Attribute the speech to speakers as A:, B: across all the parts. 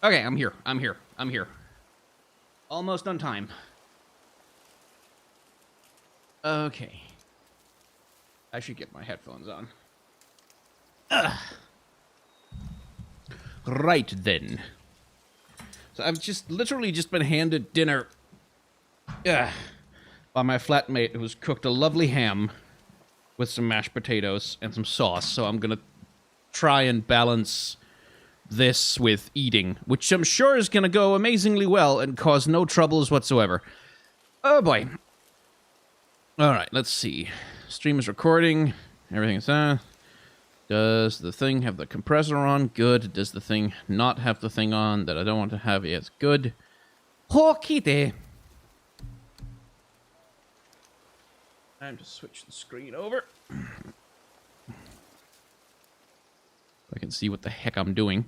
A: Okay, I'm here. I'm here. I'm here. Almost on time. Okay. I should get my headphones on. Right then. So I've literally just been handed dinner by my flatmate who's cooked a lovely ham with some mashed potatoes and some sauce. So I'm gonna try and balance this with eating, which I'm sure is gonna go amazingly well and cause no troubles whatsoever. Oh boy. Alright, let's see. Stream is recording. Everything's on. Does the thing have the compressor on? Good. Does the thing not have the thing on that I don't want to have? Yes, good. Hokite. Time to switch the screen over. I can see what the heck I'm doing.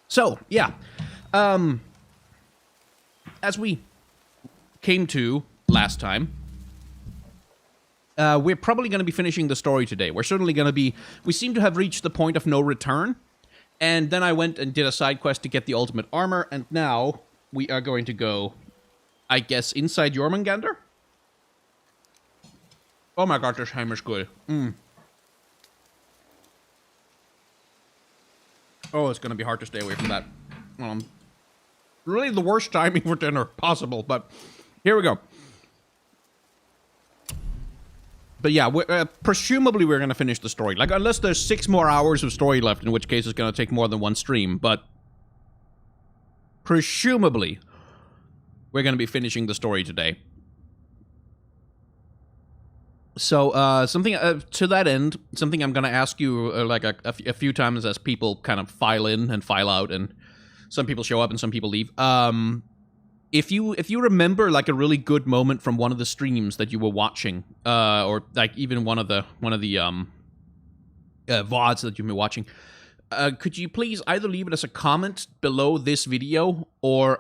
A: So, yeah. As we came to last time, we're probably going to be finishing the story today. We're certainly going to be... We seem to have reached the point of no return. And then I went and did a side quest to get the ultimate armor. And now we are going to go, I guess, inside Jormungandr? Oh my god, this ham is good. Oh, it's going to be hard to stay away from that. Really the worst timing for dinner possible, but here we go. But yeah, presumably we're going to finish the story. Like, unless there's 6 more hours of story left, in which case it's going to take more than one stream. But presumably we're going to be finishing the story today. So, something to that end, something I'm going to ask you like a few times as people kind of file in and file out, and some people show up and some people leave. If you remember like a really good moment from one of the streams that you were watching, or like even one of the VODs that you've been watching, could you please either leave it as a comment below this video, or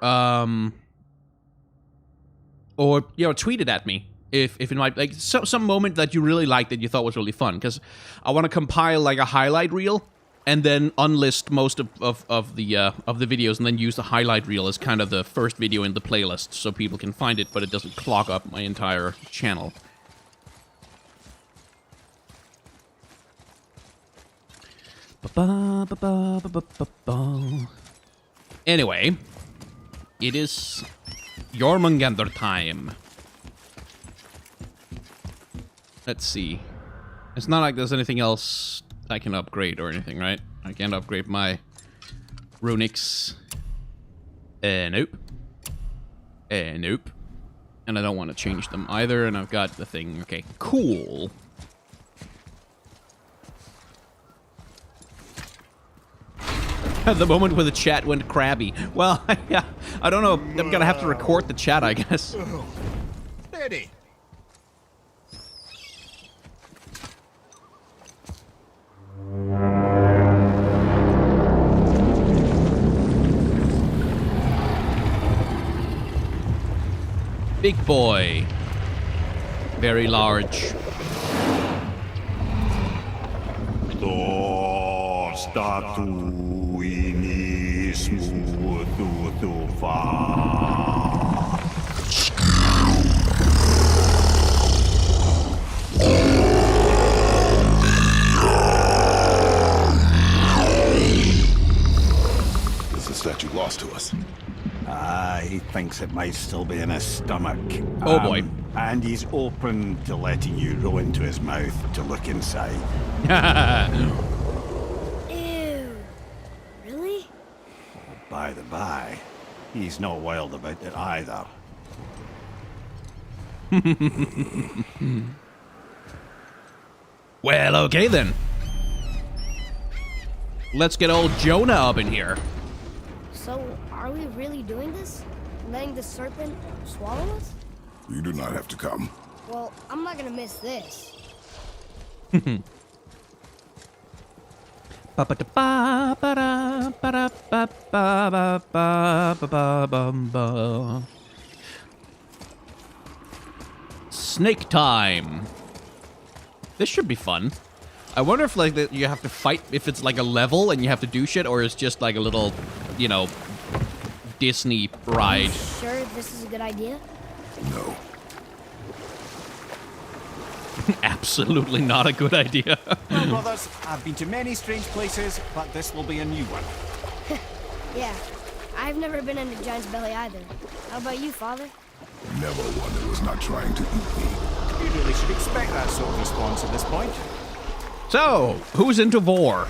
A: tweet it at me if it might, like some moment that you really liked that you thought was really fun, because I want to compile like a highlight reel and then unlist most of the videos, and then use the highlight reel as kind of the first video in the playlist, so people can find it, but it doesn't clog up my entire channel. Anyway, it is Jormungandr time. Let's see. It's not like there's anything else I can upgrade or anything, right? I can't upgrade my runics. Nope. Nope. And I don't want to change them either, and I've got the thing. Okay, cool. The moment where the chat went crabby. Well, yeah, I don't know. I'm gonna have to record the chat, I guess.
B: Steady.
A: Big boy. Very large.
B: This is statue lost to us.
C: He thinks it might still be in his stomach.
A: Oh boy.
C: And he's open to letting you roll into his mouth to look inside.
D: Ew. Really?
C: By the by, he's not wild about it either.
A: Well, okay then. Let's get old Jonah up in here.
D: So, are we really doing this? Letting the serpent swallow us?
B: You do not have to come.
D: Well, I'm not gonna miss this.
A: Snake time. This should be fun. I wonder if like you have to fight, if it's like a level and you have to do shit, or it's just like a little, you know, Disney ride.
D: You sure this is a good idea?
B: No.
A: Absolutely not a good idea.
C: Well, brothers, I've been to many strange places, but this will be a new one.
D: Yeah. I've never been in a giant's belly either. How about you, Father?
B: Never one that was not trying to eat me.
C: You really should expect that sort of response at this point.
A: So, who's into vor?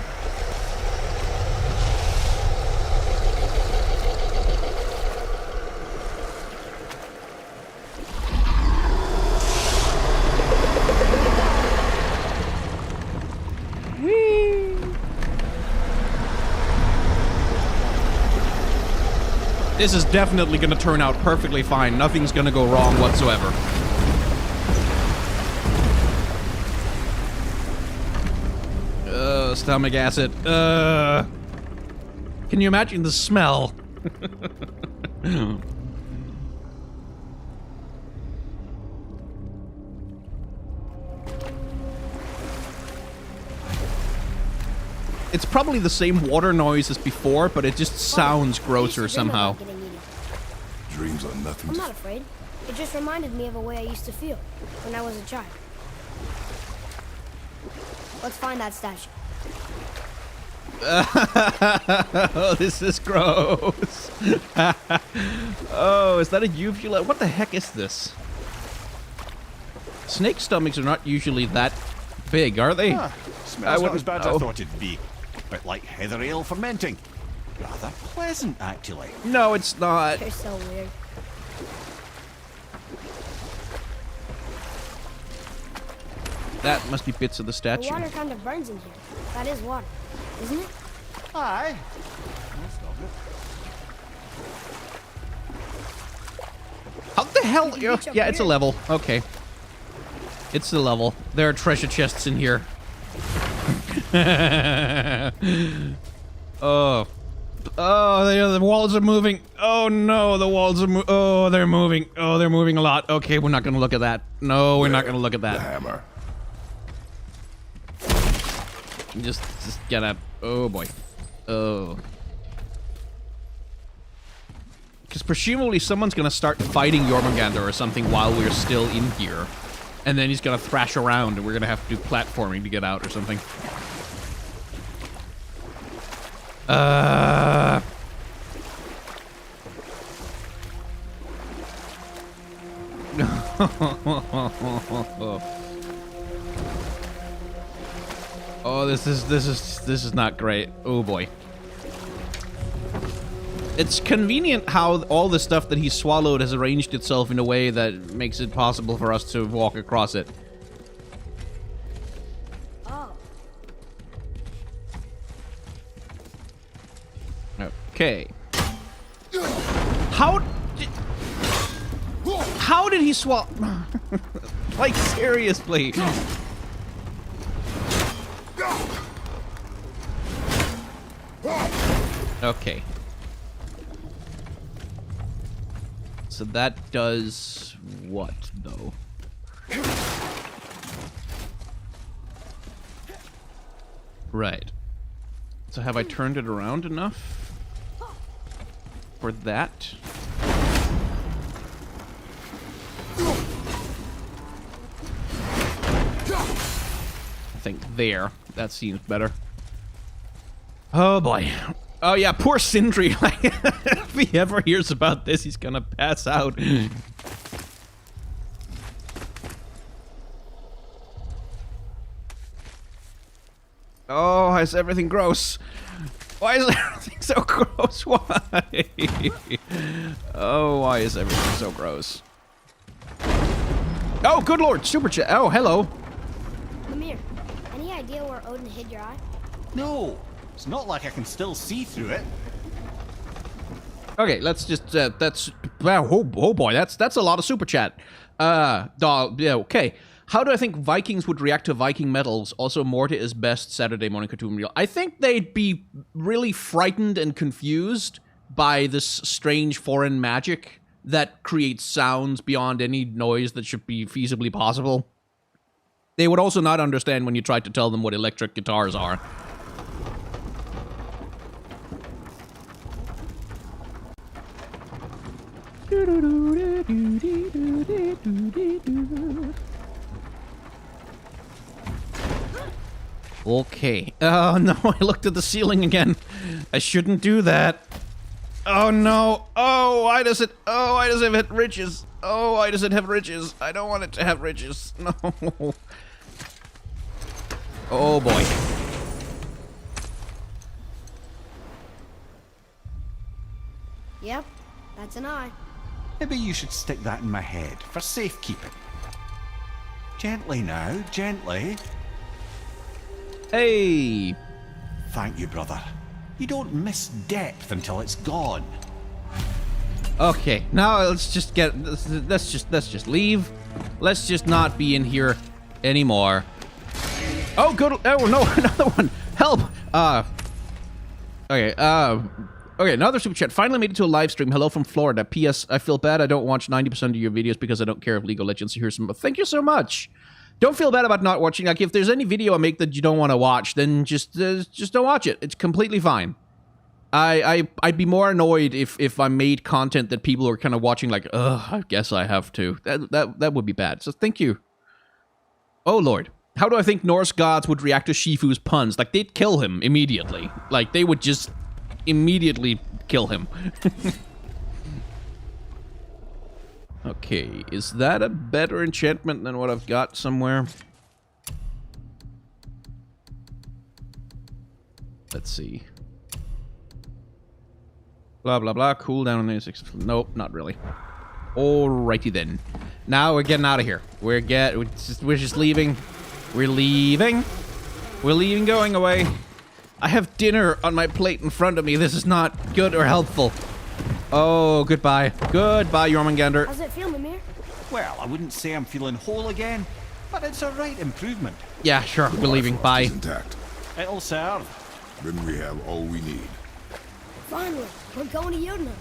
A: This is definitely going to turn out perfectly fine. Nothing's going to go wrong whatsoever. Stomach acid. Can you imagine the smell? It's probably the same water noise as before, but it just sounds grosser somehow.
B: Dreams are nothing.
D: I'm not afraid. It just reminded me of a way I used to feel when I was a child. Let's find that statue.
A: Oh, this is gross. Oh, is that a uvula? What the heck is this? Snake stomachs are not usually that big, are they?
C: Smells not as bad as I thought it'd be. A bit like heather ale fermenting. Rather pleasant, actually.
A: No, it's not.
D: You're so weird.
A: That must be bits of the
D: The
A: statue.
D: water kind of burns in here. That is water, isn't it?
C: Aye. Most of it.
A: How the hell?
D: You can reach up
A: Yeah, it's a
D: here.
A: level. Okay. It's a level. There are treasure chests in here. Oh. Oh, the walls are moving. Oh no, the walls are oh, they're moving. Oh, they're moving a lot. Okay, we're not gonna look at that. No, we're not gonna look at
B: The
A: that.
B: hammer.
A: Just gotta. Oh boy. Oh. Because presumably someone's gonna start fighting Jormungandr or something while we're still in here. And then he's gonna thrash around and we're gonna have to do platforming to get out or something. Oh, this is not great. Oh boy. It's convenient how all the stuff that he swallowed has arranged itself in a way that makes it possible for us to walk across it.
D: Oh.
A: Okay. How did he swallow? Like, seriously. Okay. So that does what, though? Right. So have I turned it around enough for that? I think there. That seems better. Oh boy. Oh yeah, poor Sindri. Like, if he ever hears about this, he's gonna pass out. Oh, is everything gross? Why is everything so gross? Why? Oh, why is everything so gross? Oh, good lord, super chat. Oh, hello.
D: Mimir, any idea where Odin hid your eye?
C: No, it's not like I can still see through it.
A: Okay, let's just, that's, wow, oh boy, that's a lot of super chat. Yeah, okay. How do I think Vikings would react to Viking medals? Also, Morty is best Saturday morning cartoon reel. I think they'd be really frightened and confused by this strange foreign magic that creates sounds beyond any noise that should be feasibly possible. They would also not understand when you tried to tell them what electric guitars are. Okay. Oh no, I looked at the ceiling again. I shouldn't do that. Oh no. Oh, why does it have riches? Oh, why does it have riches? I don't want it to have riches. No. Oh boy.
D: Yep, that's an eye.
C: Maybe you should stick that in my head for safekeeping. Gently now, gently.
A: Hey.
C: Thank you, brother. You don't miss depth until it's gone.
A: Okay, now let's just leave. Let's just not be in here anymore. Oh, good. Oh no, another one. Help. Okay. Okay, another super chat. Finally made it to a live stream. Hello from Florida. P.S. I feel bad I don't watch 90% of your videos because I don't care if League of Legends. Here's some. Thank you so much. Don't feel bad about not watching. Like, if there's any video I make that you don't want to watch, then just don't watch it. It's completely fine. I'd be more annoyed if I made content that people are kind of watching like, ugh, I guess I have to. That would be bad. So thank you. Oh lord. How do I think Norse gods would react to Shifu's puns? Like, they'd kill him immediately. Like, they would just immediately kill him. Okay, is that a better enchantment than what I've got somewhere? Let's see. Blah, blah, blah. Cooldown on 86. Nope, not really. Alrighty then. Now we're getting out of here. We're just leaving. We're leaving. We're leaving, going away. I have dinner on my plate in front of me. This is not good or helpful. Oh, goodbye. Goodbye, Jormungandr.
D: How's it feel, Mimir?
C: Well, I wouldn't say I'm feeling whole again, but it's a right improvement.
A: Yeah, sure. We're leaving. Bye.
B: Intact.
C: It'll serve.
B: Then we have all we need.
D: Finally, we're going to Jotunheim.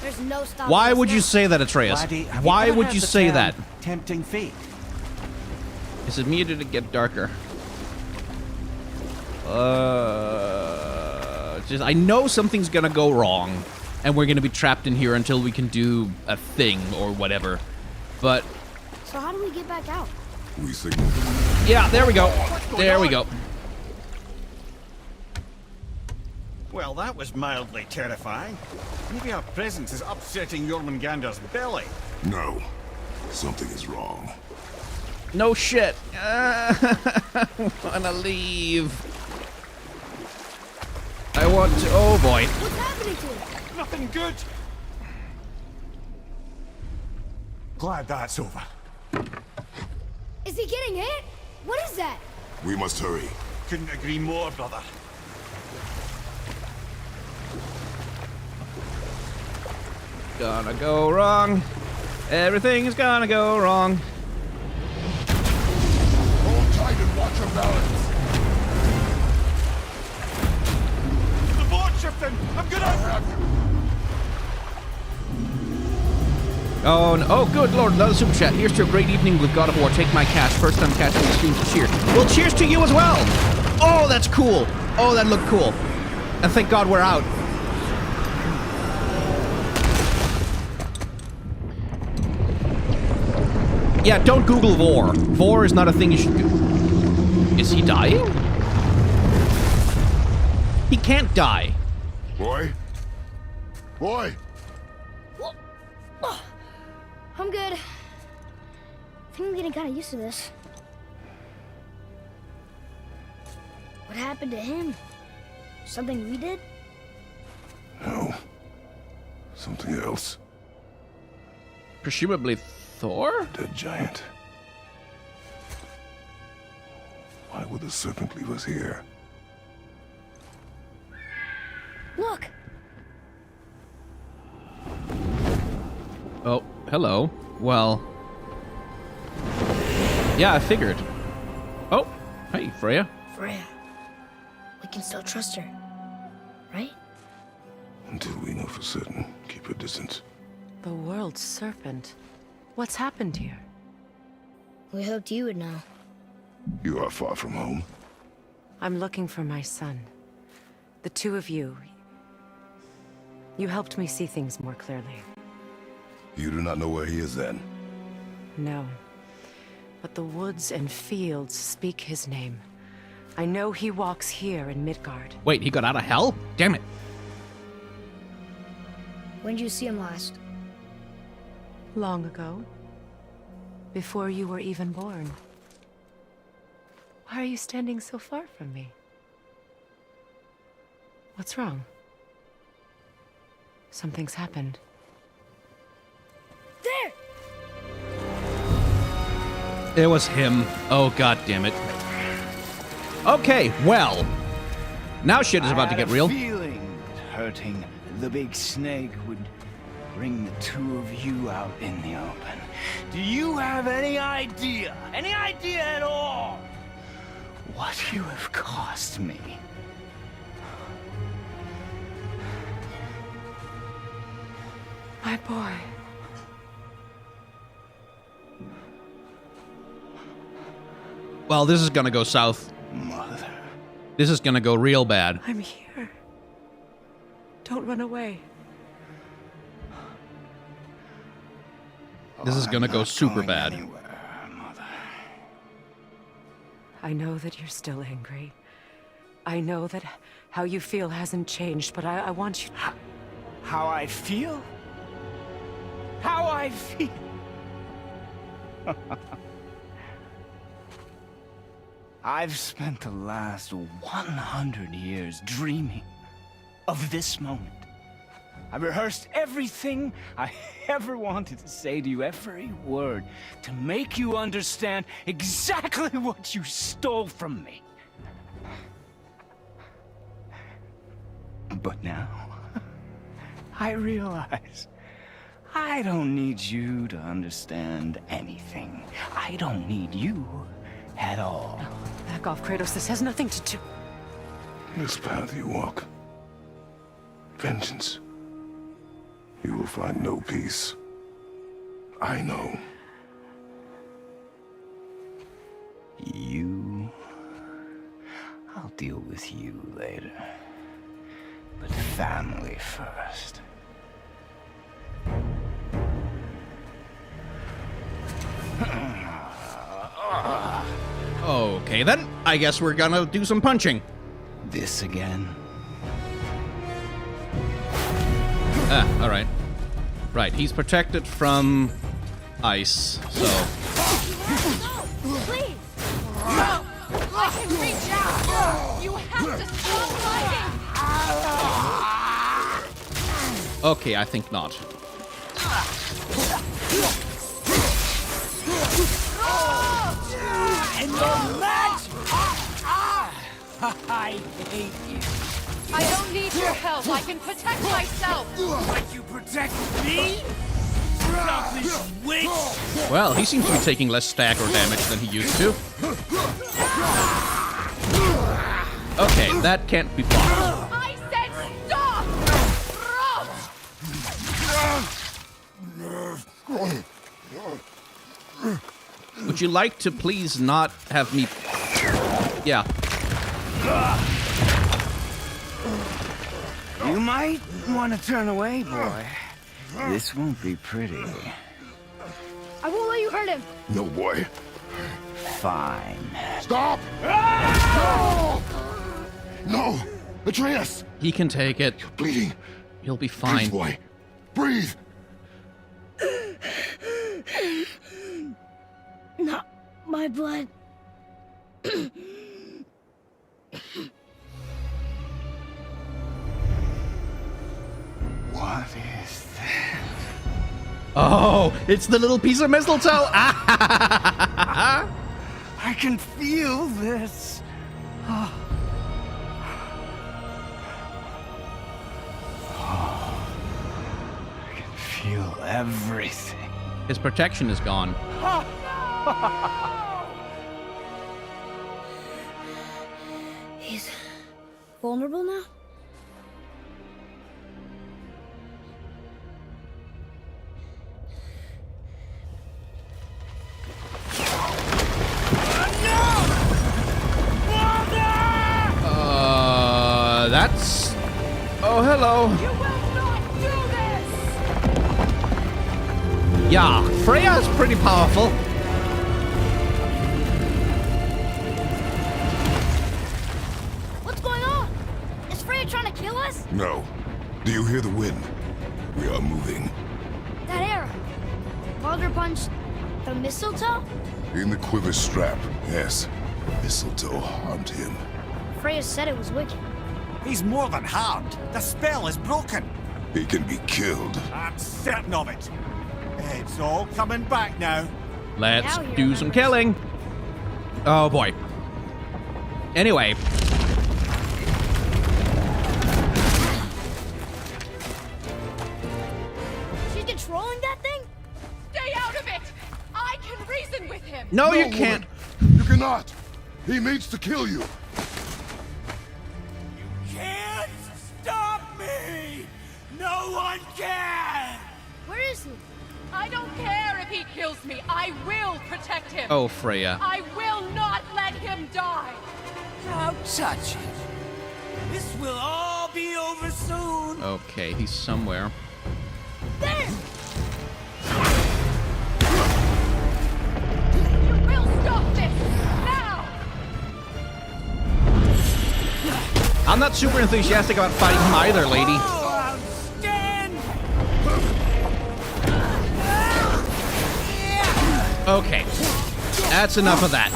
D: There's no stopping
A: Why
D: us
A: would
D: now.
A: you say that, Atreus?
C: Laddie, have
A: Why
C: ever
A: would
C: heard
A: you
C: the
A: say
C: term
A: that?
C: Tempting fate.
A: Is it me or did it get darker? Just I know something's gonna go wrong, and we're gonna be trapped in here until we can do a thing or whatever. But
D: So how do we get back out?
B: We signal.
A: yeah, there we go. There we go.
C: Well, that was mildly terrifying. Maybe our presence is upsetting Jormungandr's belly.
B: No. Something is wrong.
A: No shit. I wanna leave. I want to. Oh boy.
D: What's happening to him?
C: Nothing good. Glad that's over.
D: Is he getting hit? What is that?
B: We must hurry.
C: Couldn't agree more, brother.
A: Gonna go wrong. Everything is gonna go wrong.
B: Hold tight and watch your balance.
C: The board shifting! I'm gonna...
A: Oh, no. Oh, good lord, another super chat. Here's to a great evening with God of War. Take my cash. First time catching the stream to cheer. Well, cheers to you as well. Oh, that's cool. Oh, that looked cool. And thank God we're out. Yeah, don't Google Vor. Vor is not a thing you should do. Is he dying? He can't die.
B: Boy? Boy?
D: I'm good. I think I'm getting kind of used to this. What happened to him? Something we did?
B: No. Something else.
A: Presumably Thor?
B: Dead giant. Why would the serpent leave us here?
D: Look!
A: Oh, hello. Well. Yeah, I figured. Oh, hey, Freya.
D: Freya. We can still trust her. Right?
B: Until we know for certain, keep your distance.
E: The world's serpent. What's happened here?
D: We hoped you would know.
B: You are far from home.
E: I'm looking for my son. The two of you. You helped me see things more clearly.
B: You do not know where he is then?
E: No. But the woods and fields speak his name. I know he walks here in Midgard.
A: Wait, he got out of hell? Damn it.
D: When did you see him last?
E: Long ago. Before you were even born. Why are you standing so far from me? What's wrong? Something's happened.
D: There!
A: It was him. Oh, god damn it. Okay, well. Now shit is about to get real.
F: I had a feeling that hurting the big snake would bring the two of you out in the open. Do you have any idea at all, what you have cost me?
E: My boy.
A: Well, this is gonna go south.
F: Mother.
A: This is gonna go real bad.
E: I'm here. Don't run away.
A: This is gonna
F: I'm
A: go
F: not
A: super
F: going
A: bad.
F: anywhere, Mother.
E: I know that you're still angry. I know that how you feel hasn't changed, but I want you...
F: How I feel? How I feel? I've spent the last 100 years dreaming of this moment. I rehearsed everything I ever wanted to say to you, every word, to make you understand exactly what you stole from me. But now, I realize I don't need you to understand anything. I don't need you at all.
E: Back off, Kratos. This has nothing to do...
B: This path you walk, vengeance, you will find no peace. I know.
F: You... I'll deal with you later. But family first.
A: Okay, then. I guess we're gonna do some punching.
F: This again?
A: Ah, alright. Right, he's protected from ice, so...
D: Please!
G: I can reach out! You have to stop fighting!
A: Okay, I think not.
F: And the match! I hate you.
G: I don't need your help. I can protect myself.
F: But you protect me? Selfish witch!
A: Well, he seems to be taking less stagger damage than he used to. Okay, that can't be blocked.
G: I said stop!
A: Would you like to please not have me... Yeah.
F: You might want to turn away, boy. This won't be pretty.
D: I won't let you hurt him!
B: No, boy.
F: Fine.
B: Stop! No! No! Atreus!
A: He can take it.
B: Bleeding.
A: He'll be
B: Breathe,
A: fine.
B: boy. Breathe!
D: Not my blood.
F: What is that?
A: Oh, it's the little piece of mistletoe! Ah!
F: I can feel this. I can feel everything.
A: His protection is gone.
D: He's vulnerable now?
A: That's... Oh, hello.
G: You will not do this!
A: Yeah, Freya's pretty powerful.
D: What's going on? Is Freya trying to kill us?
B: No. Do you hear the wind? We are moving.
D: That arrow. Baldur punched the mistletoe?
B: In the quiver strap, yes. Mistletoe harmed him.
D: Freya said it was wicked.
C: He's more than harmed. The spell is broken.
B: He can be killed.
C: I'm certain of it. It's all coming back now.
A: Let's
D: Now he
A: do some
D: remembers.
A: killing. Oh, boy. Anyway.
D: She's controlling that thing?
G: Stay out of it! I can reason with him!
A: No, you
B: woman.
A: can't.
B: You cannot. He means to kill you.
C: Can't stop me! No one can!
D: Where is he?
G: I don't care if he kills me. I will protect him.
A: Oh, Freya.
G: I will not let him die.
F: Don't touch it. This will all be over soon.
A: Okay, he's somewhere.
D: There!
G: You will stop this now.
A: I'm not super enthusiastic about fighting him either, lady.
F: I'll stand.
A: Okay. That's enough of that.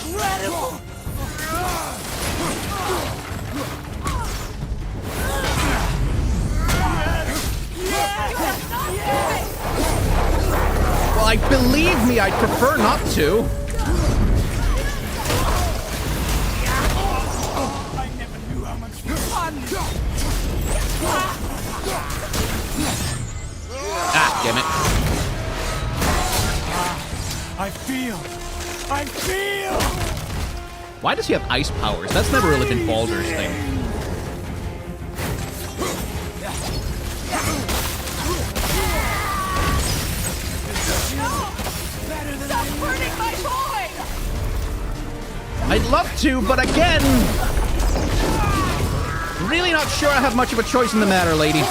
F: Incredible.
A: Well, I believe me, I'd prefer not to.
F: I never knew how much fun.
A: Ah, damn it.
F: I feel.
A: Why does he have ice powers? That's never really been Baldur's thing.
G: Stop hurting my boy.
A: I'd love to, but again... Really not sure I have much of a choice in the matter, lady.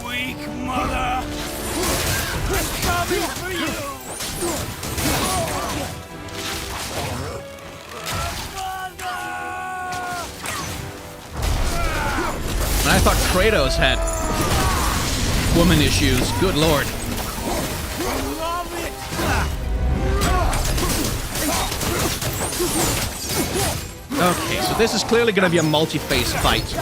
F: Weak mother. I'm coming for you.
A: And I thought Kratos had woman issues. Good lord.
F: Love it.
A: Okay, so this is clearly going to be a multi-phase fight.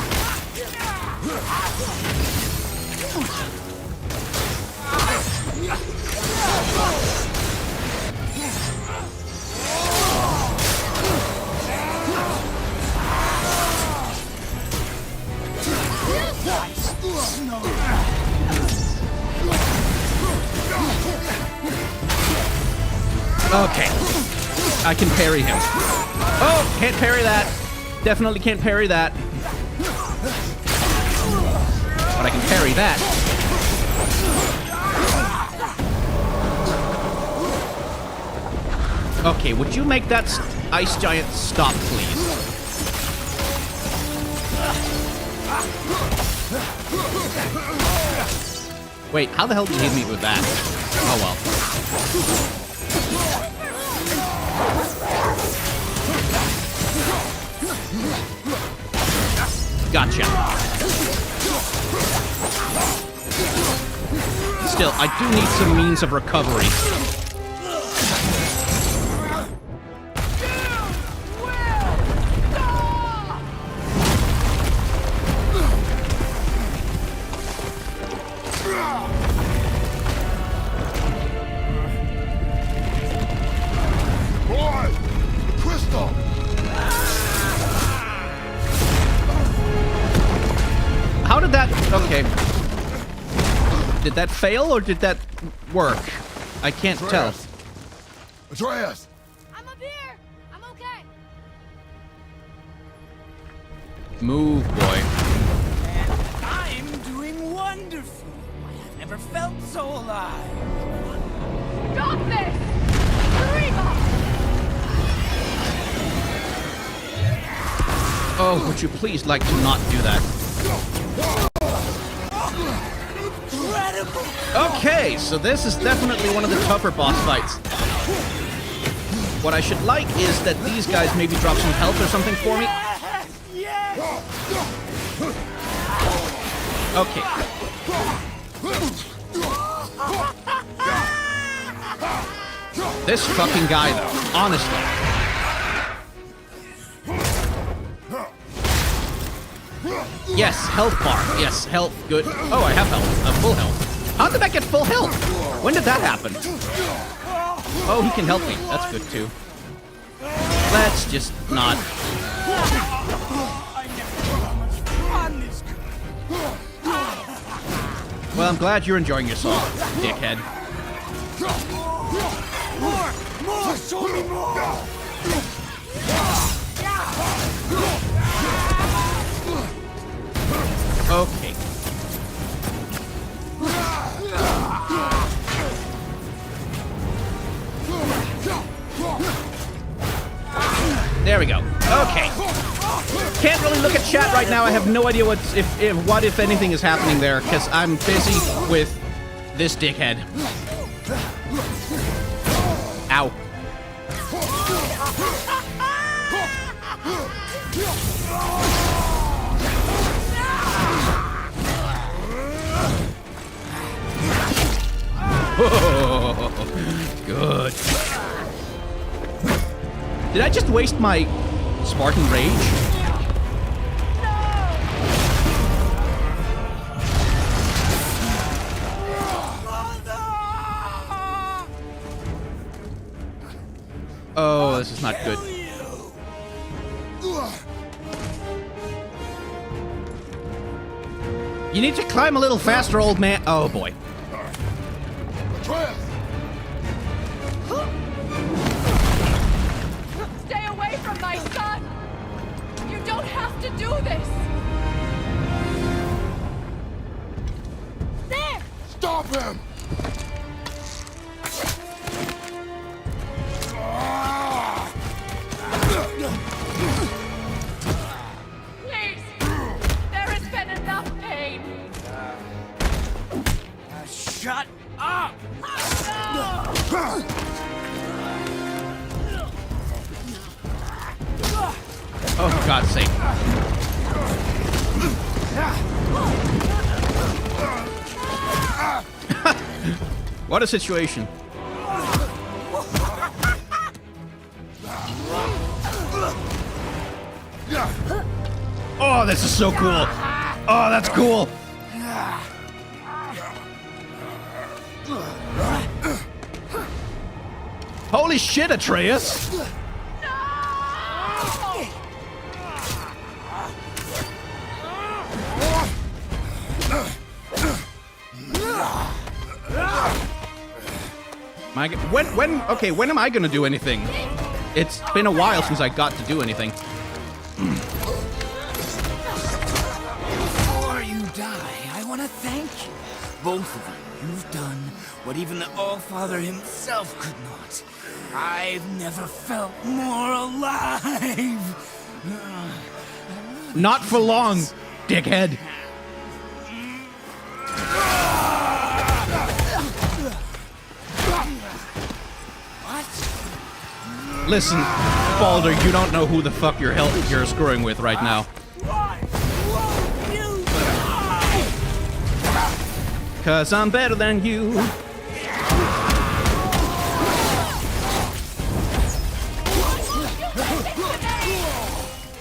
A: Okay. I can parry him. Oh, can't parry that. Definitely can't parry that. But I can parry that. Okay, would you make that ice giant stop, please? Wait, how the hell did he hit me with that? Oh well. Gotcha. Still, I do need some means of recovery.
B: Boy! The crystal!
A: How did that... Okay. Did that fail or did that work? I can't tell.
B: Atreus!
D: I'm up here! I'm okay!
A: Move, boy.
F: I'm doing wonderful. I have never felt so alive.
G: Stop this! Skrymir!
A: Oh, would you please like to not do that? Okay, so this is definitely one of the tougher boss fights. What I should like is that these guys maybe drop some health or something for me. Okay. This fucking guy, though, honestly. Yes, health bar. Yes, health. Good. Oh, I have health. Full health. How did I get full health? When did that happen? Oh, he can help me. That's good, too. Let's just not. Well, I'm glad you're enjoying yourself, dickhead.
F: More! Show me more!
A: Okay. There we go. Okay. Can't really look at chat right now. I have no idea what if anything is happening there, because I'm busy with this dickhead. Ow. Oh, good. Did I just waste my Spartan Rage? Oh, this is not good. You need to climb a little faster, old man. Oh, boy.
G: Stay away from my son! You don't have to do this! There!
B: Stop him!
G: Please! There has been enough pain!
F: Shut up!
A: Oh, for God's sake. What a situation. Oh, this is so cool. Oh, that's cool. Holy shit, Atreus. When am I gonna do anything? It's been a while since I got to do anything.
F: Before you die, I want to thank you. Both of you. You've done what even the All-Father himself could not. I've never felt more alive.
A: Not for long, dickhead. Listen, Baldur, you don't know who the fuck you're screwing with right now. Cause I'm better than you.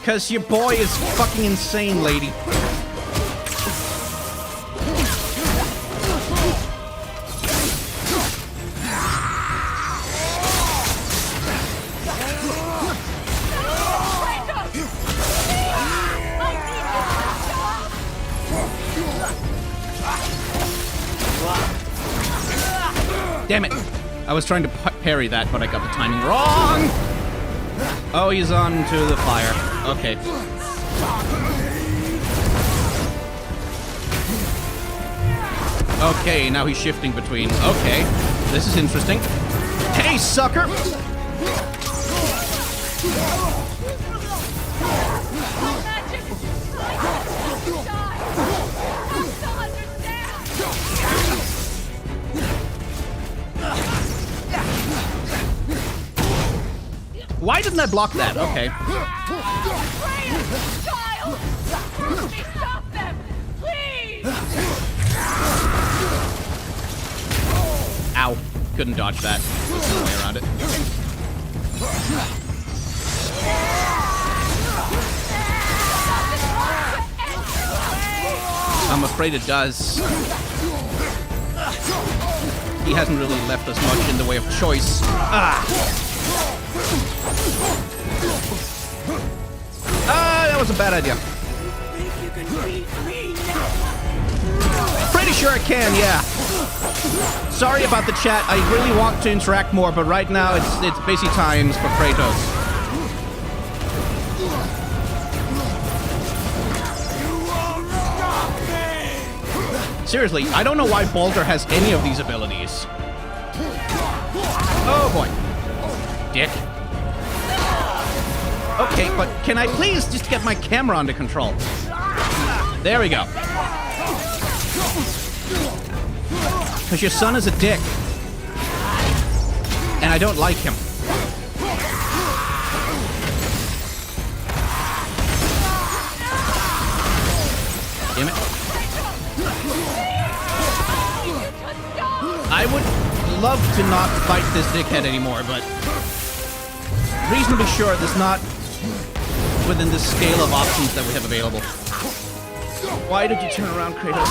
A: Cause your boy is fucking insane, lady. Damn it! I was trying to parry that, but I got the timing wrong! Oh, he's on to the fire. Okay. Okay, now he's shifting between. Okay, this is interesting. Hey, sucker!
G: Magic
A: Why didn't I block that? Okay.
G: Child! Help me stop them! Please!
A: Ow. Couldn't dodge that. There's no way around it. I'm afraid it does. He hasn't really left us much in the way of choice. That was a bad idea. Pretty sure I can, yeah. Sorry about the chat. I really want to interact more, but right now it's busy times for Kratos. Seriously, I don't know why Baldur has any of these abilities. Oh boy. Dick. Okay, but can I please just get my camera under control? There we go. Because your son is a dick. And I don't like him. Damn it. I would love to not fight this dickhead anymore, but reasonably sure there's not within the scale of options that we have available. Why did you turn around, Kratos?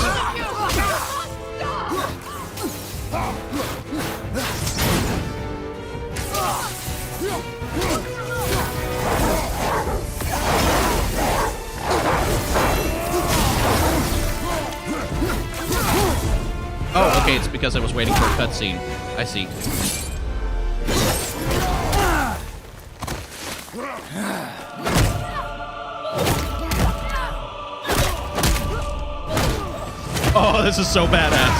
A: Oh, okay, it's because I was waiting for a cutscene. I see. Oh, this is so badass.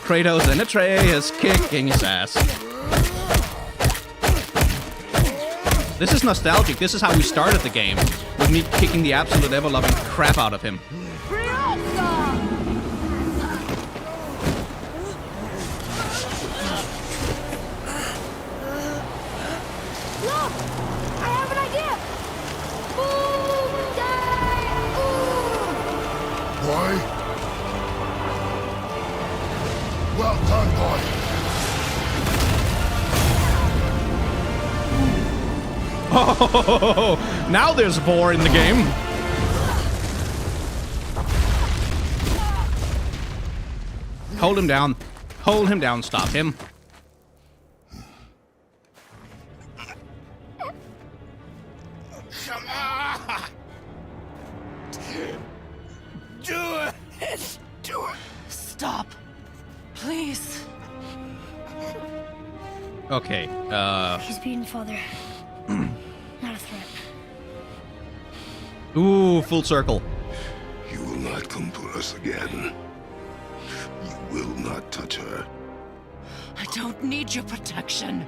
A: Kratos in Atreus kicking his ass. This is nostalgic. This is how we started the game, with me kicking the absolute ever-loving crap out of him.
B: Well done, boy.
A: Oh, now there's Vor in the game. Hold him down. Hold him down. Stop him.
F: Come on! Do it! Do it!
E: Stop. Please.
A: Okay,
D: He's beaten, Father. Not a threat.
A: Ooh, full circle.
B: You will not come for us again. You will not touch her.
E: I don't need your protection.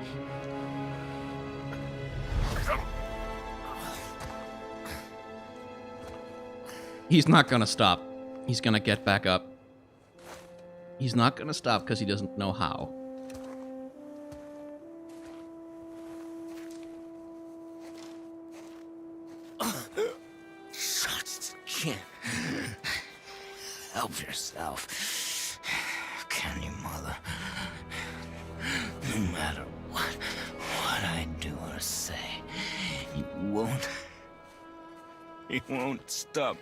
A: He's not gonna stop. He's gonna get back up. He's not gonna stop because he doesn't know how.
F: Just can't help yourself. Can you, Mother? No matter what I do or say, you won't stop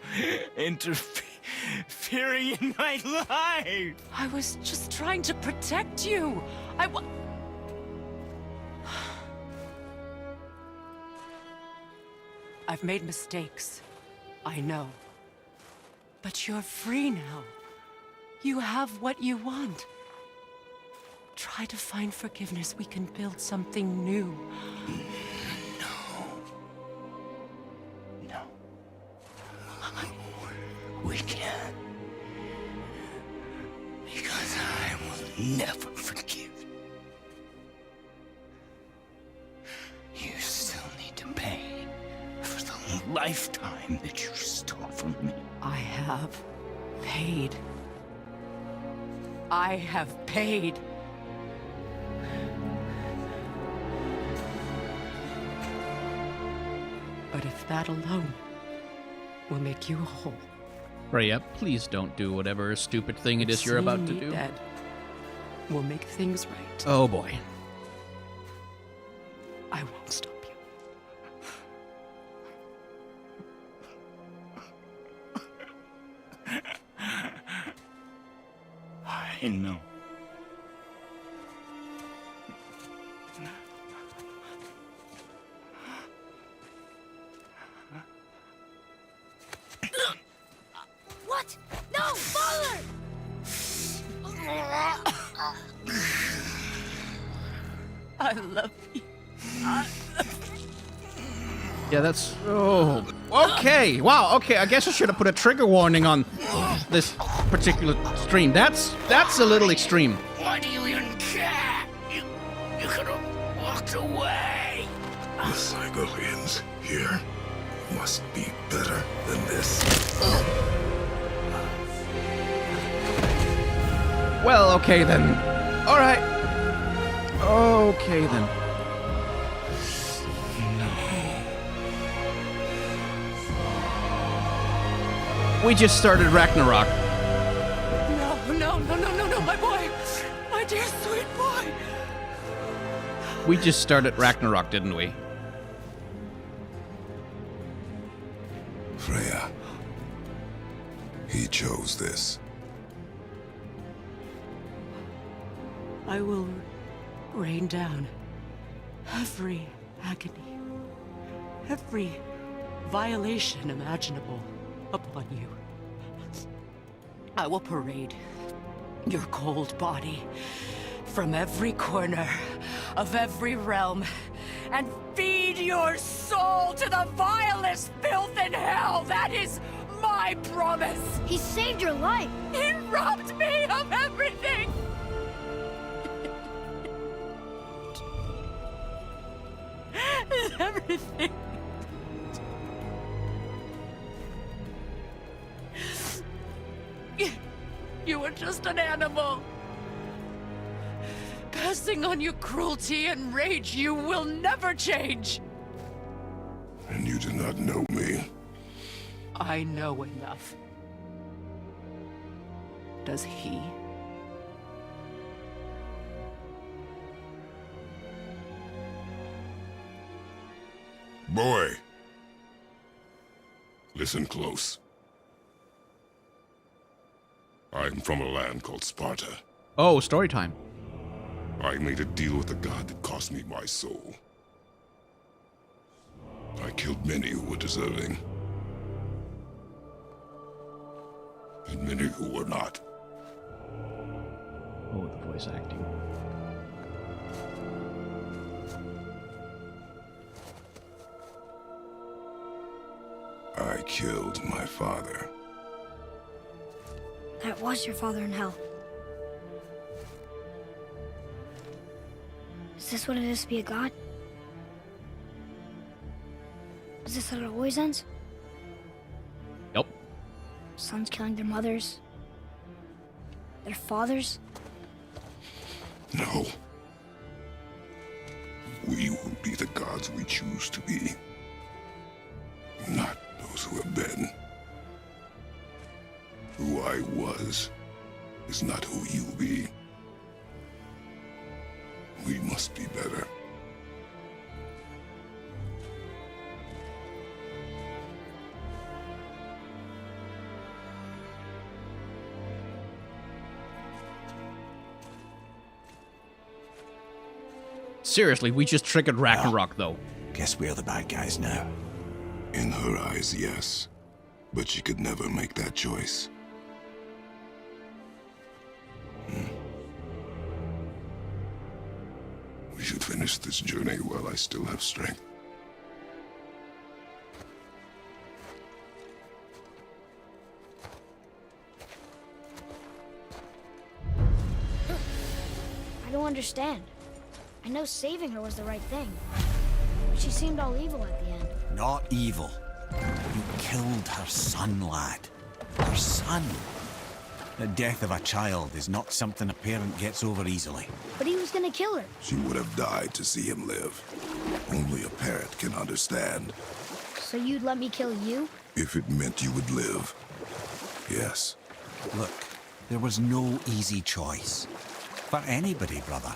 F: interfering in my life.
E: I was just trying to protect you. I've made mistakes. I know. But you're free now. You have what you want. Try to find forgiveness. We can build something new.
F: No. We can't. Because I will never forgive you. You still need to pay for the lifetime that you stole from me.
E: I have paid. I have paid. But if that alone will make you whole,
A: Freya, please don't do whatever stupid thing it is you're about to
E: seeing me
A: do.
E: dead will make things right.
A: Oh boy.
E: I won't stop you.
F: I know.
D: What? No, Baldur!
E: I love you.
A: Yeah, that's... Oh. Okay. Wow, okay. I guess I should have put a trigger warning on this particular stream. That's a little extreme.
B: Why do you even care? You could have walked away. The cycle ends here. Must be better than this.
A: Well, okay then. All right. Okay then. We just started Ragnarok.
E: No, my boy. My dear sweet boy.
A: We just started Ragnarok, didn't we?
B: Freya. He chose this.
E: I will rain down every agony, every violation imaginable upon you. I will parade your cold body from every corner of every realm and feed your soul to the vilest filth in hell. That is my promise.
D: He saved your life.
E: He robbed me of everything. Everything. You were just an animal. Passing on your cruelty and rage, you will never change.
B: And you do not know me.
E: I know enough. Does he?
B: Boy. Listen close. I'm from a land called Sparta.
A: Oh, story time.
B: I made a deal with the god that cost me my soul. I killed many who were deserving. And many who were not.
A: Oh, the voice acting.
B: I killed my father.
D: That was your father in hell. Is this what it is to be a god? Is this how it always ends?
A: Yep.
D: Sons killing their mothers? Their fathers?
B: No. We will be the gods we choose to be. Not those who have been. Who I was is not who you be. We must be better.
A: Seriously, we just triggered Ragnarok, though.
C: Guess we're the bad guys now.
B: In her eyes, yes. But she could never make that choice. We should finish this journey while I still have strength.
D: I don't understand. I know saving her was the right thing. But she seemed all evil at the end.
C: Not evil. You killed her son, lad. Her son. The death of a child is not something a parent gets over easily.
D: But he was gonna kill her.
B: She would have died to see him live. Only a parent can understand.
D: So you'd let me kill you?
B: If it meant you would live. Yes.
C: Look, there was no easy choice. For anybody, brother.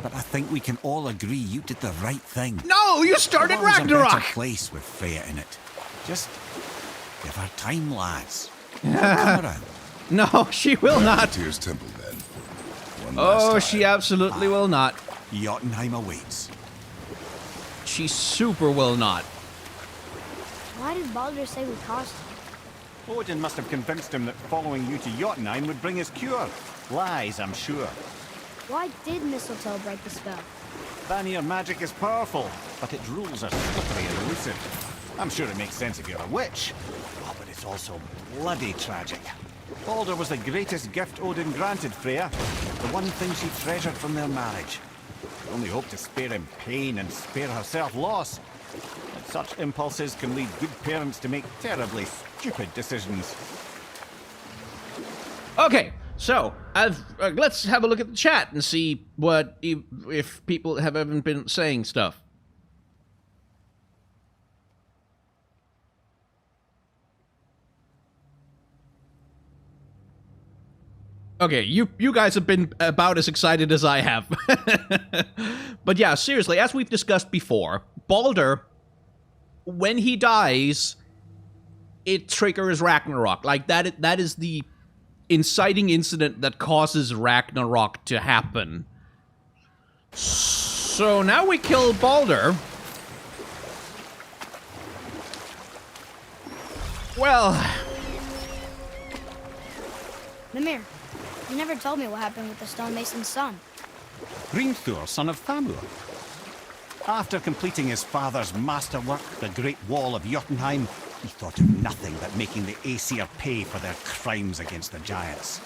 C: But I think we can all agree you did the right thing.
A: No, you started
C: The world's a
A: Ragnarok!
C: better place with Freya in it. Just give her time, lads. She'll come around.
A: No, she will not.
B: Tyr's temple, then. One last
A: Oh,
B: time.
A: she absolutely will not.
C: Jotunheim awaits.
A: She super will not.
D: Why did Baldur say we caused him?
H: Odin must have convinced him that following you to Jotunheim would bring his cure. Lies, I'm sure.
D: Why did mistletoe break the spell?
H: Vanir magic is powerful, but its rules are slippery and elusive. I'm sure it makes sense if you're a witch. Oh, but it's also bloody tragic. Baldur was the greatest gift Odin granted Freya. The one thing she treasured from their marriage. She only hoped to spare him pain and spare herself loss. But such impulses can lead good parents to make terribly stupid decisions.
A: Okay, so let's have a look at the chat and see what if people have ever been saying stuff. Okay, you guys have been about as excited as I have. But yeah, seriously, as we've discussed before, Baldur, when he dies, it triggers Ragnarok. Like, that is the inciting incident that causes Ragnarok to happen. So now we kill Baldur. Well,
D: Mimir, you never told me what happened with the stonemason's son.
H: Hrimthur, son of Thamur. After completing his father's masterwork, the Great Wall of Jotunheim, he thought of nothing but making the Aesir pay for their crimes against the giants.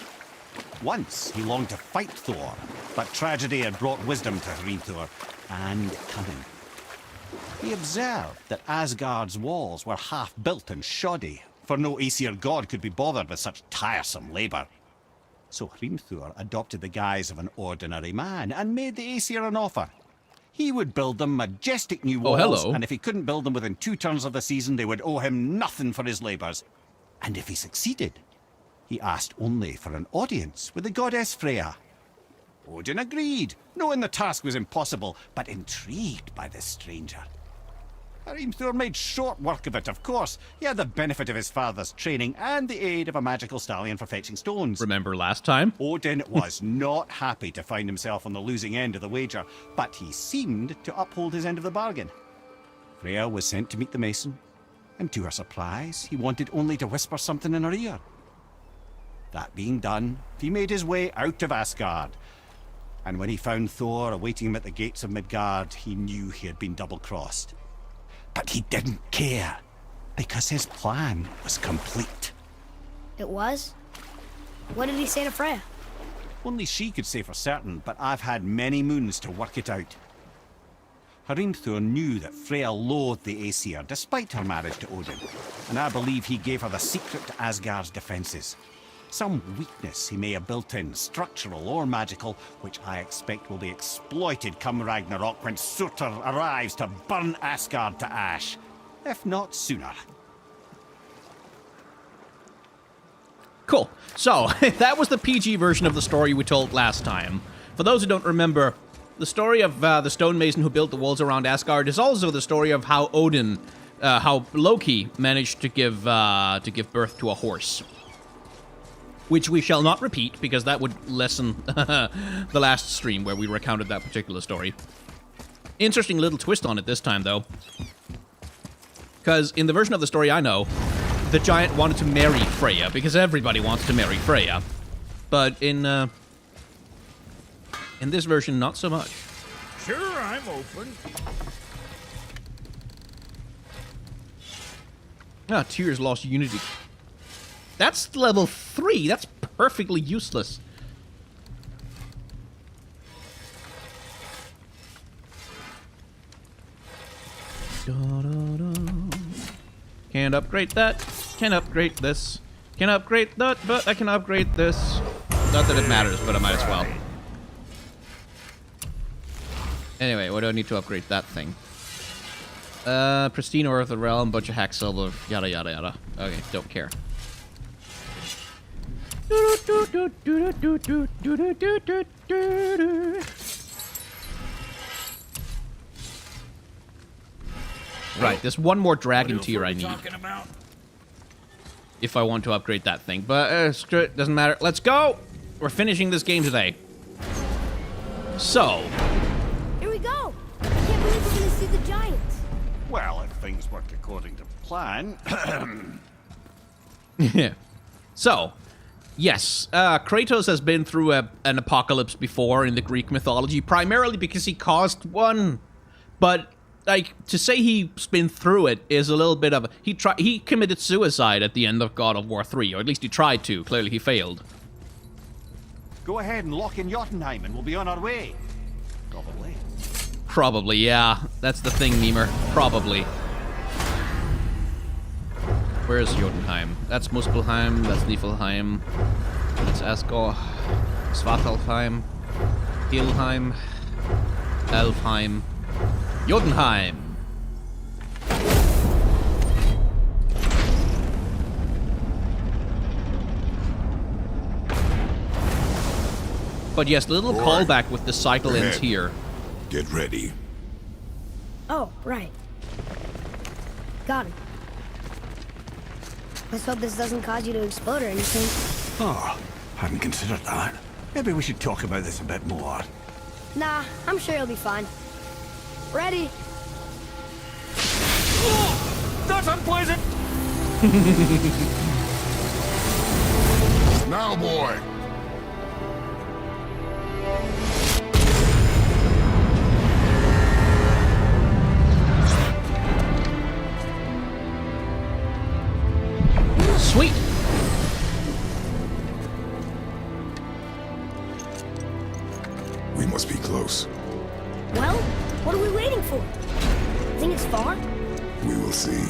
H: Once he longed to fight Thor, but tragedy had brought wisdom to Hrimthur, and cunning. He observed that Asgard's walls were half-built and shoddy, for no Aesir god could be bothered with such tiresome labour. So Hrimthur adopted the guise of an ordinary man and made the Aesir an offer. He would build them majestic new walls,
A: hello.
H: and if he couldn't build them within 2 turns of the season, they would owe him nothing for his labours. And if he succeeded, he asked only for an audience with the goddess Freya. Odin agreed, knowing the task was impossible, but intrigued by this stranger. Hrimthur made short work of it, of course. He had the benefit of his father's training and the aid of a magical stallion for fetching stones.
A: remember last time?
H: Odin was not happy to find himself on the losing end of the wager, but he seemed to uphold his end of the bargain. Freya was sent to meet the mason, and to her surprise, he wanted only to whisper something in her ear. That being done, he made his way out of Asgard. And when he found Thor awaiting him at the gates of Midgard, he knew he had been double-crossed. But he didn't care, because his plan was complete.
D: It was? What did he say to Freya?
H: Only she could say for certain, but I've had many moons to work it out. Hrimthur knew that Freya loathed the Aesir, despite her marriage to Odin, and I believe he gave her the secret to Asgard's defences. Some weakness he may have built in, structural or magical, which I expect will be exploited come Ragnarok when Surtur arrives to burn Asgard to ash. If not sooner.
A: Cool. So, that was the PG version of the story we told last time. For those who don't remember, the story of the stonemason who built the walls around Asgard is also the story of how how Loki managed to give birth to a horse. Which we shall not repeat, because that would lessen the last stream where we recounted that particular story. Interesting little twist on it this time, though. Because in the version of the story I know, the giant wanted to marry Freya, because everybody wants to marry Freya. But in this version, not so much.
B: Sure, I'm open.
A: Ah, Tears lost Unity. That's level 3. That's perfectly useless. Can't upgrade that. Can't upgrade this. Can upgrade that, but I can upgrade this. Not that it matters, but I might as well. Anyway, what do I need to upgrade that thing? Pristine Earth of the Realm, bunch of hack silver, yada yada yada. Okay, don't care. Right, there's one more dragon tier I need. If I want to upgrade that thing. But, screw it, doesn't matter. Let's go! We're finishing this game today. So.
D: Here we go! I can't believe we're gonna see the giants.
H: Well, if things work according to plan.
A: So, yes, Kratos has been through an apocalypse before in the Greek mythology, primarily because he caused one. But, like, to say he's been through it is a little bit of he committed suicide at the end of God of War 3, or at least he tried to. Clearly he failed.
H: Go ahead and lock in Jotunheim and we'll be on our way. Probably.
A: Probably, yeah. That's the thing, Mimer. Probably. Where's Jotunheim? That's Muspelheim, that's Niflheim, that's Asgore, Svartalfheim, Helheim, Elfheim, Jotunheim. But yes, the little callback with the cycle ends here.
B: Get ready.
D: Oh, right. Got it. Let's hope this doesn't cause you to explode or anything.
C: Oh, hadn't considered that. Maybe we should talk about this a bit more.
D: Nah, I'm sure you'll be fine. Ready?
C: That's unpleasant!
B: Now, boy.
A: Sweet.
B: We must be close.
D: Well, what are we waiting for? Think it's far?
B: We will see.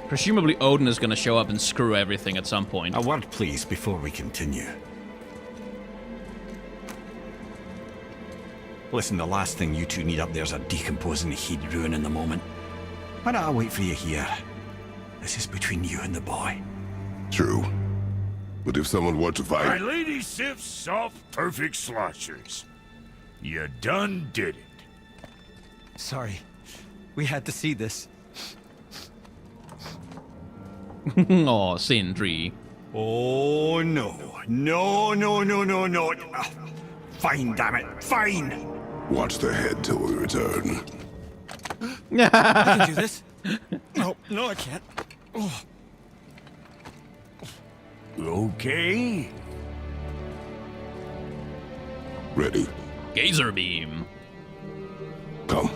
A: Presumably Odin is going to show up and screw everything at some point.
C: A word, please, before we continue. Listen, the last thing you two need up there's a decomposing heat ruining the moment. Why don't I wait for you here? This is between you and the boy.
B: True. But if someone were to
I: My
B: fight...
I: lady sips soft, perfect sloshers. You done did it.
F: Sorry. We had to see this.
A: Aw, Sindri.
C: Oh, no. No, no, no, no, no. Fine, damn it. Fine!
B: Watch the head till we return.
F: I can do this. No, I can't.
I: Okay.
B: Ready.
A: Gazer beam.
B: Come.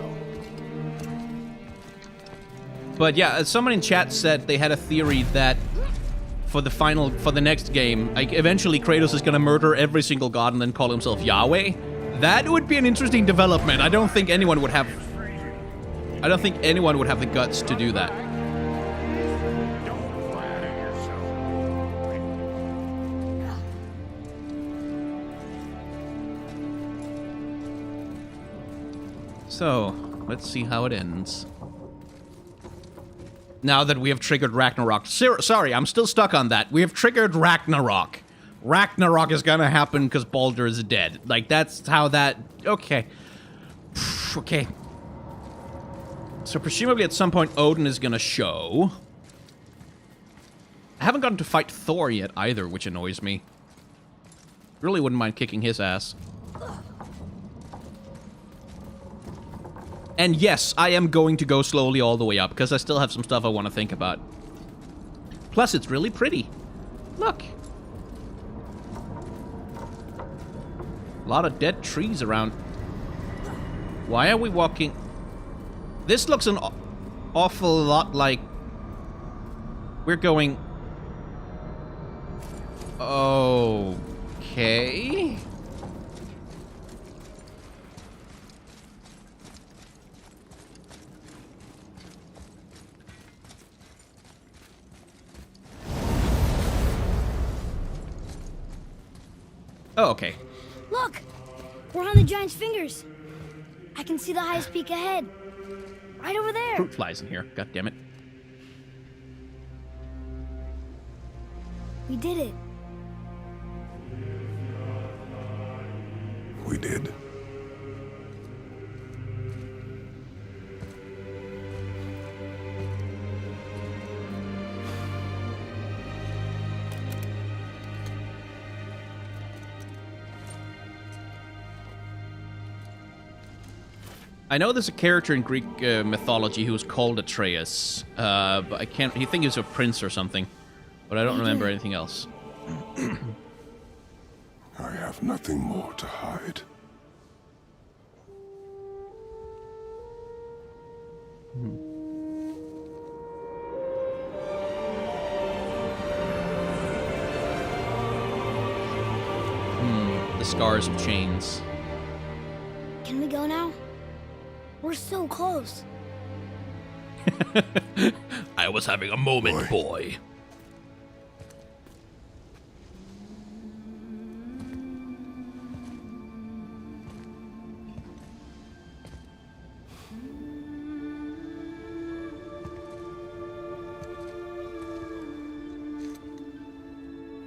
A: But yeah, someone in chat said they had a theory that for the next game, like eventually Kratos is gonna murder every single god and then call himself Yahweh. That would be an interesting development. I don't think anyone would have the guts to do that.
I: Don't flatter yourself.
A: So, let's see how it ends. Now that we have triggered Ragnarok. Sorry, I'm still stuck on that. We have triggered Ragnarok. Ragnarok is gonna happen because Baldur is dead. Like, that's how that... Okay. Okay. So, presumably at some point, Odin is gonna show. I haven't gotten to fight Thor yet either, which annoys me. Really wouldn't mind kicking his ass. And yes, I am going to go slowly all the way up, because I still have some stuff I want to think about. Plus, it's really pretty. Look. A lot of dead trees around. Why are we walking? This looks an awful lot like... We're going... Okay... Oh, okay.
D: Look! We're on the giant's fingers. I can see the highest peak ahead. Right over there.
A: Fruit flies in here. God damn it.
D: We did it.
B: We did.
A: I know there's a character in Greek mythology who was called Atreus, but I can't. I think he was a prince or something, but I don't remember anything else.
B: I have nothing more to hide.
A: The scars of chains.
D: Can we go now? We're so close.
A: I was having a moment, boy.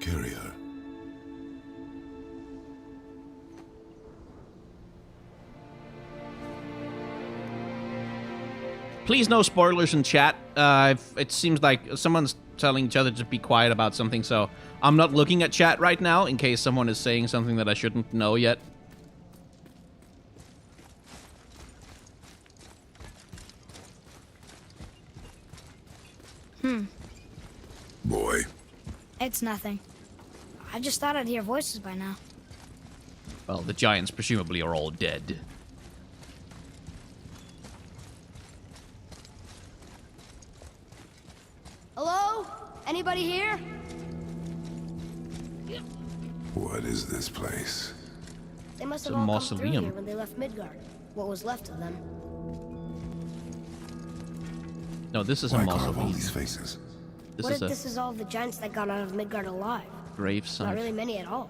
B: Carry her.
A: Please, no spoilers in chat. It seems like someone's telling each other to be quiet about something, so I'm not looking at chat right now in case someone is saying something that I shouldn't know yet.
B: Boy.
D: It's nothing. I just thought I'd hear voices by now.
A: Well, the giants presumably are all dead.
D: Hello? Anybody here?
B: What is this place?
D: They must
A: It's
D: have
A: a
D: all come through
A: mausoleum.
D: here when they left Midgard. What was left of them.
A: No, this is
B: Why
A: a
B: carve all
A: mausoleum.
B: these faces?
A: This
D: What
A: is
D: if
A: a
D: this is all the giants that got out of Midgard alive?
A: grave
D: Not
A: site.
D: really many at all.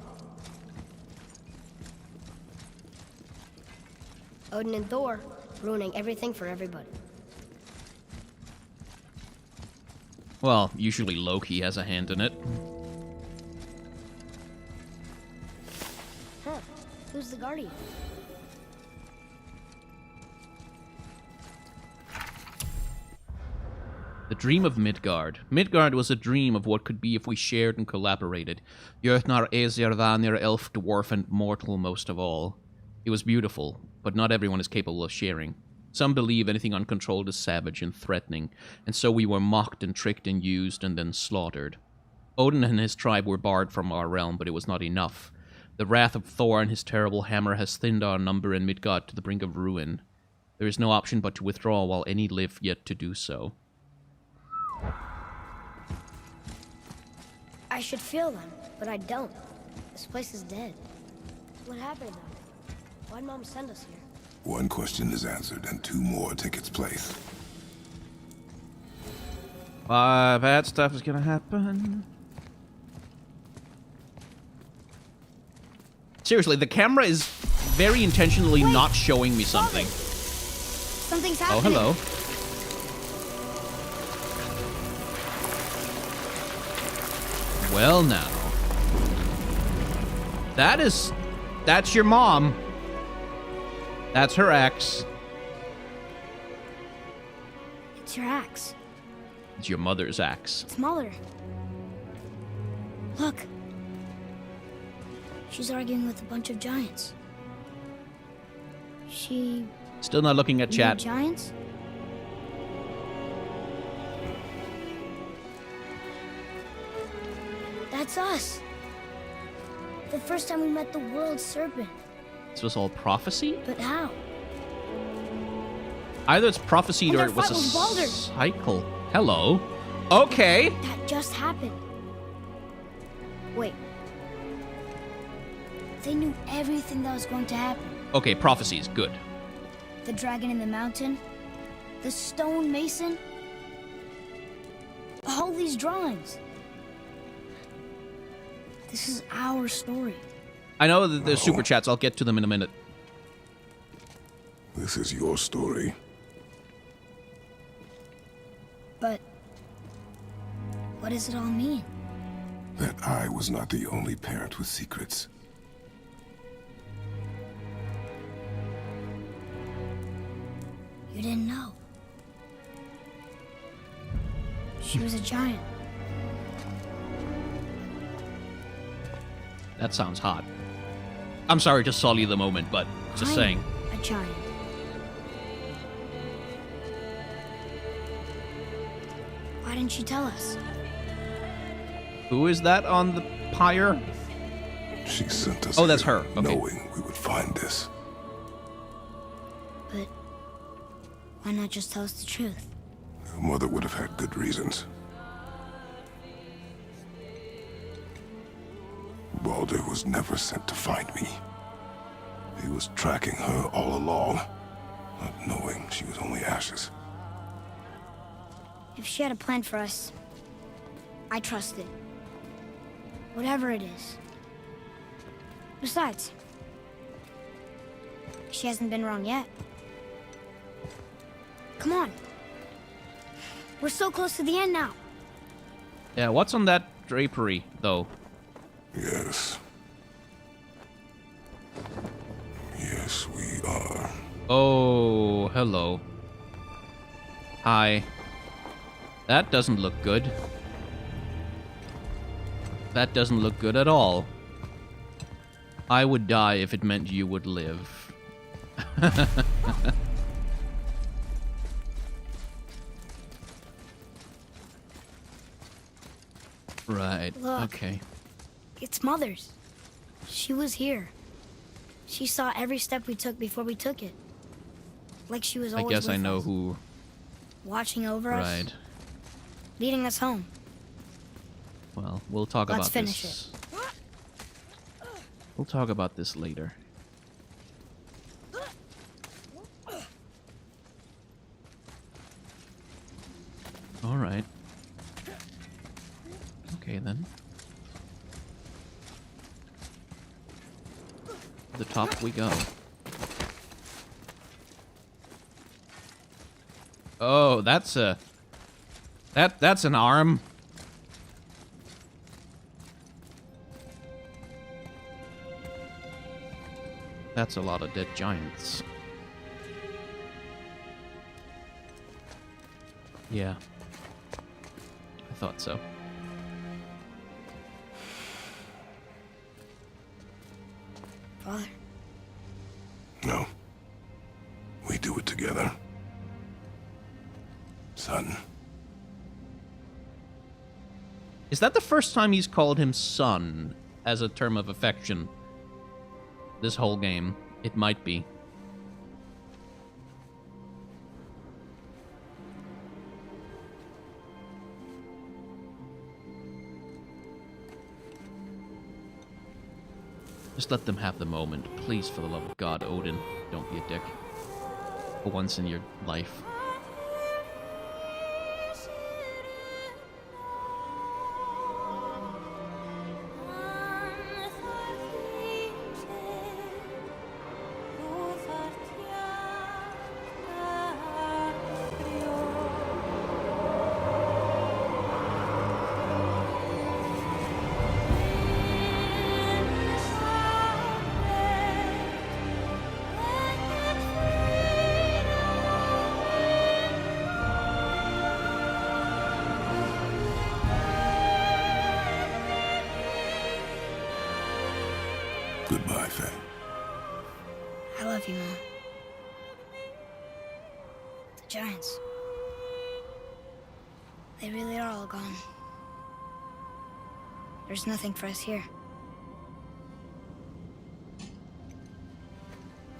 D: Odin and Thor, ruining everything for everybody.
A: Well, usually Loki has a hand in it.
D: Huh. Who's the guardian?
A: The dream of Midgard. Midgard was a dream of what could be if we shared and collaborated. Jötnar, Aesir, Vanir, elf, dwarf, and mortal most of all. It was beautiful, but not everyone is capable of sharing. Some believe anything uncontrolled is savage and threatening, and so we were mocked and tricked and used and then slaughtered. Odin and his tribe were barred from our realm, but it was not enough. The wrath of Thor and his terrible hammer has thinned our number in Midgard to the brink of ruin. There is no option but to withdraw while any live yet to do so.
D: I should feel them, but I don't. This place is dead. What happened to them? Why'd Mom send us here?
B: One question is answered, and two more take its place.
A: Bad stuff is gonna happen. Seriously, the camera is very intentionally not showing me something.
D: Something's
A: Oh,
D: happening.
A: hello. Well, now. That's your mom. That's her axe.
D: It's your axe.
A: It's your mother's axe.
D: It's Muller. Look. She's arguing with a bunch of giants. She...
A: Still not looking at
D: knew
A: chat.
D: giants? That's us. The first time we met the world serpent.
A: This was all prophecy?
D: But how?
A: Either it's prophesied
D: And
A: or
D: our
A: it was
D: fight
A: a
D: with Baldur.
A: cycle. Hello. Okay.
D: That just happened. Wait. They knew everything that was going to happen.
A: Okay, prophecies. Good.
D: The dragon in the mountain. The stone mason. All these drawings. This is our story.
A: I know that there's super chats. I'll get to them in a minute.
B: This is your story.
D: But what does it all mean?
B: That I was not the only parent with secrets.
D: You didn't know. She was a giant.
A: That sounds hot. I'm sorry to sully the moment, but just saying.
D: A giant. Why didn't she tell us?
A: Who is that on the pyre?
B: She sent us
A: Oh, that's
B: here
A: her. Okay.
B: knowing we would find this.
D: But why not just tell us the truth?
B: Your mother would have had good reasons. Baldur was never sent to find me. He was tracking her all along, not knowing she was only ashes.
D: If she had a plan for us, I trust it. Whatever it is. Besides, she hasn't been wrong yet. Come on. We're so close to the end now.
A: Yeah, what's on that drapery, though?
B: Yes. Yes, we are.
A: Oh, hello. Hi. That doesn't look good. That doesn't look good at all. I would die if it meant you would live. Right,
D: Look.
A: okay.
D: It's Mother's. She was here. She saw every step we took before we took it. Like she was
A: I
D: always
A: guess I
D: with
A: know
D: us,
A: who...
D: watching over us,
A: Right.
D: leading us home.
A: Well, we'll talk
D: Let's
A: about
D: finish
A: this. We'll talk about this later. All right. Okay then. To the top we go. Oh, that's a... That's an arm. That's a lot of dead giants. Yeah. I thought so.
D: Father,
B: No. We do it together. Son.
A: Is that the first time he's called him son as a term of affection? This whole game. It might be. Just let them have the moment. Please, for the love of God, Odin, don't be a dick. For once in your life.
B: Goodbye, Faye.
D: I love you, Mom. The giants. They really are all gone. There's nothing for us here.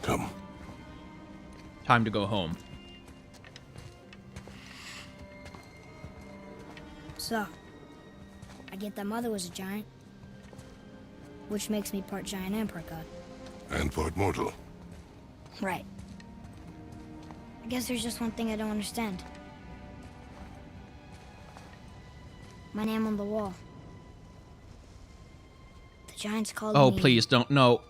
B: Come.
A: Time to go home.
D: So, I get that Mother was a giant, which makes me part giant and part god.
B: And part mortal.
D: Right. I guess there's just one thing I don't understand. My name on the wall. The giants called
A: Oh,
D: me
A: please don't. No.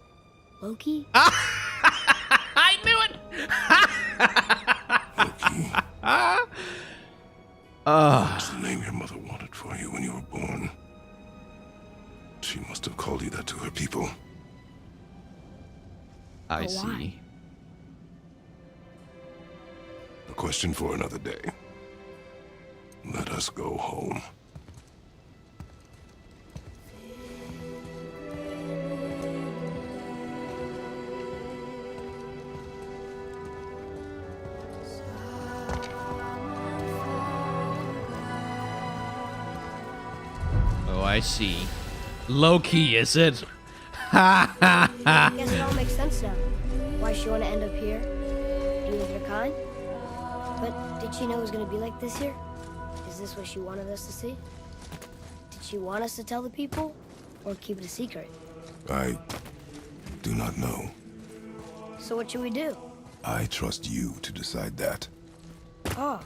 D: Loki?
A: I knew it!
B: Loki. That's the name your mother wanted for you when you were born. She must have called you that to her people.
A: I
D: But why?
A: see.
B: A question for another day. Let us go home.
A: Oh, I see. Loki, is it? Ha ha ha!
D: Guess it all makes sense now. Why she want to end up here? Be with her kind? But did she know it was going to be like this here? Is this what she wanted us to see? Did she want us to tell the people? Or keep it a secret?
B: I do not know.
D: So what should we do?
B: I trust you to decide that.
D: Oh.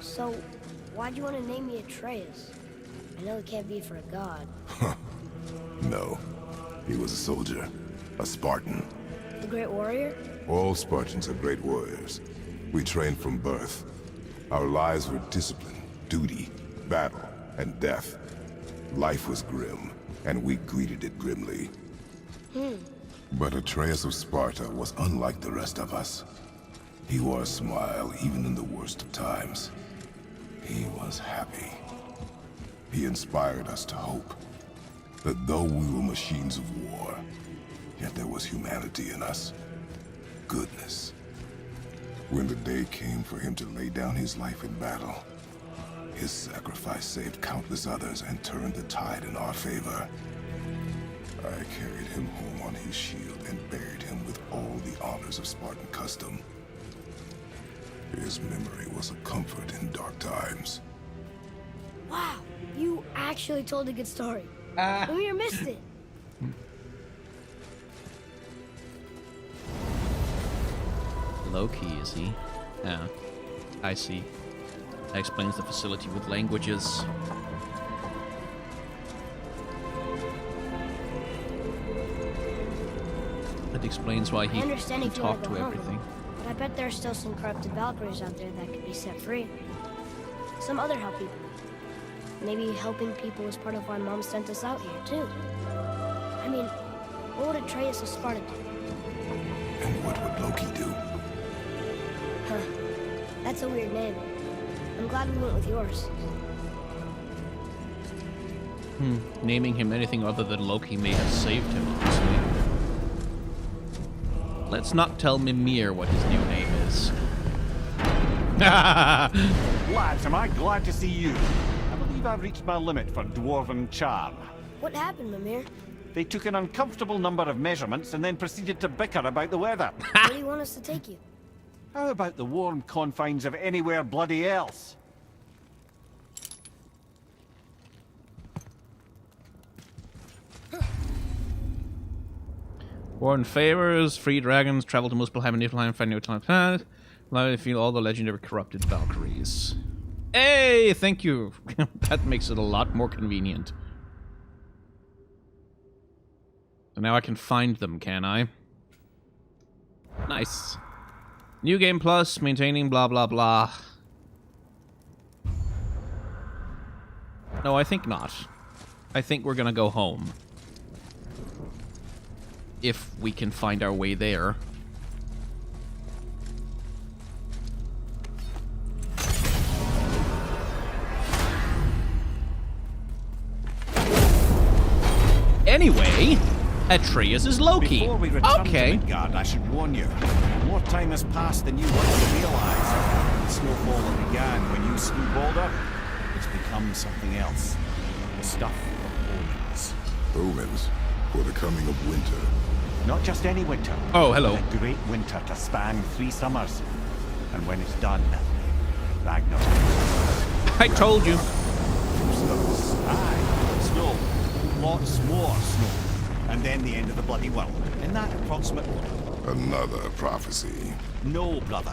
D: So, why'd you want to name me Atreus? I know it can't be for a god.
B: No. He was a soldier. A Spartan.
D: The Great Warrior?
B: All Spartans are great warriors. We trained from birth. Our lives were discipline, duty, battle, and death. Life was grim, and we greeted it grimly. But Atreus of Sparta was unlike the rest of us. He wore a smile even in the worst of times. He was happy. He inspired us to hope that though we were machines of war, yet there was humanity in us. Goodness. When the day came for him to lay down his life in battle, his sacrifice saved countless others and turned the tide in our favor. I carried him home on his shield and buried him with all the honors of Spartan custom. His memory was a comfort in dark times.
D: Wow, you actually told a good story. Amir missed it.
A: Loki, is he? Yeah. I see. That explains the facility with languages. That explains why he
D: I understand
A: can
D: if you want
A: talk
D: to
A: to
D: go home,
A: everything.
D: but I bet there's still some corrupted Valkyries out there that could be set free. Some other help people. Maybe helping people was part of why Mom sent us out here, too. I mean, what would Atreus of Sparta do?
B: And what would Loki do?
D: Huh. That's a weird name. I'm glad we went with yours.
A: Naming him anything other than Loki may have saved him, honestly. Let's not tell Mimir what his new name is.
H: Lads, am I glad to see you? I believe I've reached my limit for dwarven charm.
D: What happened, Mimir?
H: They took an uncomfortable number of measurements and then proceeded to bicker about the weather.
D: Where do you want us to take you?
H: How about the warm confines of anywhere bloody else?
A: Warren favors, free dragons, travel to Muspelheim and Niflheim, find new planet, allow you to feel all the legendary corrupted Valkyries. Hey, thank you. That makes it a lot more convenient. So now I can find them, can I? Nice. New game plus, maintaining blah blah blah. No, I think not. I think we're gonna go home. If we can find our way there. Anyway, Atreus is Loki.
H: Before we return
A: Okay.
H: to Midgard, I should warn you. More time has passed than you want to realize. The snowfall that began when you slew Baldur, it's become something else. The stuff of omens.
B: Omens for the coming of winter.
H: Not just any winter.
A: Oh, hello.
H: A great winter to span 3 summers. And when it's done, Ragnarok.
A: I told you.
H: Aye, snow. Lots more snow. And then the end of the bloody world. In that approximate order.
B: Another prophecy.
H: No, brother.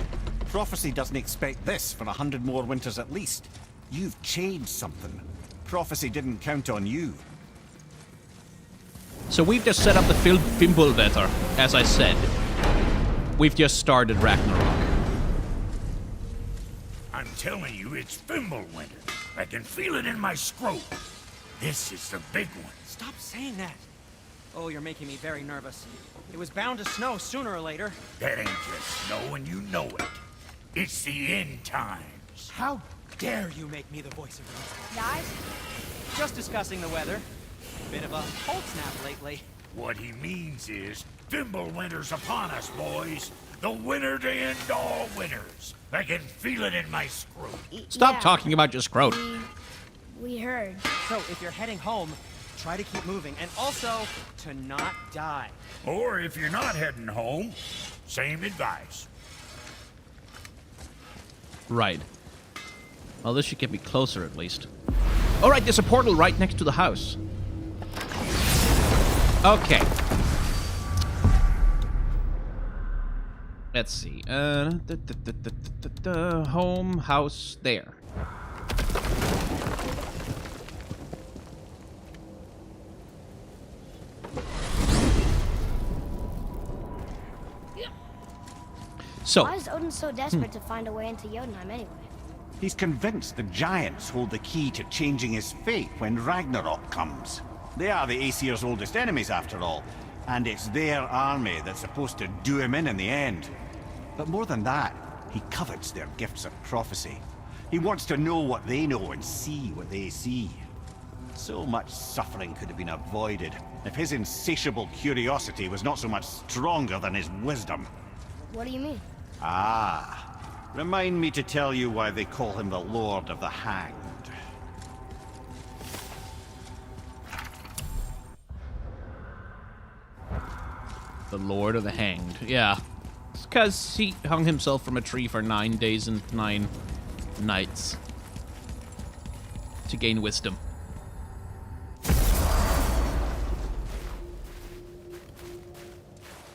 H: Prophecy doesn't expect this for 100 more winters at least. You've changed something. prophecy didn't count on you.
A: So we've just set up the Fimbulwinter, as I said. We've just started Ragnarok.
I: I'm telling you, it's Fimbulwinter. I can feel it in my scrote. This is the big one.
J: Stop saying that. Oh, you're making me very nervous. It was bound to snow sooner or later.
I: That ain't just snow, and you know it. It's the end times.
J: How dare you make me the voice of reason?
D: Guys,
J: Just discussing the weather. Bit of a cold snap lately.
I: What he means is, Fimbulwinter's upon us, boys. The winter to end all winters. I can feel it in my scrote.
A: Stop
D: yeah,
A: talking about your scrote.
D: we heard.
J: So, if you're heading home, try to keep moving. And also, to not die.
I: Or if you're not heading home, same advice.
A: Right. Well, this should get me closer at least. Alright, there's a portal right next to the house. Okay. Let's see. Home, house, there. So,
D: Why is Odin so desperate to find a way into Jotunheim anyway?
H: He's convinced the giants hold the key to changing his fate when Ragnarok comes. They are the Aesir's oldest enemies, after all, and it's their army that's supposed to do him in the end. But more than that, he covets their gifts of prophecy. He wants to know what they know and see what they see. So much suffering could have been avoided if his insatiable curiosity was not so much stronger than his wisdom.
D: What do you mean?
H: Ah. Remind me to tell you why they call him the Lord of the Hanged.
A: the Lord of the Hanged. Yeah. It's because he hung himself from a tree for 9 days and 9 nights. To gain wisdom.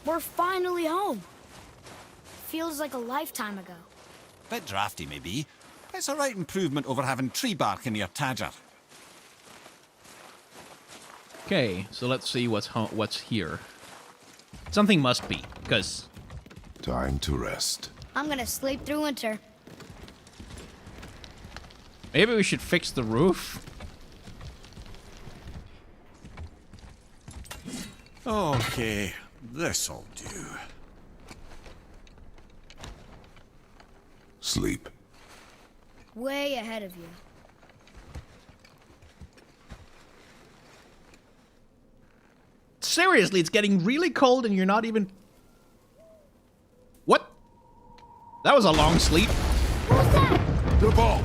D: We're finally home. Feels like a lifetime ago.
C: Bit drafty, maybe. But it's a right improvement over having tree bark in your tadger.
A: Okay, so let's see what's here. Something must be, because...
B: Time to rest.
D: I'm gonna sleep through winter.
A: Maybe we should fix the roof?
C: Okay, this'll do.
B: Sleep.
D: Way ahead of you.
A: Seriously, it's getting really cold and you're not even... What? That was a long sleep.
D: What was that?
B: The ball!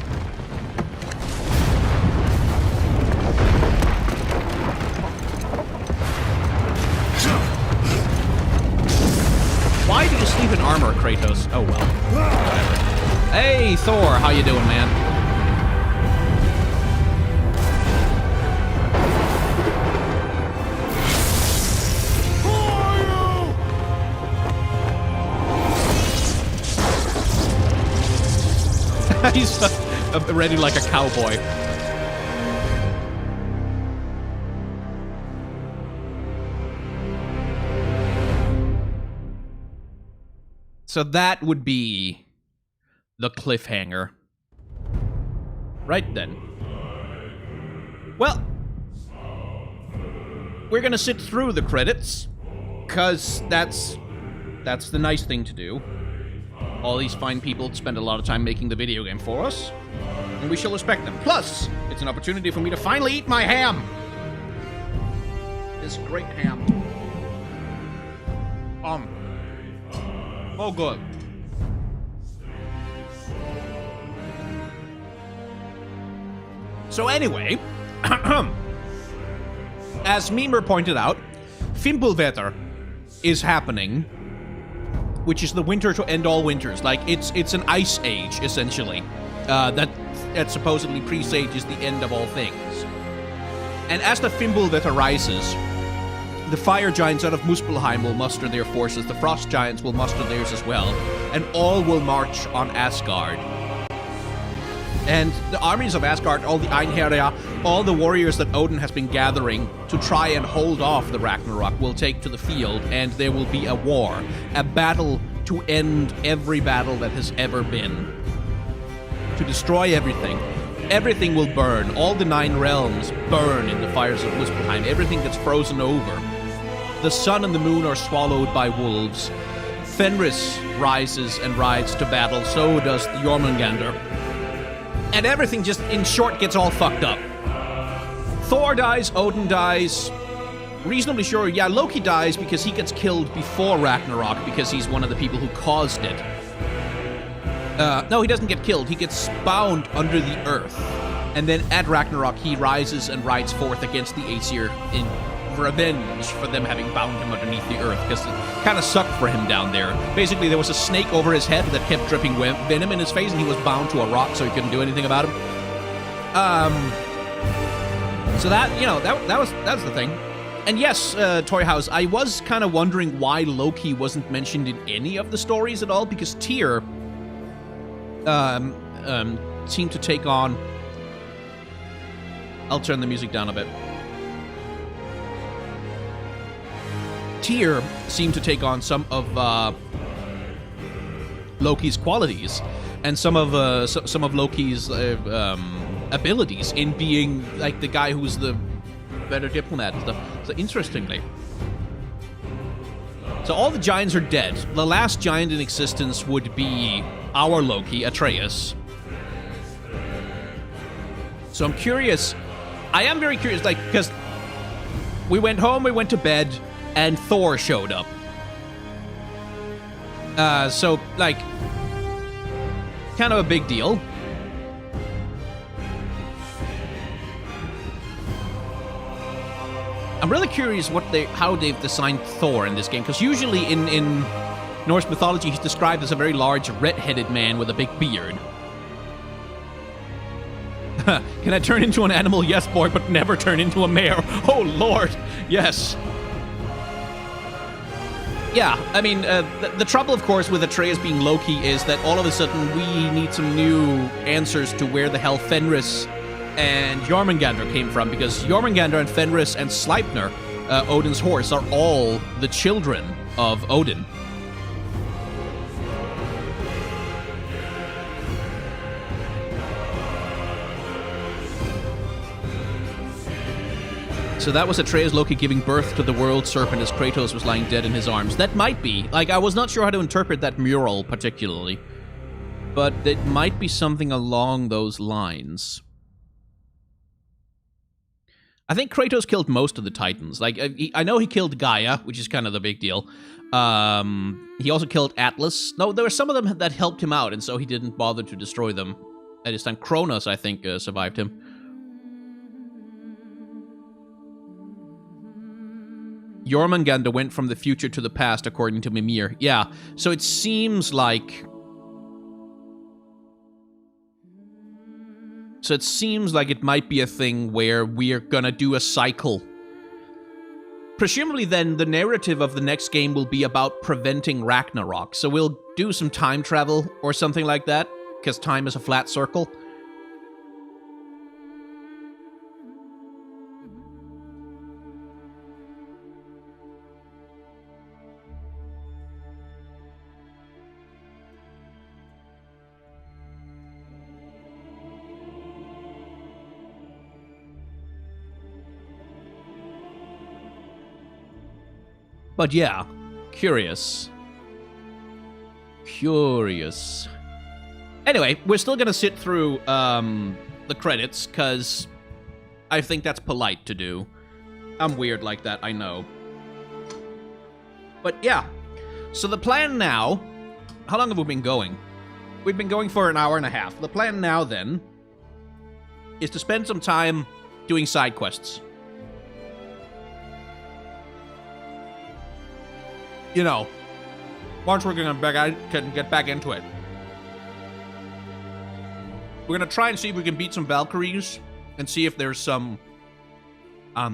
A: Why do you sleep in armor, Kratos? Oh well. Whatever. Hey, Thor, how you doing, man? He's ready like a cowboy. So that would be the cliffhanger. Right then. Well, we're gonna sit through the credits, cause that's the nice thing to do. All these fine people spend a lot of time making the video game for us, and we shall respect them. Plus, it's an opportunity for me to finally eat my ham. This great ham. Oh, good. So anyway, as Mimer pointed out, Fimbulwinter is happening, which is the winter to end all winters. Like, it's an ice age, essentially, that supposedly presages the end of all things. And as the Fimbulwinter rises, the fire giants out of Muspelheim will muster their forces, the frost giants will muster theirs as well, and all will march on Asgard. And the armies of Asgard, all the Einherjar, all the warriors that Odin has been gathering to try and hold off the Ragnarok will take to the field, and there will be a war, a battle to end every battle that has ever been. To destroy everything. Everything will burn. All the 9 realms burn in the fires of Muspelheim. Everything gets frozen over. The sun and the moon are swallowed by wolves. Fenris rises and rides to battle. So does the Jormungandr. And everything just, in short, gets all fucked up. Thor dies, Odin dies. Reasonably sure, yeah, Loki dies because he gets killed before Ragnarok because he's one of the people who caused it. No, he doesn't get killed. He gets bound under the earth. And then at Ragnarok, he rises and rides forth against the Aesir in revenge for them having bound him underneath the earth, because it kind of sucked for him down there. Basically, there was a snake over his head that kept dripping venom in his face, and he was bound to a rock, so he couldn't do anything about him. So that, you know, that was the thing. And yes, Toy House, I was kind of wondering why Loki wasn't mentioned in any of the stories at all, because Tyr seemed to take on... I'll turn the music down a bit. Tyr seemed to take on some of Loki's qualities and some of Loki's abilities in being like the guy who's the better diplomat and stuff. So interestingly, so all the giants are dead. The last giant in existence would be our Loki, Atreus. So I'm curious. I am very curious, like, because we went home, we went to bed, and Thor showed up. So, like, kind of a big deal. I'm really curious how they've designed Thor in this game, because usually in Norse mythology, he's described as a very large, red-headed man with a big beard. Can I turn into an animal? Yes, boy, but never turn into a mare. Oh, Lord. Yes. Yeah, I mean, the trouble, of course, with Atreus being Loki is that all of a sudden we need some new answers to where the hell Fenris and Jormungandr came from, because Jormungandr and Fenris and Sleipnir, Odin's horse, are all the children of Odin. So that was Atreus Loki giving birth to the world serpent as Kratos was lying dead in his arms. That might be. Like, I was not sure how to interpret that mural particularly. But it might be something along those lines. I think Kratos killed most of the Titans. Like, I know he killed Gaia, which is kind of the big deal. He also killed Atlas. No, there were some of them that helped him out, and so he didn't bother to destroy them at his time. Kronos, I think, survived him. Jormungandr went from the future to the past, according to Mimir. Yeah, so it seems like... So it seems like it might be a thing where we're gonna do a cycle. Presumably then, the narrative of the next game will be about preventing Ragnarok. So we'll do some time travel or something like that, because time is a flat circle. But yeah, curious. Curious. Anyway, we're still gonna sit through the credits, because I think that's polite to do. I'm weird like that, I know. But yeah, so the plan now... How long have we been going? We've been going for an hour and a half. The plan now, then, is to spend some time doing side quests. You know, once we're gonna get back into it. We're gonna try and see if we can beat some Valkyries and see if there's some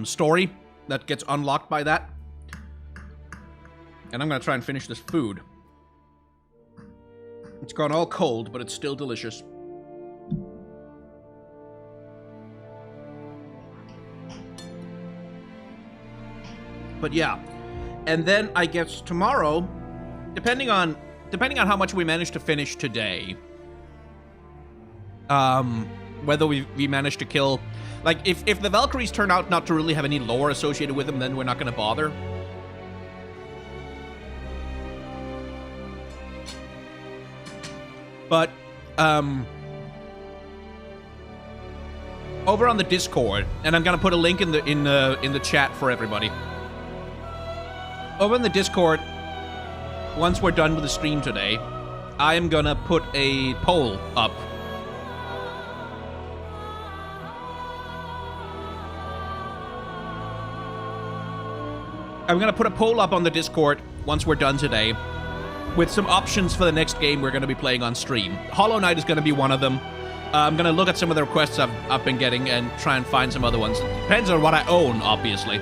A: story that gets unlocked by that. And I'm gonna try and finish this food. It's gone all cold, but it's still delicious. But yeah. And then I guess tomorrow, depending on how much we manage to finish today, whether we manage to kill, like, if the Valkyries turn out not to really have any lore associated with them, then we're not going to bother. But, over on the Discord, and I'm going to put a link in the chat for everybody. Over in the Discord, once we're done with the stream today, I am going to put a poll up. I'm going to put a poll up on the Discord once we're done today with some options for the next game we're going to be playing on stream. Hollow Knight is going to be one of them. I'm going to look at some of the requests I've been getting and try and find some other ones. It depends on what I own, obviously,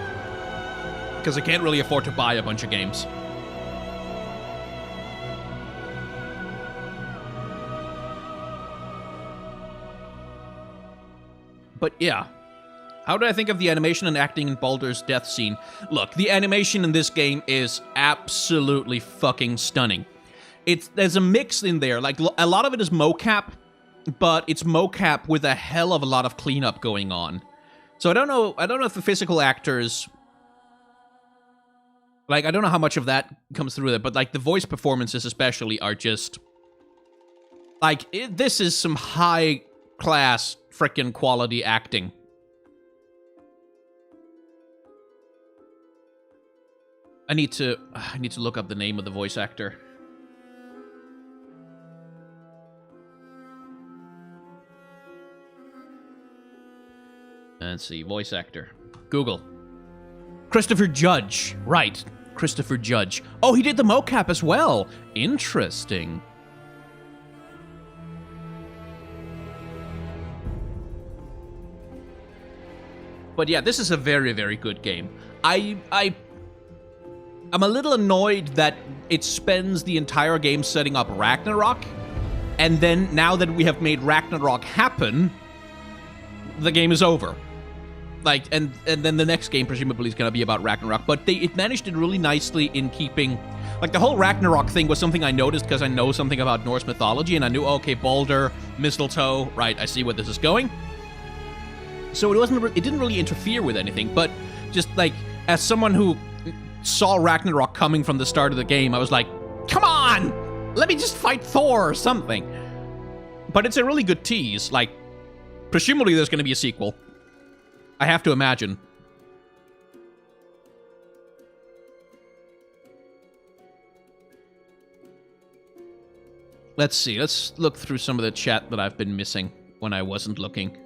A: because I can't really afford to buy a bunch of games. But yeah. How do I think of the animation and acting in Baldur's death scene? Look, the animation in this game is absolutely fucking stunning. There's a mix in there. Like, a lot of it is mocap, but it's mocap with a hell of a lot of cleanup going on. So I don't know if the physical actors, like, I don't know how much of that comes through there, but like the voice performances especially are just like, this is some high class frickin' quality acting. I need to look up the name of the voice actor. Let's see, voice actor. Google. Christopher Judge. Right, Christopher Judge. Oh, he did the mocap as well. Interesting. But yeah, this is a very, very good game. I'm a little annoyed that it spends the entire game setting up Ragnarok, and then now that we have made Ragnarok happen, the game is over. Like, and then the next game presumably is going to be about Ragnarok, but it managed it really nicely in keeping, like, the whole Ragnarok thing was something I noticed because I know something about Norse mythology, and I knew, okay, Baldur, mistletoe, right, I see where this is going. So it didn't really interfere with anything, but just, like, as someone who saw Ragnarok coming from the start of the game, I was like, come on! Let me just fight Thor or something. But it's a really good tease. Like, presumably there's going to be a sequel. I have to imagine. Let's see. Let's look through some of the chat that I've been missing when I wasn't looking.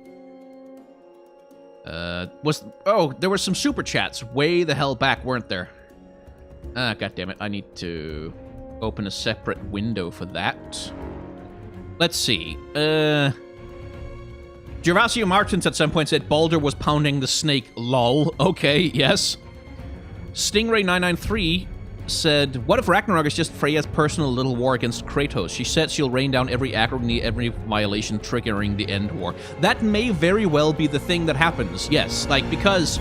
A: There were some super chats way the hell back, weren't there? Ah, goddammit. I need to open a separate window for that. Let's see. Gervasio Martins at some point said Baldur was pounding the snake. Lol. Okay, yes. Stingray993 said, what if Ragnarok is just Freya's personal little war against Kratos? She said she'll rain down every agony, every violation, triggering the end war. That may very well be the thing that happens, yes. Like, because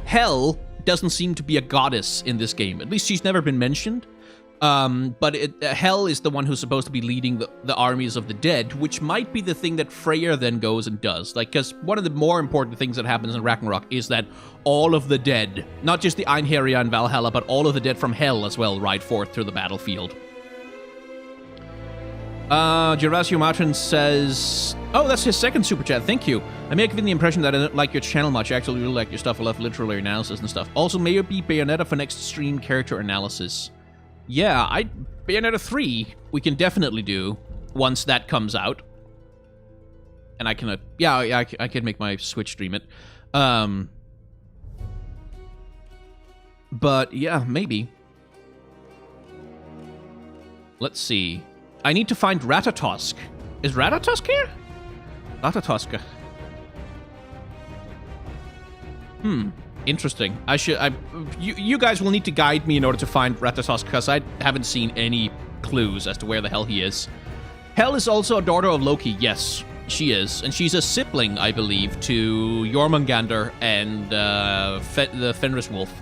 A: Hel doesn't seem to be a goddess in this game. At least she's never been mentioned. But Hel is the one who's supposed to be leading the armies of the dead, which might be the thing that Freyr then goes and does. Like, because one of the more important things that happens in Ragnarok is that all of the dead, not just the Einherjar and Valhalla, but all of the dead from Hel as well, ride forth to the battlefield. Gervasio Martin says, oh, that's his second super chat, thank you. I may have given the impression that I don't like your channel much. I actually really like your stuff. I love literary analysis and stuff. Also, may it be Bayonetta for next stream character analysis. Yeah, Bayonetta 3, we can definitely do once that comes out. And I can, I can make my Switch stream it. But, yeah, maybe. Let's see. I need to find Ratatosk. Is Ratatosk here? Ratatosk. Interesting. You guys will need to guide me in order to find Ratatosk, because I haven't seen any clues as to where the hell he is. Hel is also a daughter of Loki. Yes, she is. And she's a sibling, I believe, to Jormungandr and the Fenris Wolf.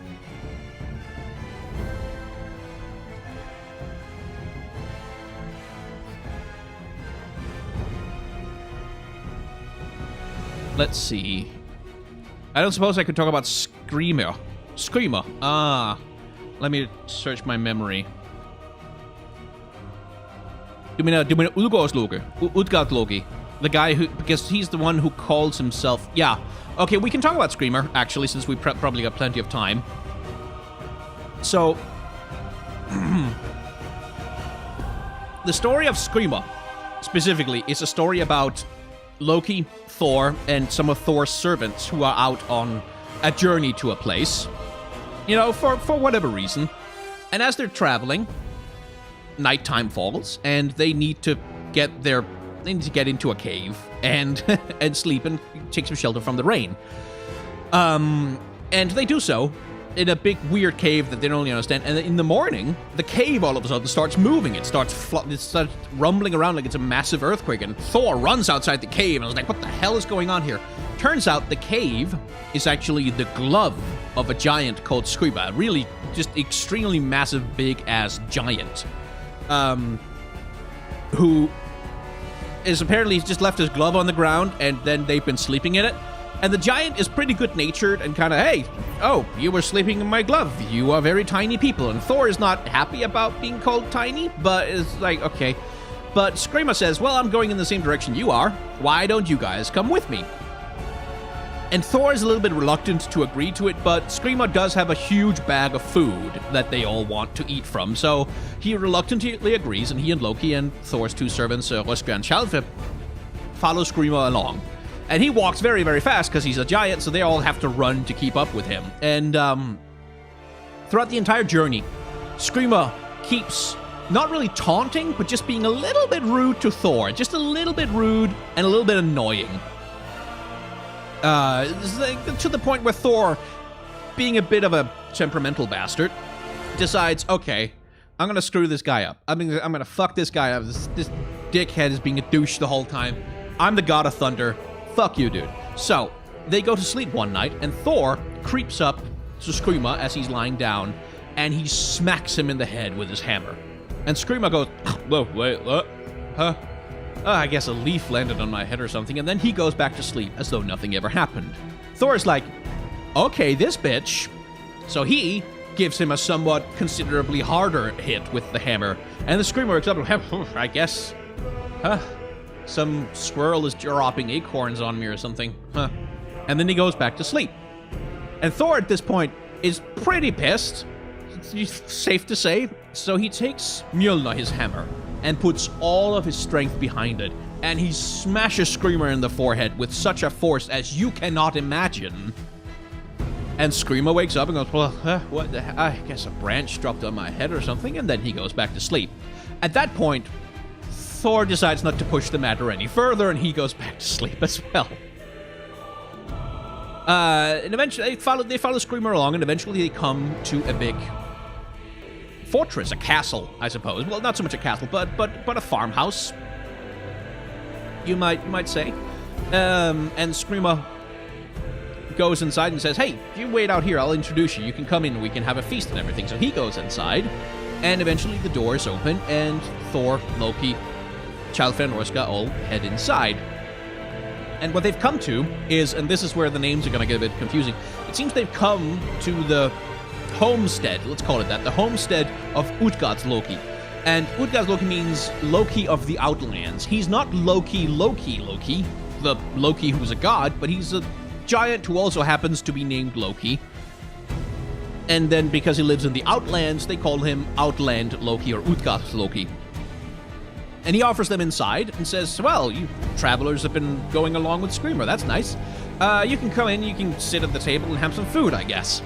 A: let's see. I don't suppose I could talk about Skrymir. Skrymir. Ah. Let me search my memory. Du mean Utgardloki. The guy who... Because he's the one who calls himself... Yeah. Okay, we can talk about Skrymir, actually, since we probably got plenty of time. So... the story of Skrymir, specifically, is a story about Loki, Thor, and some of Thor's servants who are out on a journey to a place. You know, for whatever reason. And as they're traveling, nighttime falls, and they need to get into a cave and and sleep and take some shelter from the rain. And they do so in a big weird cave that they don't really understand. And in the morning, the cave all of a sudden starts moving. It starts rumbling around like it's a massive earthquake. And Thor runs outside the cave and is like, "What the hell is going on here?" Turns out the cave is actually the glove of a giant called Skrymir. Really, just extremely massive, big-ass giant. Who is apparently just left his glove on the ground, and then they've been sleeping in it. And the giant is pretty good-natured and kind of, "Hey, oh, you were sleeping in my glove. You are very tiny people." And Thor is not happy about being called tiny, but is like, okay. But Skrymir says, "Well, I'm going in the same direction you are. Why don't you guys come with me?" And Thor is a little bit reluctant to agree to it, but Skrymir does have a huge bag of food that they all want to eat from, so he reluctantly agrees, and he and Loki and Thor's two servants, Röskva and Tjalfe, follow Skrymir along. And he walks very, very fast because he's a giant, so they all have to run to keep up with him. And throughout the entire journey, Skrymir keeps not really taunting, but just being a little bit rude to Thor. Just a little bit rude and a little bit annoying. To the point where Thor, being a bit of a temperamental bastard, decides, okay, I'm gonna screw this guy up. I'm gonna fuck this guy up. This dickhead is being a douche the whole time. I'm the god of thunder. Fuck you, dude. So, they go to sleep one night, and Thor creeps up to Skrymir as he's lying down, and he smacks him in the head with his hammer. And Skrymir goes, "Whoa, wait, what? Huh? I guess a leaf landed on my head or something," and then he goes back to sleep as though nothing ever happened. Thor's like, "Okay, this bitch." So he gives him a somewhat considerably harder hit with the hammer, and the Skrymir wakes up and, "I guess, huh? Some squirrel is dropping acorns on me or something, huh?" And then he goes back to sleep. And Thor at this point is pretty pissed, it's safe to say, so he takes Mjolnir, his hammer, and puts all of his strength behind it, and he smashes Skrymir in the forehead with such a force as you cannot imagine. And Skrymir wakes up and goes, "Well, what the hell? I guess a branch dropped on my head or something," and then he goes back to sleep. At that point, Thor decides not to push the matter any further, and he goes back to sleep as well. And eventually, they follow Skrymir along, and eventually they come to a big fortress, a castle, I suppose. Well, not so much a castle, but a farmhouse, you might say. And Skrymir goes inside and says, "Hey, you wait out here. I'll introduce you. You can come in. We can have a feast and everything." So he goes inside, and eventually the doors open, and Thor, Loki, Tjalfe, and Röskva all head inside. And what they've come to is, and this is where the names are going to get a bit confusing, it seems they've come to the homestead, let's call it that, the homestead of Utgardloki. And Utgardloki means Loki of the Outlands. He's not Loki, the Loki who's a god, but he's a giant who also happens to be named Loki. And then because he lives in the Outlands, they call him Outland Loki or Utgardloki. And he offers them inside and says, "Well, you travelers have been going along with Skrymir. That's nice. You can come in, you can sit at the table and have some food, I guess."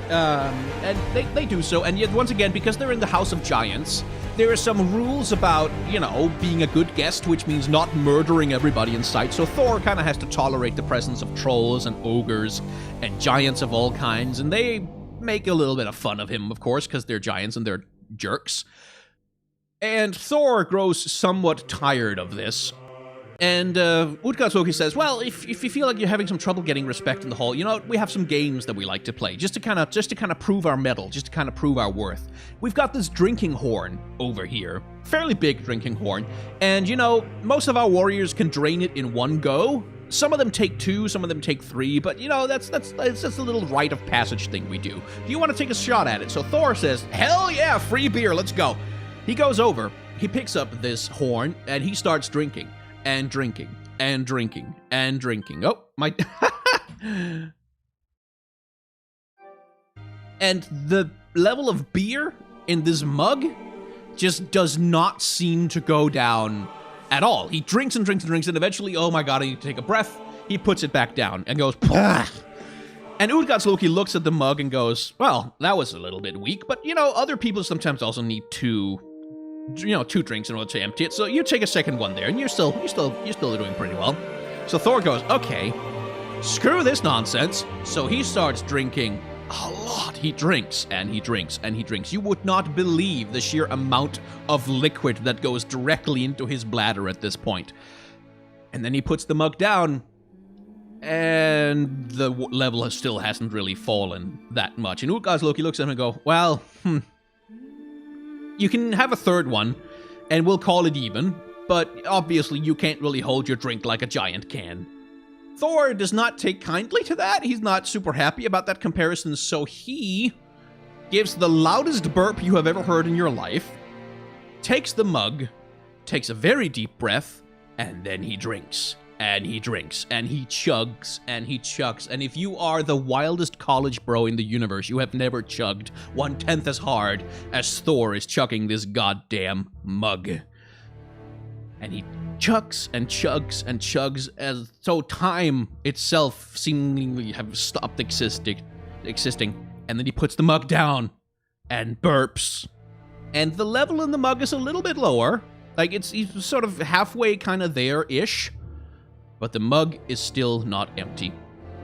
A: And they do so, and yet once again, because they're in the House of Giants, there are some rules about, you know, being a good guest, which means not murdering everybody in sight. So Thor kind of has to tolerate the presence of trolls and ogres and giants of all kinds, and they make a little bit of fun of him, of course, because they're giants and they're jerks. And Thor grows somewhat tired of this. And Utgardloki says, "Well, if you feel like you're having some trouble getting respect in the hall, you know, we have some games that we like to play, just to kind of prove our mettle, just to kind of prove our worth. We've got this drinking horn over here, fairly big drinking horn, and you know, most of our warriors can drain it in one go, Some of them take 2, some of them take 3, but you know, that's just a little rite of passage thing we do. Do you want to take a shot at it? So Thor says, hell yeah, free beer, let's go. He goes over, he picks up this horn, and he starts drinking, and drinking, and drinking, and drinking. Oh, my... And the level of beer in this mug just does not seem to go down at all. He drinks and drinks and drinks, and eventually, oh my god, I need to take a breath. He puts it back down and goes, Pah! And Utgardsloki looks at the mug and goes, well, that was a little bit weak, but you know, other people sometimes also need 2 drinks in order to empty it. So you take a second one there, and you're still doing pretty well. So Thor goes, okay, screw this nonsense. So he starts drinking a lot. He drinks and he drinks and he drinks. You would not believe the sheer amount of liquid that goes directly into his bladder at this point. And then he puts the mug down, and the level still hasn't really fallen that much. And Utgardsloki looks at him and go, well, you can have a third one, and we'll call it even, but obviously you can't really hold your drink like a giant can. Thor does not take kindly to that. He's not super happy about that comparison, so he gives the loudest burp you have ever heard in your life, takes the mug, takes a very deep breath, and then he drinks, and he drinks, and he chugs, and he chugs. And if you are the wildest college bro in the universe, you have never chugged 1/10 as hard as Thor is chugging this goddamn mug. And he chugs and chugs and chugs as though time itself seemingly have stopped existing. And then he puts the mug down and burps. And the level in the mug is a little bit lower. Like, he's sort of halfway kind of there-ish. But the mug is still not empty.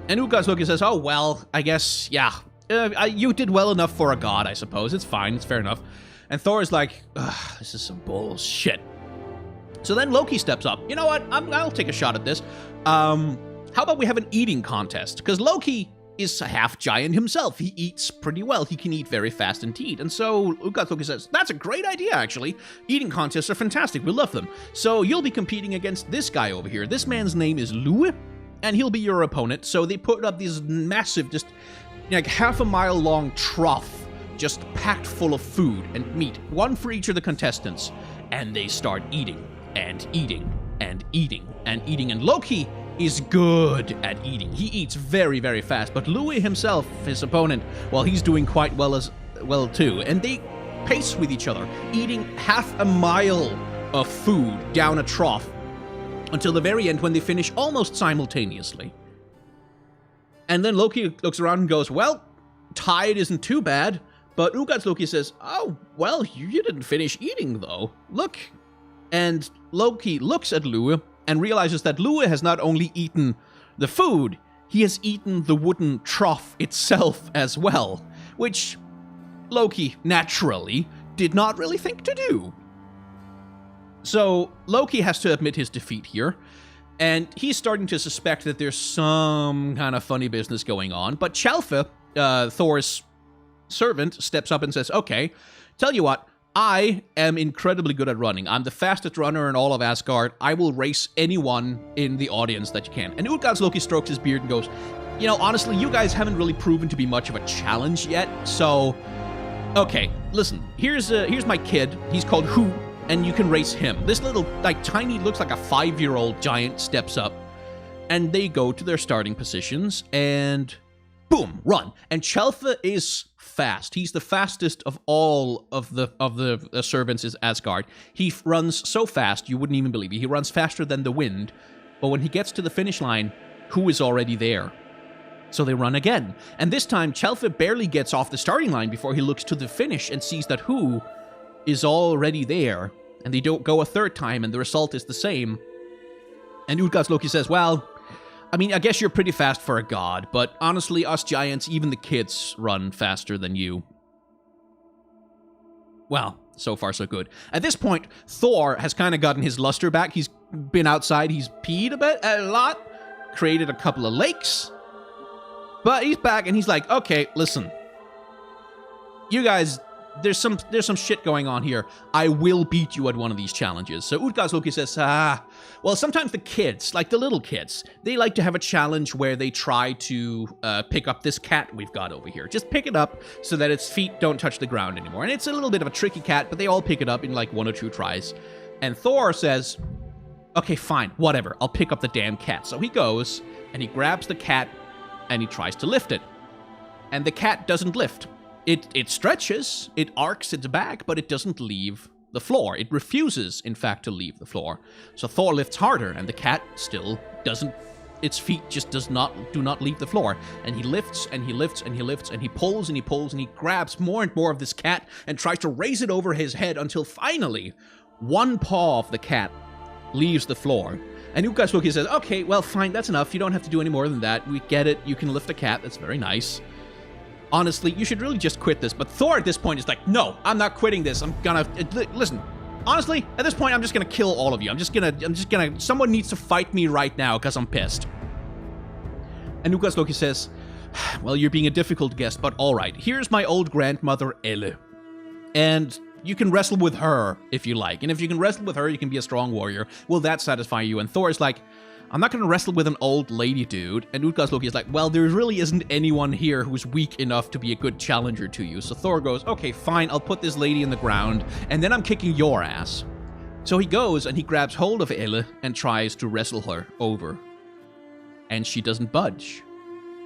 A: And Utgardsloki says, oh, well, I guess, yeah. You did well enough for a god, I suppose. It's fine, it's fair enough. And Thor is like, ugh, this is some bullshit. So then Loki steps up. You know what? I'll take a shot at this. How about we have an eating contest? Because Loki is a half giant himself. He eats pretty well. He can eat very fast indeed. And so Utgardsloki says, that's a great idea, actually. Eating contests are fantastic. We love them. So you'll be competing against this guy over here. This man's name is Lou, and he'll be your opponent. So they put up these massive, just like half a mile long trough, just packed full of food and meat, one for each of the contestants. And they start eating. And eating, and eating, and eating. And Loki is good at eating. He eats very, very fast. But Louis himself, his opponent, well, he's doing quite well as well, too. And they pace with each other, eating half a mile of food down a trough until the very end when they finish almost simultaneously. And then Loki looks around and goes, well, tied isn't too bad. But Utgardsloki says, oh, well, you didn't finish eating, though. Look. And Loki looks at Lua and realizes that Lua has not only eaten the food, he has eaten the wooden trough itself as well, which Loki, naturally, did not really think to do. So Loki has to admit his defeat here, and he's starting to suspect that there's some kind of funny business going on, but Chalfa, Thor's servant, steps up and says, okay, tell you what, I am incredibly good at running. I'm the fastest runner in all of Asgard. I will race anyone in the audience that you can. And Utgardsloki strokes his beard and goes, you know, honestly, you guys haven't really proven to be much of a challenge yet, so... Okay, listen, here's my kid. He's called Who, and you can race him. This little, like, tiny, looks like a 5-year-old giant steps up, and they go to their starting positions, and... boom, run. And Chalfa is fast. He's the fastest of all of the servants in Asgard. He runs so fast, you wouldn't even believe it. He runs faster than the wind. But when he gets to the finish line, Who is already there. So they run again. And this time, Chalfa barely gets off the starting line before he looks to the finish and sees that Who is already there. And they don't go a third time, and the result is the same. And Utgardsloki says, well, I mean, I guess you're pretty fast for a god, but honestly, us giants, even the kids, run faster than you. Well, so far so good. At this point, Thor has kind of gotten his luster back. He's been outside, he's peed a lot, created a couple of lakes, but he's back and he's like, okay, listen, you guys there's some shit going on here. I will beat you at one of these challenges. So Utgard's says, well, sometimes the kids, like the little kids, they like to have a challenge where they try to pick up this cat we've got over here. Just pick it up so that its feet don't touch the ground anymore. And it's a little bit of a tricky cat, but they all pick it up in like 1 or 2 tries. And Thor says, okay, fine, whatever. I'll pick up the damn cat. So he goes and he grabs the cat and he tries to lift it. And the cat doesn't lift. It stretches, it arcs its back, but it doesn't leave the floor. It refuses, in fact, to leave the floor. So Thor lifts harder, and the cat still doesn't. Its feet just do not leave the floor. And he lifts, and he lifts, and he lifts, and he pulls, and he pulls, and he grabs more and more of this cat and tries to raise it over his head until finally, one paw of the cat leaves the floor. And Ukasloki says, okay, well, fine, that's enough. You don't have to do any more than that. We get it. You can lift a cat. That's very nice. Honestly, you should really just quit this. But Thor at this point is like, no, I'm not quitting this. I'm gonna... Listen, honestly, at this point, I'm just gonna kill all of you. I'm just gonna... Someone needs to fight me right now because I'm pissed. And Ukasloki says, well, you're being a difficult guest, but all right. Here's my old grandmother, Elle. And you can wrestle with her if you like. And if you can wrestle with her, you can be a strong warrior. Will that satisfy you? And Thor is like, I'm not going to wrestle with an old lady, dude. And Utgard's is like, well, there really isn't anyone here who's weak enough to be a good challenger to you. So Thor goes, okay, fine, I'll put this lady in the ground, and then I'm kicking your ass. So he goes and he grabs hold of Elle and tries to wrestle her over. And she doesn't budge.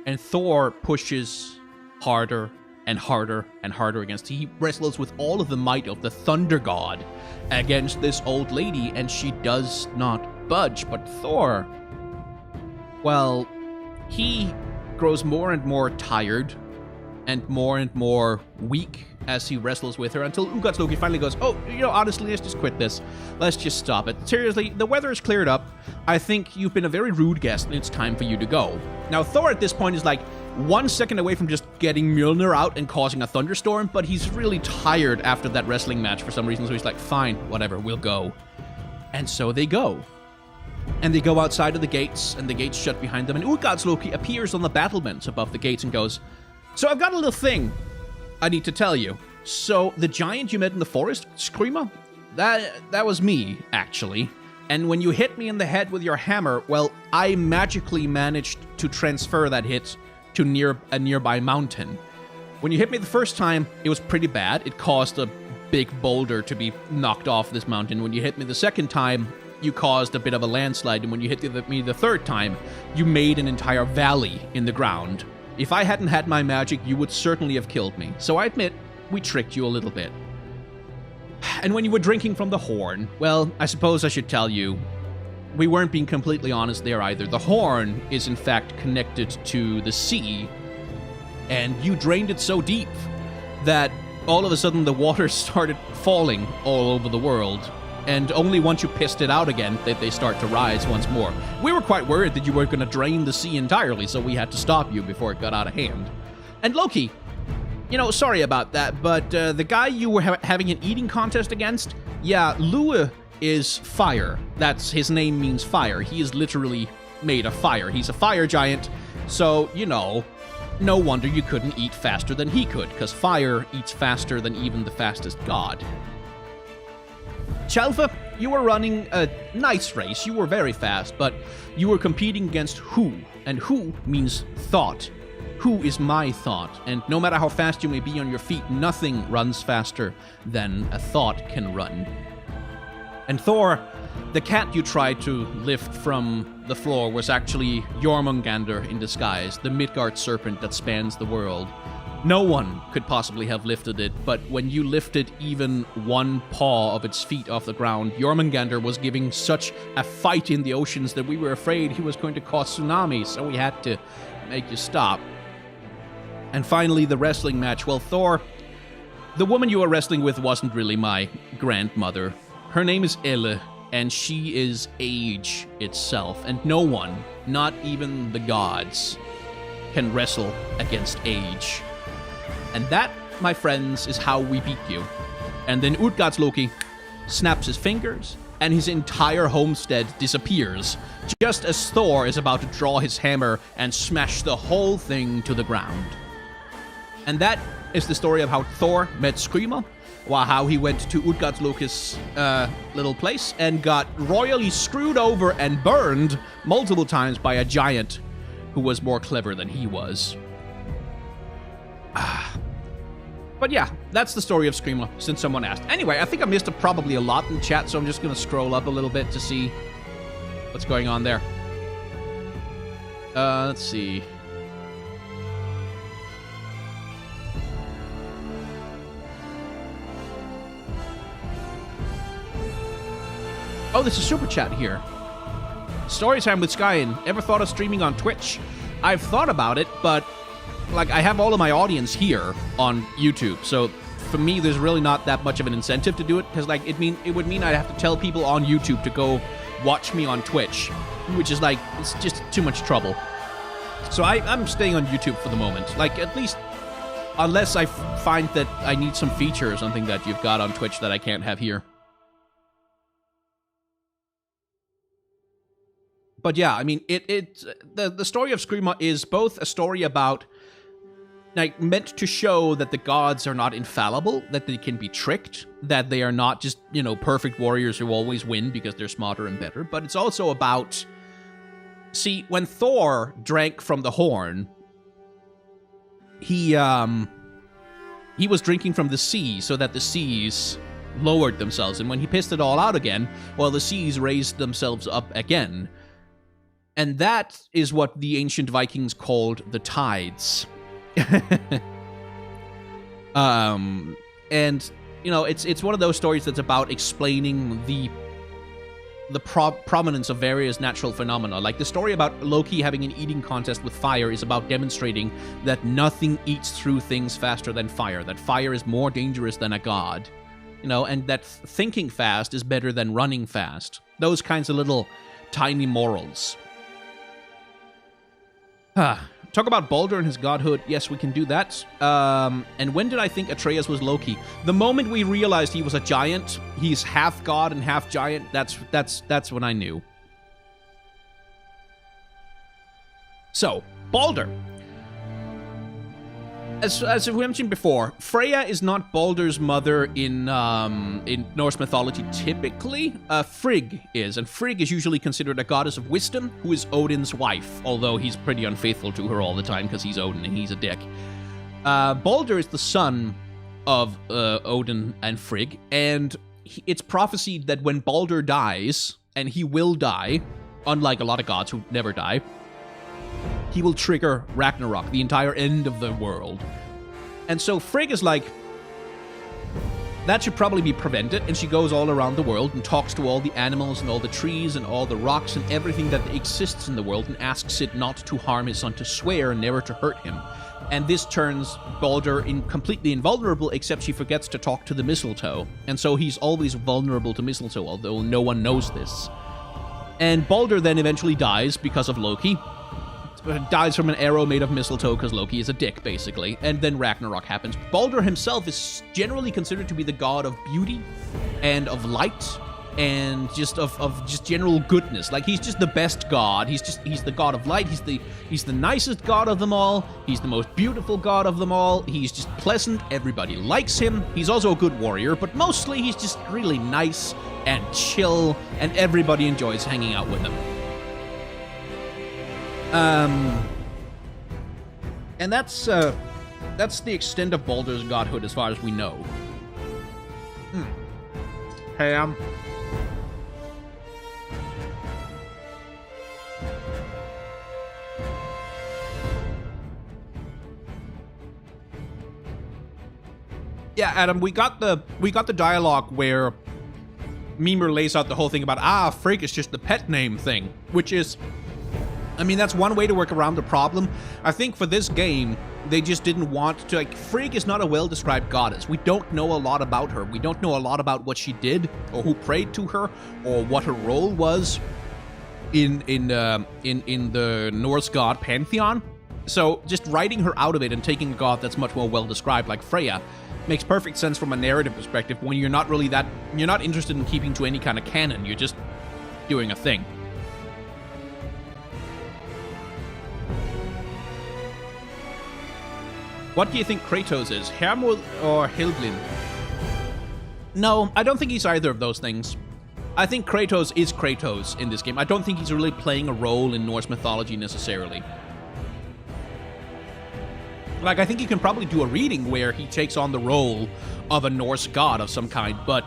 A: And Thor pushes harder and harder and harder against. He wrestles with all of the might of the Thunder God against this old lady, and she does not budge. But Thor, well, he grows more and more tired and more weak as he wrestles with her until Utgard's finally goes, oh, honestly, let's just quit this. Let's just stop it. Seriously, the weather is cleared up. I think you've been a very rude guest, and it's time for you to go. Now, Thor at this point is like 1 second away from just getting Mjolnir out and causing a thunderstorm, but he's really tired after that wrestling match for some reason, so he's like, fine, whatever, we'll go. And so they go. And they go outside of the gates, and the gates shut behind them, and Utgardsloki appears on the battlements above the gates and goes, so I've got a little thing I need to tell you. So the giant you met in the forest, Skrymir, that was me, actually. And when you hit me in the head with your hammer, well, I magically managed to transfer that hit to a nearby mountain. When you hit me the first time, it was pretty bad. It caused a big boulder to be knocked off this mountain. When you hit me the second time, you caused a bit of a landslide. And when you hit me the third time, you made an entire valley in the ground. If I hadn't had my magic, you would certainly have killed me. So I admit, we tricked you a little bit. And when you were drinking from the horn, well, I suppose I should tell you, we weren't being completely honest there either. The horn is in fact connected to the sea, and you drained it so deep that all of a sudden the water started falling all over the world. And only once you pissed it out again did they start to rise once more. We were quite worried that you were going to drain the sea entirely, so we had to stop you before it got out of hand. And Loki, sorry about that, but the guy you were having an eating contest against, yeah, Lua is fire. His name means fire. He is literally made of fire. He's a fire giant, so, no wonder you couldn't eat faster than he could, because fire eats faster than even the fastest god. Chelva, you were running a nice race. You were very fast, but you were competing against Who, and Who means thought. Who is my thought, and no matter how fast you may be on your feet, nothing runs faster than a thought can run. And Thor, the cat you tried to lift from the floor was actually Jormungandr in disguise, the Midgard serpent that spans the world. No one could possibly have lifted it, but when you lifted even one paw of its feet off the ground, Jormungandr was giving such a fight in the oceans that we were afraid he was going to cause tsunamis, so we had to make you stop. And finally, the wrestling match. Well, Thor, the woman you were wrestling with wasn't really my grandmother. Her name is Elle, and she is age itself, and no one, not even the gods, can wrestle against age. And that, my friends, is how we beat you. And then Utgardsloki snaps his fingers, and his entire homestead disappears, just as Thor is about to draw his hammer and smash the whole thing to the ground. And that is the story of how Thor met Skrymir, while how he went to Utgardslok's little place and got royally screwed over and burned multiple times by a giant who was more clever than he was. But yeah, that's the story of Skrymir, since someone asked. Anyway, I think I missed probably a lot in chat, so I'm just going to scroll up a little bit to see what's going on there. Let's see. Oh, there's a super chat here. Storytime with Skyen. Ever thought of streaming on Twitch? I've thought about it, but like I have all of my audience here on YouTube, so for me there's really not that much of an incentive to do it, because like it would mean I'd have to tell people on YouTube to go watch me on Twitch, which is like, it's just too much trouble. So I'm staying on YouTube for the moment, like at least unless I find that I need some feature or something that you've got on Twitch that I can't have here. But yeah, I mean, the story of Skrymir is both a story about, like, meant to show that the gods are not infallible, that they can be tricked, that they are not just, you know, perfect warriors who always win because they're smarter and better. But it's also about, see, when Thor drank from the horn, he was drinking from the sea so that the seas lowered themselves. And when he pissed it all out again, well, the seas raised themselves up again. And that is what the ancient Vikings called the tides. And, you know, it's one of those stories that's about explaining the prominence of various natural phenomena. Like the story about Loki having an eating contest with fire is about demonstrating that nothing eats through things faster than fire, that fire is more dangerous than a god, you know, and that thinking fast is better than running fast. Those kinds of little tiny morals. Talk about Baldur and his godhood. Yes, we can do that. And when did I think Atreus was Loki? The moment we realized he was a giant, he's half god and half giant, that's when I knew. So, Baldur. As we mentioned before, Freya is not Baldur's mother in Norse mythology typically. Frigg is, and Frigg is usually considered a goddess of wisdom who is Odin's wife, although he's pretty unfaithful to her all the time because he's Odin and he's a dick. Baldur is the son of Odin and Frigg, and it's prophesied that when Baldur dies, and he will die, unlike a lot of gods who never die, he will trigger Ragnarok, the entire end of the world. And so Frigg is like, that should probably be prevented, and she goes all around the world and talks to all the animals and all the trees and all the rocks and everything that exists in the world and asks it not to harm his son, to swear never to hurt him. And this turns Baldur completely invulnerable, except she forgets to talk to the mistletoe. And so he's always vulnerable to mistletoe, although no one knows this. And Baldur then eventually dies because of Loki. Dies from an arrow made of mistletoe because Loki is a dick, basically. And then Ragnarok happens. Baldur himself is generally considered to be the god of beauty and of light and just of just general goodness. Like, he's just the best god. He's the god of light. He's the nicest god of them all. He's the most beautiful god of them all. He's just pleasant. Everybody likes him. He's also a good warrior, but mostly he's just really nice and chill, and everybody enjoys hanging out with him. And that's the extent of Baldur's godhood as far as we know. Ham. Yeah, Adam, we got the dialogue where Mimir lays out the whole thing about, Frigg is just the pet name thing, which is, I mean, that's one way to work around the problem. I think for this game, they just didn't want to, like, Frigg is not a well-described goddess. We don't know a lot about her. We don't know a lot about what she did, or who prayed to her, or what her role was in the Norse god pantheon. So just writing her out of it and taking a god that's much more well-described, like Freya, makes perfect sense from a narrative perspective when you're not interested in keeping to any kind of canon. You're just doing a thing. What do you think Kratos is? Hermod or Hilblin? No, I don't think he's either of those things. I think Kratos is Kratos in this game. I don't think he's really playing a role in Norse mythology necessarily. Like, I think you can probably do a reading where he takes on the role of a Norse god of some kind, but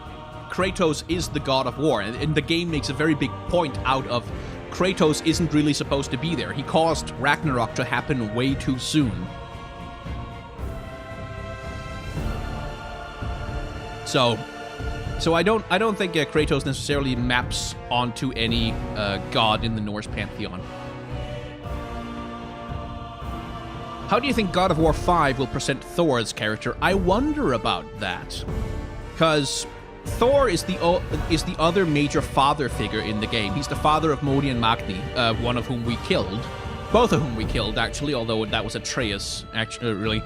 A: Kratos is the god of war, and the game makes a very big point out of Kratos isn't really supposed to be there. He caused Ragnarok to happen way too soon. So I don't think Kratos necessarily maps onto any god in the Norse pantheon. How do you think God of War 5 will present Thor's character? I wonder about that, because Thor is the other major father figure in the game. He's the father of Modi and Magni, one of whom we killed, both of whom we killed actually, although that was Atreus actually, really.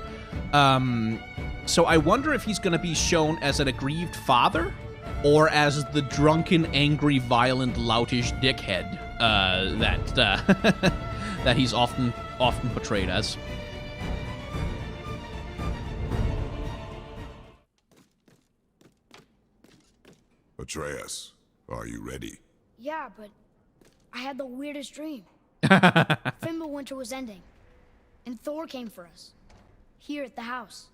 A: So I wonder if he's going to be shown as an aggrieved father, or as the drunken, angry, violent, loutish dickhead that he's often portrayed as.
B: Atreus, are you ready?
D: Yeah, but I had the weirdest dream. Fimbulwinter was ending, and Thor came for us, here at the house.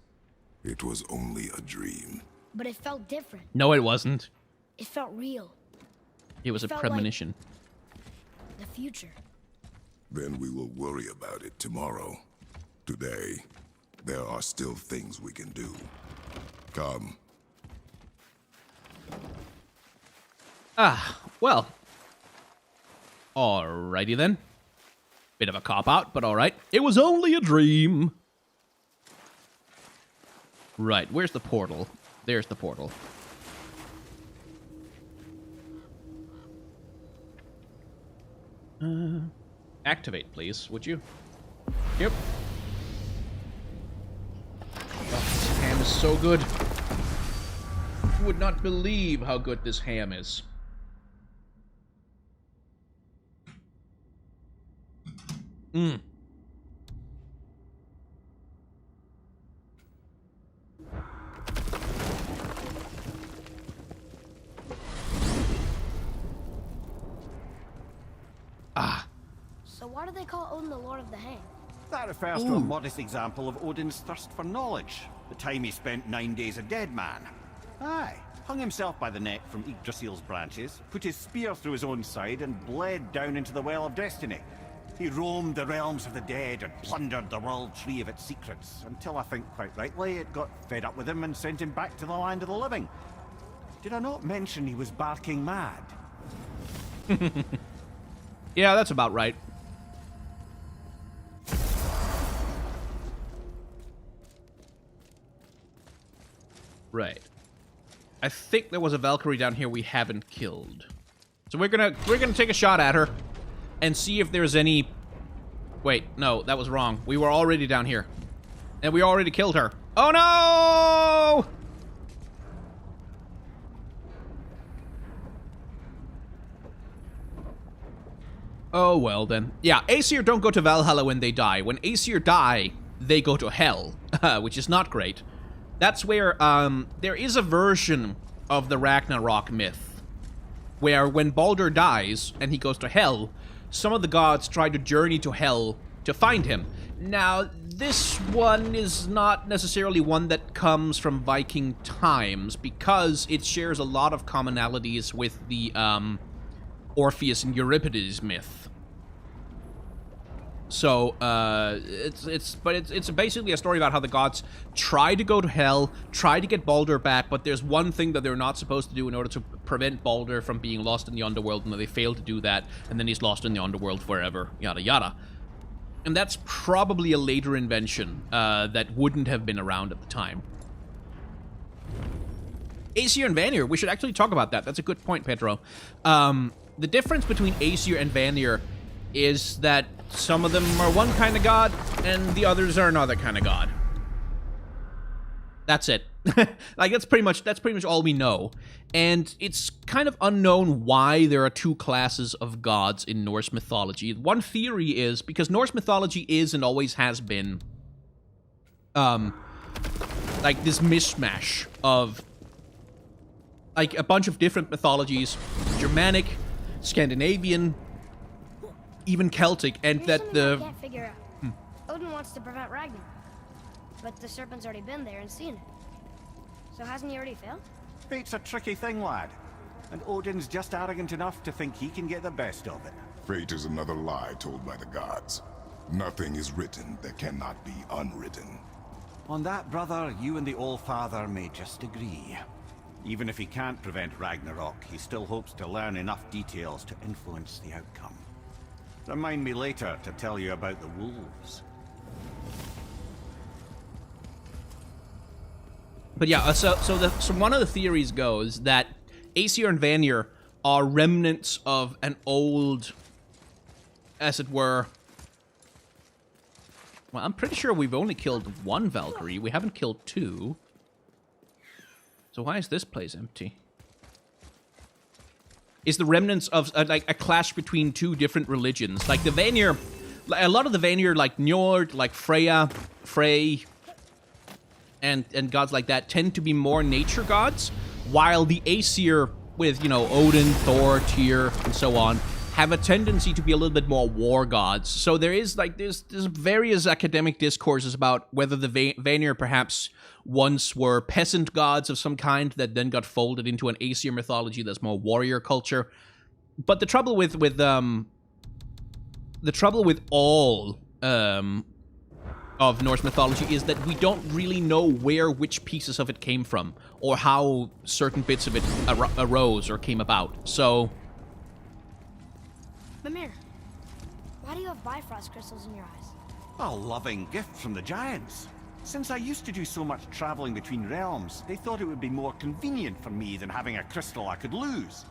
B: It was only a dream.
D: But it felt different.
A: No, it wasn't.
D: It felt real.
A: It was a premonition.
D: Like the future.
B: Then we will worry about it tomorrow. Today, there are still things we can do. Come.
A: Well. Alrighty then. Bit of a cop-out, but alright. It was only a dream. Right, where's the portal? There's the portal. Activate, please, would you? Yep. Oh, this ham is so good. You would not believe how good this ham is. Mmm.
D: So why do they call Odin the Lord of the Hang?
H: That refers to a modest example of Odin's thirst for knowledge. The time he spent 9 days a dead man. Aye, hung himself by the neck from Yggdrasil's branches, put his spear through his own side, and bled down into the Well of Destiny. He roamed the realms of the dead and plundered the World Tree of its secrets, until I think quite rightly it got fed up with him and sent him back to the land of the living. Did I not mention he was barking mad?
A: Yeah, that's about right. Right. I think there was a Valkyrie down here we haven't killed. So we're gonna take a shot at her and see if there's any... Wait, no, that was wrong. We were already down here. And we already killed her. Oh no! Oh well then. Yeah, Aesir don't go to Valhalla when they die. When Aesir die, they go to Hell, which is not great. That's where, there is a version of the Ragnarok myth where when Baldur dies and he goes to Hell, some of the gods try to journey to Hell to find him. Now, this one is not necessarily one that comes from Viking times because it shares a lot of commonalities with the, Orpheus and Euripides myth. So, it's basically a story about how the gods try to go to Hell, try to get Baldur back, but there's one thing that they're not supposed to do in order to prevent Baldur from being lost in the underworld, and they fail to do that, and then he's lost in the underworld forever, yada yada. And that's probably a later invention, that wouldn't have been around at the time. Aesir and Vanir, we should actually talk about that. That's a good point, Pedro. The difference between Aesir and Vanir is that some of them are one kind of god, and the others are another kind of god. That's it. Like, that's pretty much all we know. And it's kind of unknown why there are two classes of gods in Norse mythology. One theory is because Norse mythology is and always has been like this mishmash of like a bunch of different mythologies, Germanic, Scandinavian, even Celtic, and
D: Here's
A: that
D: something I
A: the
D: can't figure out. Odin wants to prevent Ragnarok, but the serpent's already been there and seen it. So hasn't he already failed?
H: Fate's a tricky thing, lad. And Odin's just arrogant enough to think he can get the best of it.
B: Fate is another lie told by the gods. Nothing is written that cannot be unwritten.
H: On that, brother, you and the All-Father may just agree. Even if he can't prevent Ragnarok, he still hopes to learn enough details to influence the outcome. Remind me later to tell you about the wolves.
A: But yeah, so one of the theories goes that Aesir and Vanir are remnants of an old, as it were. Well, I'm pretty sure we've only killed one Valkyrie. We haven't killed two. So why is this place empty? Is the remnants of like a clash between two different religions? Like the Vanir, a lot of the Vanir, like Njord, like Freya, Frey, and gods like that tend to be more nature gods, while the Aesir with, you know, Odin, Thor, Tyr, and so on, have a tendency to be a little bit more war gods. So there is like there's various academic discourses about whether the Vanir perhaps once were peasant gods of some kind that then got folded into an Aesir mythology that's more warrior culture. But the trouble with all of Norse mythology is that we don't really know where which pieces of it came from, or how certain bits of it arose or came about. So,
D: Mimir, why do you have Bifrost crystals in your eyes?
H: A loving gift from the giants. Since I used to do so much traveling between realms, they thought it would be more convenient for me than having a crystal I could lose.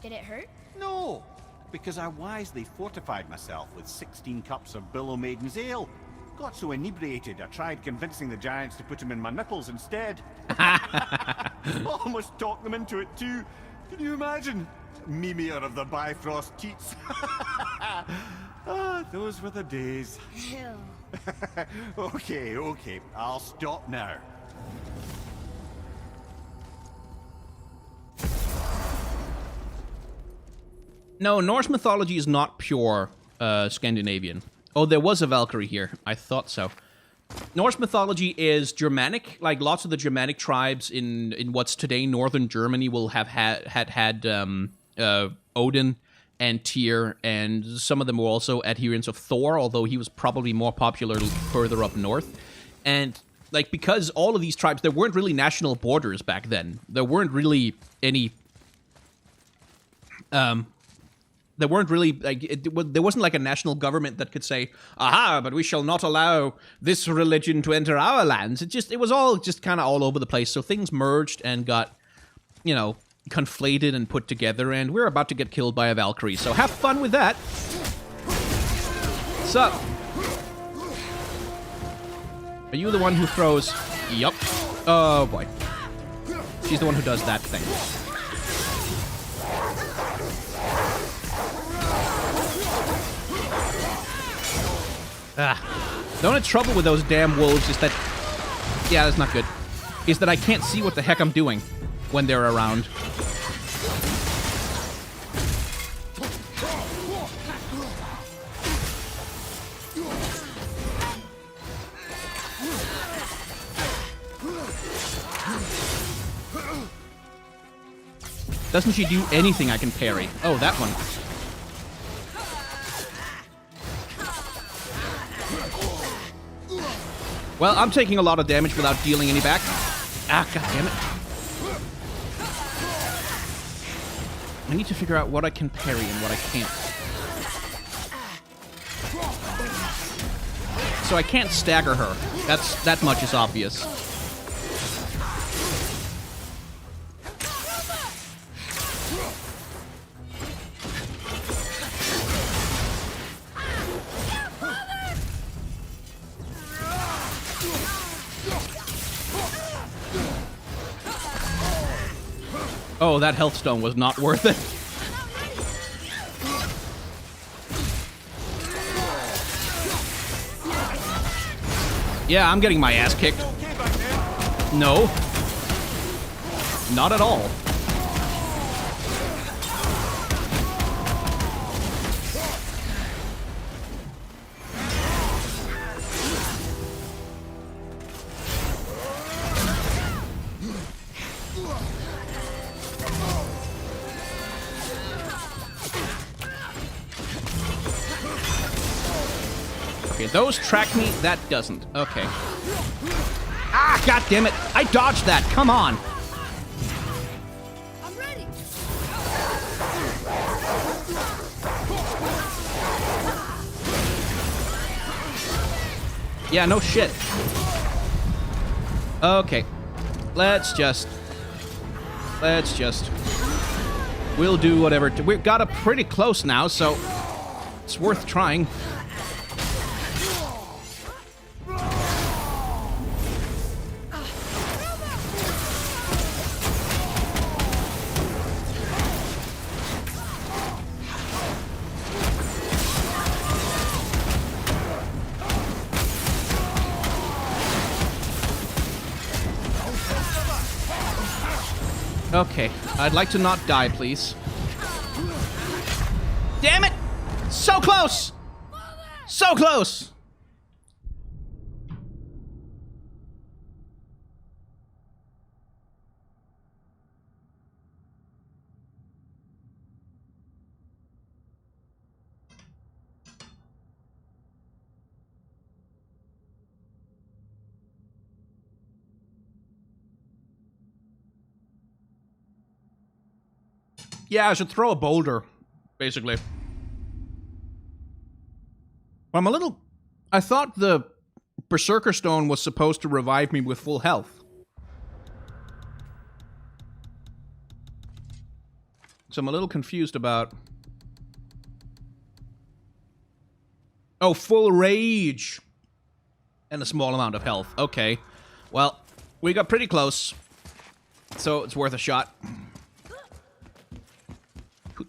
D: Did it hurt?
H: No, because I wisely fortified myself with 16 cups of Billow Maiden's Ale. Got so inebriated, I tried convincing the giants to put them in my nipples instead. Almost talked them into it too. Can you imagine? Mimir of the Bifrost teats. Ah, those were the days.
D: Ew.
H: Okay, I'll stop now.
A: no, Norse mythology is not pure Scandinavian. Oh, there was a Valkyrie here. I thought so. Norse mythology is Germanic. Like, lots of the Germanic tribes in what's today northern Germany will have had Odin and Tyr, and some of them were also adherents of Thor, although he was probably more popular further up north. And, like, because all of these tribes, there weren't really national borders back then. There weren't really any... There weren't really, like, there wasn't like a national government that could say, aha, but we shall not allow this religion to enter our lands. It was all just kind of all over the place. So things merged and got, you know, conflated and put together, and we're about to get killed by a Valkyrie. So have fun with that. Sup? Are you the one who throws? Yup. Oh boy. She's the one who does that thing. The only trouble with those damn wolves is that... Yeah, that's not good. Is that I can't see what the heck I'm doing when they're around. Doesn't she do anything I can parry? Oh, that one. Well, I'm taking a lot of damage without dealing any back. Ah, god damn it. I need to figure out what I can parry and what I can't. So I can't stagger her. That much is obvious. Oh, that health stone was not worth it. Yeah, I'm getting my ass kicked. No. Not at all. Okay, those track me, that doesn't. Okay. Ah, god damn it. I dodged that. Come on.
D: I'm ready.
A: Yeah, no shit. Okay. Let's just... We'll do whatever. We've got it pretty close now, so it's worth trying. Okay, I'd like to not die, please. Damn it! So close! So close! Yeah, I should throw a boulder, basically. I'm a little... I thought the Berserker Stone was supposed to revive me with full health. So I'm a little confused about... Oh, full rage! And a small amount of health. Okay. Well, we got pretty close. So it's worth a shot.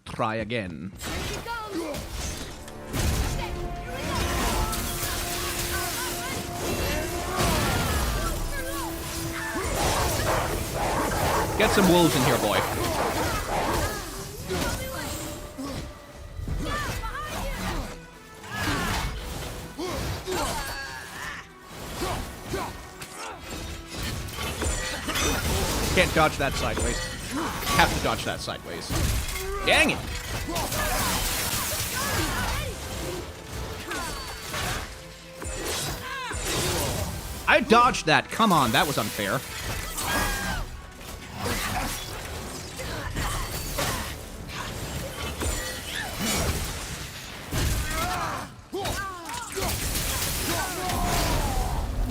A: Try again. Get some wolves in here, boy. Can't dodge that sideways. Have to dodge that sideways. Dang it! I dodged that. Come on, that was unfair.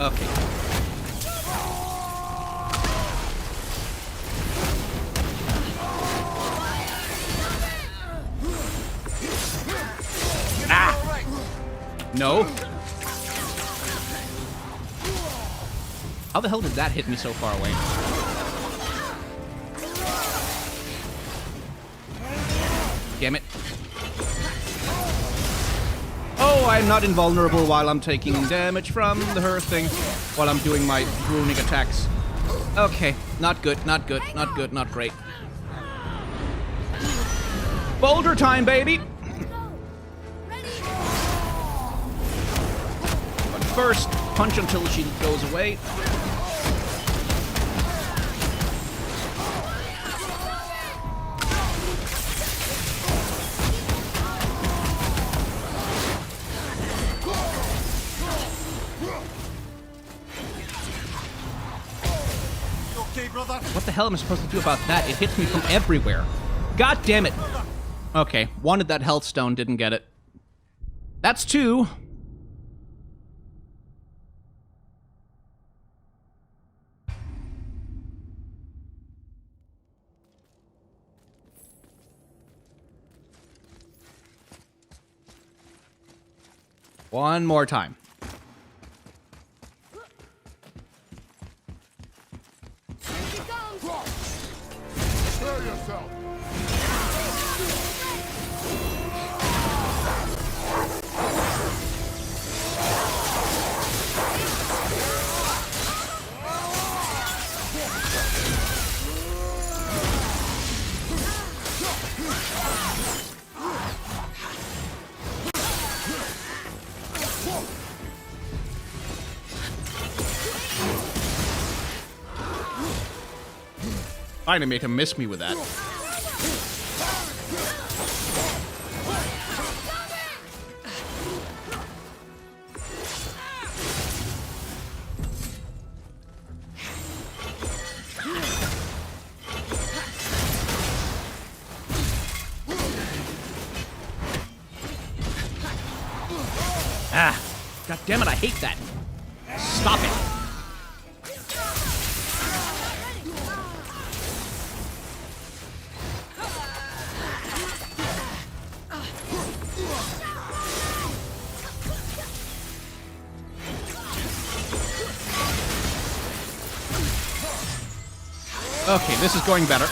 A: Okay. No. How the hell did that hit me so far away? Damn it. Oh, I'm not invulnerable while I'm taking damage from the her thing while I'm doing my runic attacks. Okay, not good, not good, not good, not great. Boulder time, baby! First, punch until she goes away.
H: Okay, brother?
A: What the hell am I supposed to do about that? It hits me from everywhere. God damn it. Okay, wanted that health stone, didn't get it. That's 2. One more time.
B: Prepare yourself.
A: Finally made him miss me with that. Ah, god damn it, I hate that. Stop it. Okay, this is going better.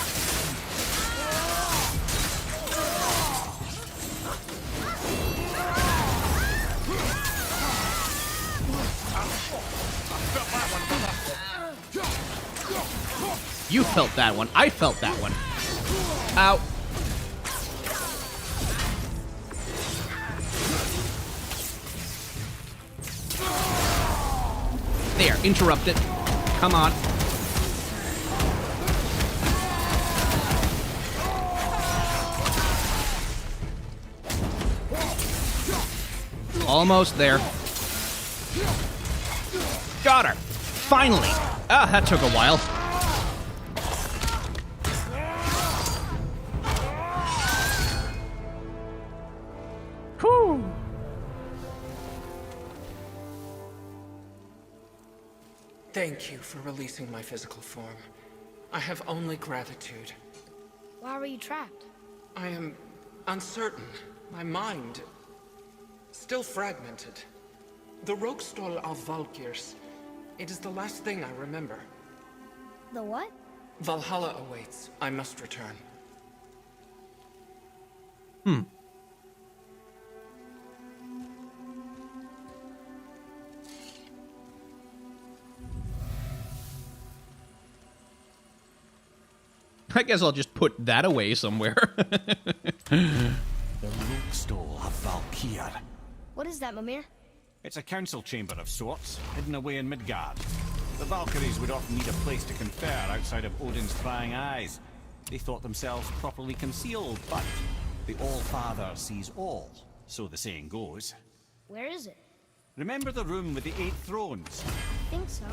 A: You felt that one. I felt that one. Ow. There, interrupt it. Come on. Almost there. Got her. Finally. Ah, that took a while. Whew.
K: Thank you for releasing my physical form. I have only gratitude.
D: Why were you trapped?
K: I am uncertain. My mind still fragmented. The Rokstol of Valkyrs. It is the last thing I remember.
D: The what?
K: Valhalla awaits. I must return.
A: I guess I'll just put that away somewhere.
H: The Rokstol of Valkyr.
D: What is that, Mimir?
H: It's a council chamber of sorts, hidden away in Midgard. The Valkyries would often need a place to confer outside of Odin's prying eyes. They thought themselves properly concealed, but the All-Father sees all, so the saying goes.
D: Where is it?
H: Remember the room with the 8 thrones?
D: I think so.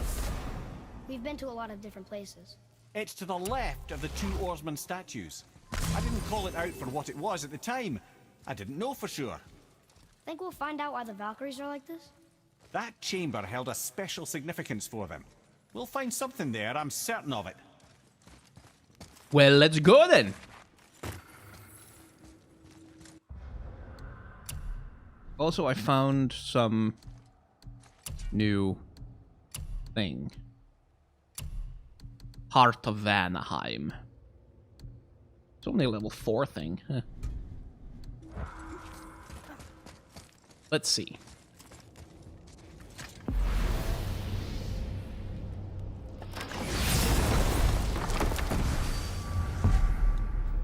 D: We've been to a lot of different places.
H: It's to the left of the 2 oarsman statues. I didn't call it out for what it was at the time. I didn't know for sure.
D: Think we'll find out why the Valkyries are like this?
H: That chamber held a special significance for them. We'll find something there, I'm certain of it.
A: Well, let's go then. Also, I found some new thing. Heart of Vanaheim. It's only a level 4 thing. Huh. Let's see.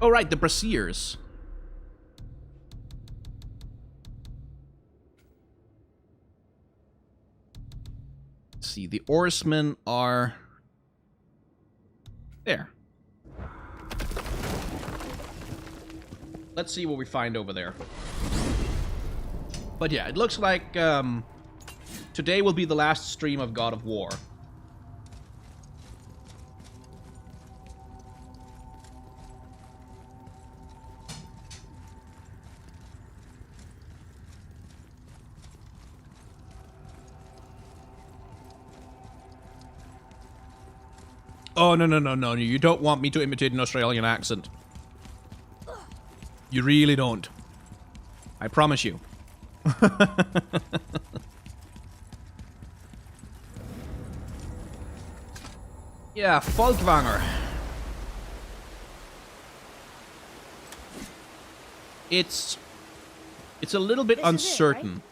A: Oh, right, the Brasiers. Let's see, the oarsmen are there. Let's see what we find over there. But yeah, it looks like today will be the last stream of God of War. Oh, no. You don't want me to imitate an Australian accent. You really don't. I promise you. Yeah, Folkvanger. It's a little bit uncertain.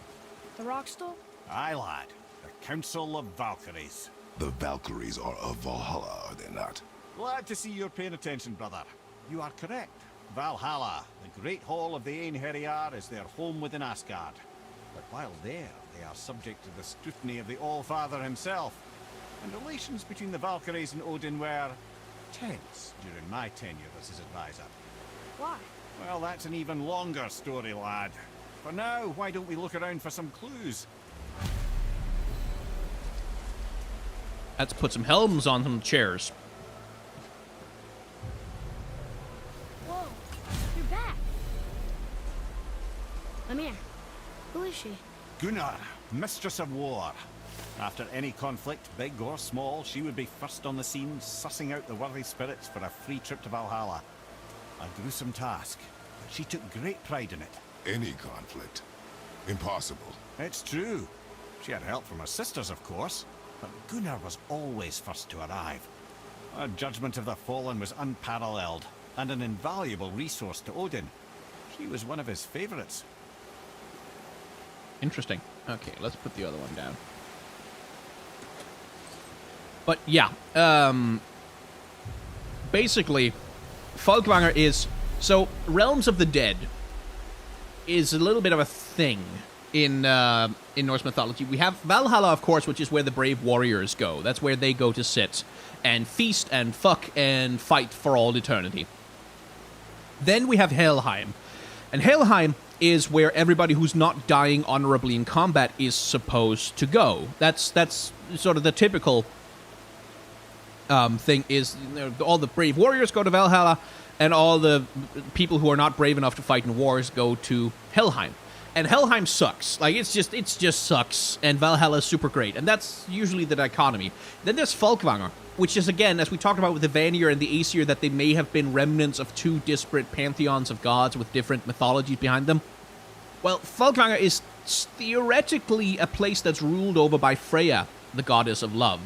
D: The Rokstol?
H: Aye, lad. The Council of Valkyries.
B: The Valkyries are of Valhalla, are they not?
H: Glad to see you're paying attention, brother. You are correct. Valhalla, the great hall of the Einherjar, is their home within Asgard. But while there, they are subject to the scrutiny of the All-Father himself. And relations between the Valkyries and Odin were tense during my tenure as his advisor.
D: Why?
H: Well, that's an even longer story, lad. For now, why don't we look around for some clues?
A: Let's put some helms on some chairs.
D: Whoa, you're back. Amir, who is she?
H: Gunnar, Mistress of War. After any conflict, big or small, she would be first on the scene, sussing out the worthy spirits for a free trip to Valhalla. A gruesome task, but she took great pride in it.
B: Any conflict. Impossible.
H: It's true. She had help from her sisters, of course, but Gunnar was always first to arrive. Her judgment of the fallen was unparalleled, and an invaluable resource to Odin. She was one of his favorites.
A: Interesting. Okay, let's put the other one down. But yeah, basically, Folkvanger is... So, Realms of the Dead is a little bit of a thing in Norse mythology. We have Valhalla, of course, which is where the brave warriors go. That's where they go to sit and feast and fuck and fight for all eternity. Then we have Helheim. And Helheim is where everybody who's not dying honorably in combat is supposed to go. That's sort of the typical thing is, you know, all the brave warriors go to Valhalla, and all the people who are not brave enough to fight in wars go to Helheim. And Helheim sucks. Like, it's just sucks, and Valhalla is super great. And that's usually the dichotomy. Then there's Folkvanger, which is, again, as we talked about with the Vanir and the Aesir, that they may have been remnants of two disparate pantheons of gods with different mythologies behind them. Well, Folkvanger is theoretically a place that's ruled over by Freya, the goddess of love.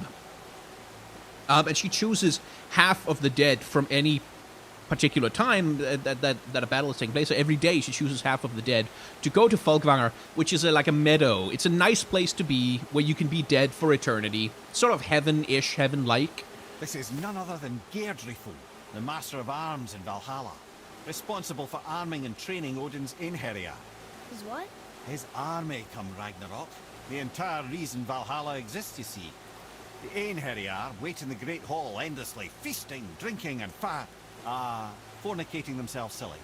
A: And she chooses half of the dead from any particular time that a battle is taking place. So every day she chooses half of the dead to go to Folkvanger, which is like a meadow. It's a nice place to be, where you can be dead for eternity. Sort of heaven-ish, heaven-like.
H: This is none other than Geirdriful, the master of arms in Valhalla, responsible for arming and training Odin's Einherjar.
D: His what?
H: His army come Ragnarok. The entire reason Valhalla exists, you see. The Einherjar wait in the Great Hall endlessly, feasting, drinking, and fornicating themselves silly.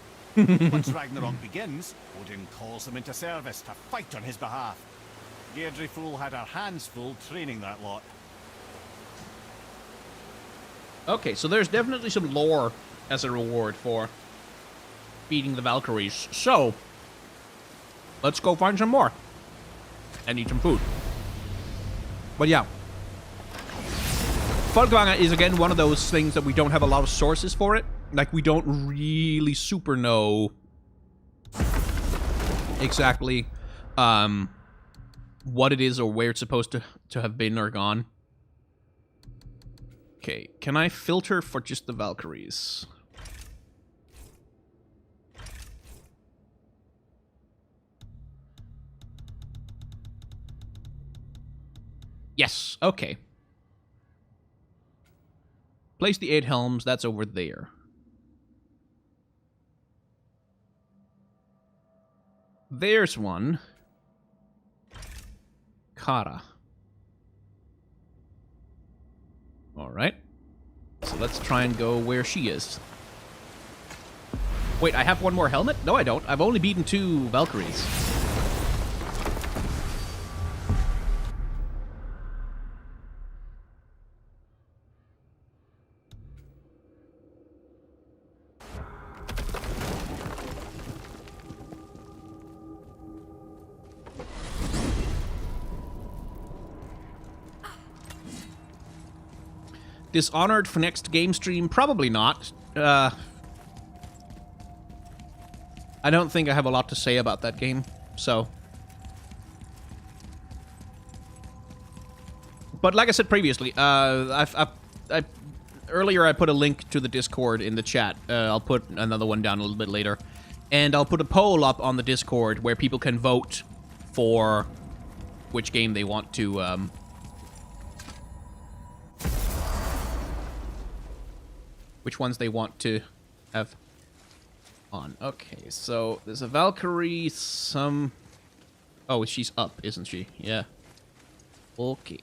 H: Once Ragnarok begins, Odin calls them into service to fight on his behalf. Geirdriful had her hands full training that lot.
A: Okay, so there's definitely some lore as a reward for beating the Valkyries. So, let's go find some more. And eat some food. But yeah. Folkvanger is, again, one of those things that we don't have a lot of sources for it. Like, we don't really super know exactly what it is or where it's supposed to have been or gone. Okay, can I filter for just the Valkyries? Yes, okay. Place the 8 helms, that's over there. There's one. Kara. Alright. So let's try and go where she is. Wait, I have one more helmet? No, I don't. I've only beaten 2 Valkyries. Dishonored for next game stream? Probably not. I don't think I have a lot to say about that game, so. But like I said previously, earlier I put a link to the Discord in the chat. I'll put another one down a little bit later. And I'll put a poll up on the Discord where people can vote for which game they want to, which ones they want to have on. Okay, so there's a Valkyrie, some... Oh, she's up, isn't she? Yeah. Okay.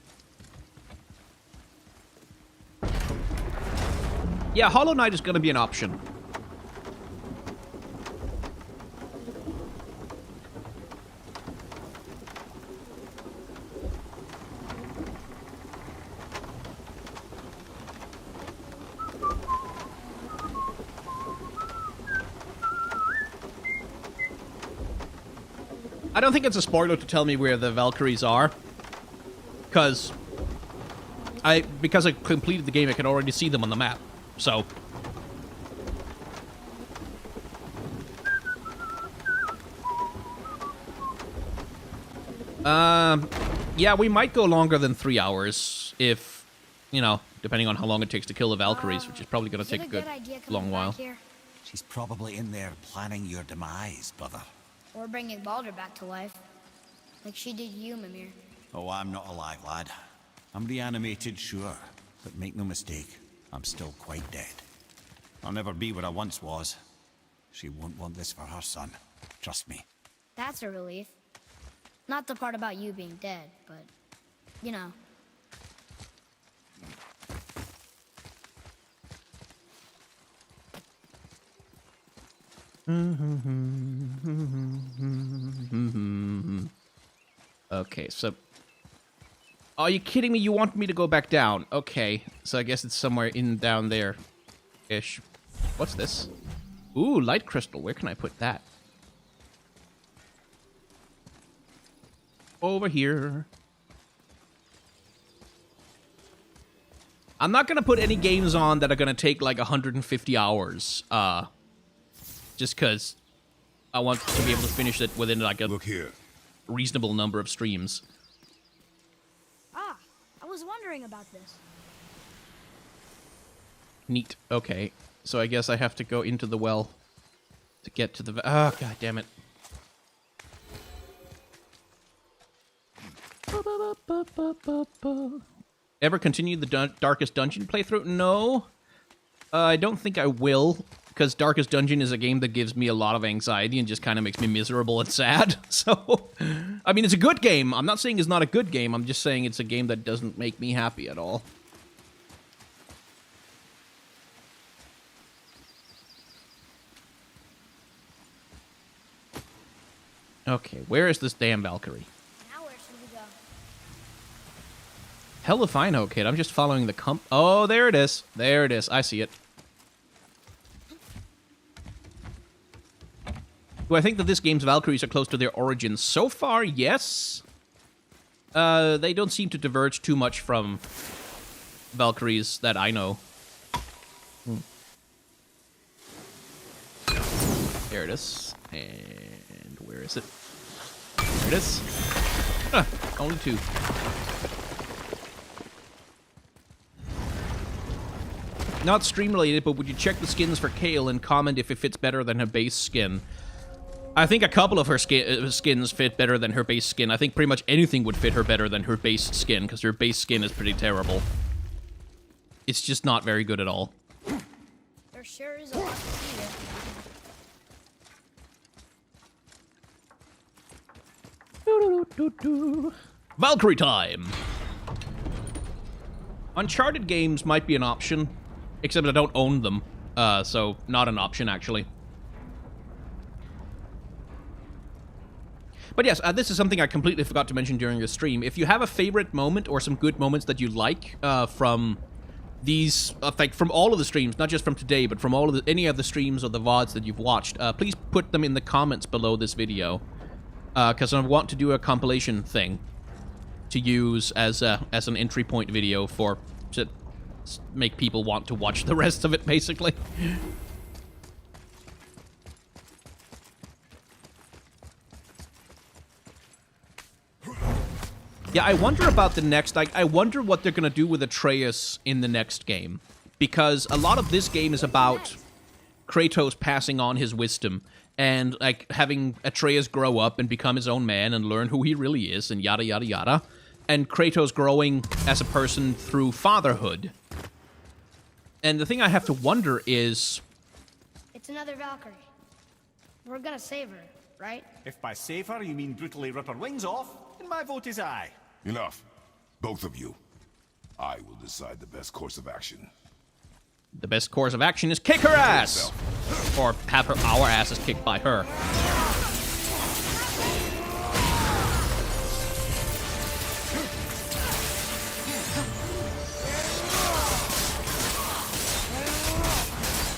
A: Yeah, Hollow Knight is gonna be an option. I don't think it's a spoiler to tell me where the Valkyries are, because I completed the game, I can already see them on the map. So, yeah, we might go longer than 3 hours if, you know, depending on how long it takes to kill the Valkyries, which is probably going to take a good long while.
D: Here?
C: She's probably in there planning your demise, brother.
D: Or bringing Baldur back to life, like she did you, Mimir.
C: Oh, I'm not alive, lad. I'm reanimated, sure, but make no mistake, I'm still quite dead. I'll never be what I once was. She won't want this for her son. Trust me.
D: That's a relief. Not the part about you being dead, but, you know.
A: Okay, so... Are you kidding me? You want me to go back down? Okay, so I guess it's somewhere in down there-ish. What's this? Ooh, light crystal. Where can I put that? Over here. I'm not gonna put any games on that are gonna take like 150 hours. Just because I want to be able to finish it within like a reasonable number of streams.
D: Ah, I was wondering about this.
A: Neat. Okay, so I guess I have to go into the well to get to the... Oh, god damn it. Ever continue the Darkest Dungeon playthrough? No. I don't think I will, because Darkest Dungeon is a game that gives me a lot of anxiety and just kind of makes me miserable and sad. So, I mean, it's a good game. I'm not saying it's not a good game. I'm just saying it's a game that doesn't make me happy at all. Okay, where is this damn Valkyrie?
D: Now where should we go?
A: Hell if I know, kid. I'm just following the Oh, there it is. There it is. I see it. Do I think that this game's Valkyries are close to their origins? So far, yes. They don't seem to diverge too much from Valkyries that I know. There it is. And where is it? There it is. Only 2. Not stream related, but would you check the skins for Kale and comment if it fits better than her base skin? I think a couple of her skins fit better than her base skin. I think pretty much anything would fit her better than her base skin, because her base skin is pretty terrible. It's just not very good at all.
D: There sure is a lot to see here.
A: Valkyrie time! Uncharted games might be an option, except I don't own them, so not an option, actually. But yes, this is something I completely forgot to mention during the stream. If you have a favorite moment or some good moments that you like from these, like from all of the streams, not just from today, but from all of any of the streams or the VODs that you've watched, please put them in the comments below this video, because I want to do a compilation thing to use as an entry point video to make people want to watch the rest of it, basically. Yeah, I wonder about the next... I wonder what they're going to do with Atreus in the next game. Because a lot of this game is about Kratos passing on his wisdom and, like, having Atreus grow up and become his own man and learn who he really is and yada, yada, yada. And Kratos growing as a person through fatherhood. And the thing I have to wonder is...
D: It's another Valkyrie. We're gonna save her, right?
H: If by save her you mean brutally rip her wings off, then my vote is aye.
B: Enough. Both of you. I will decide the best course of action.
A: The best course of action is kick her ass! Or have our asses kicked by her.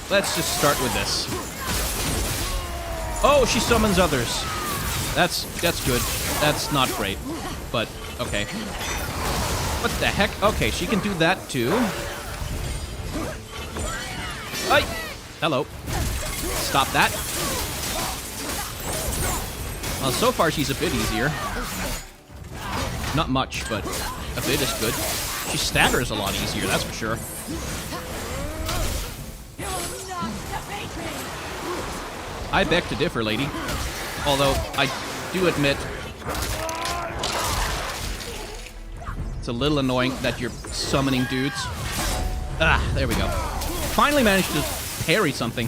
A: Let's just start with this. Oh, she summons others. That's good. That's not great, but okay. What the heck? Okay, she can do that too. Ay! Hello. Stop that. Well, so far she's a bit easier. Not much, but a bit is good. She staggers a lot easier, that's for sure. I beg to differ, lady. Although, I do admit it's a little annoying that you're summoning dudes. Ah, there we go. Finally managed to parry something.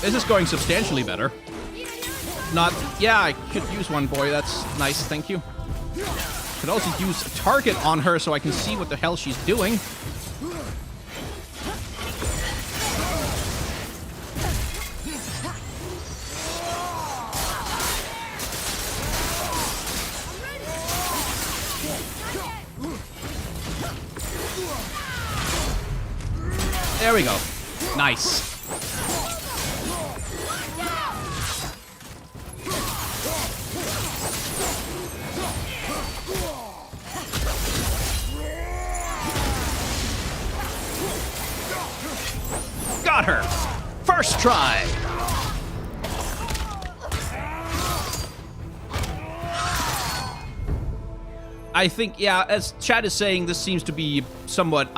A: This is going substantially better. Not... Yeah, I could use one, boy. That's nice, thank you. Could also use a target on her so I can see what the hell she's doing. There we go. Nice. Got her! First try! I think, yeah, as Chad is saying, this seems to be somewhat,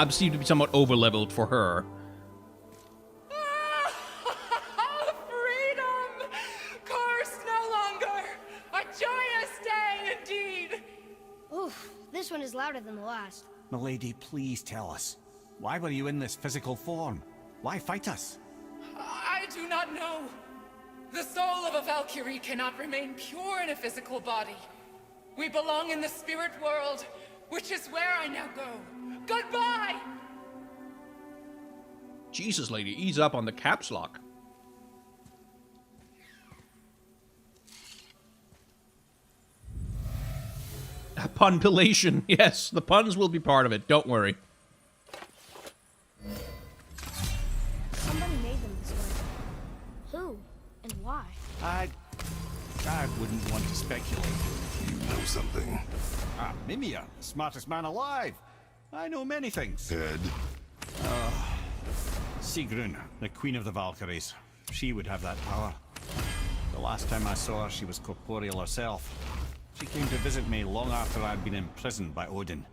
A: over-leveled for her.
G: Freedom! Curse no longer! A joyous day indeed!
D: Oof, this one is louder than the last.
H: Milady, please tell us. Why were you in this physical form? Why fight us?
G: I do not know. The soul of a Valkyrie cannot remain pure in a physical body. We belong in the spirit world, which is where I now go. Goodbye!
A: Jesus, lady, ease up on the caps lock. Punpilation. Yes, the puns will be part of it. Don't worry.
D: Somebody made them this way. Who? And why?
H: I wouldn't want to speculate.
B: You know something.
H: Ah, Mimir, the smartest man alive. I know many things.
B: Head.
H: Sigrun, the queen of the Valkyries. She would have that power. The last time I saw her, she was corporeal herself. She came to visit me long after I'd been imprisoned by Odin.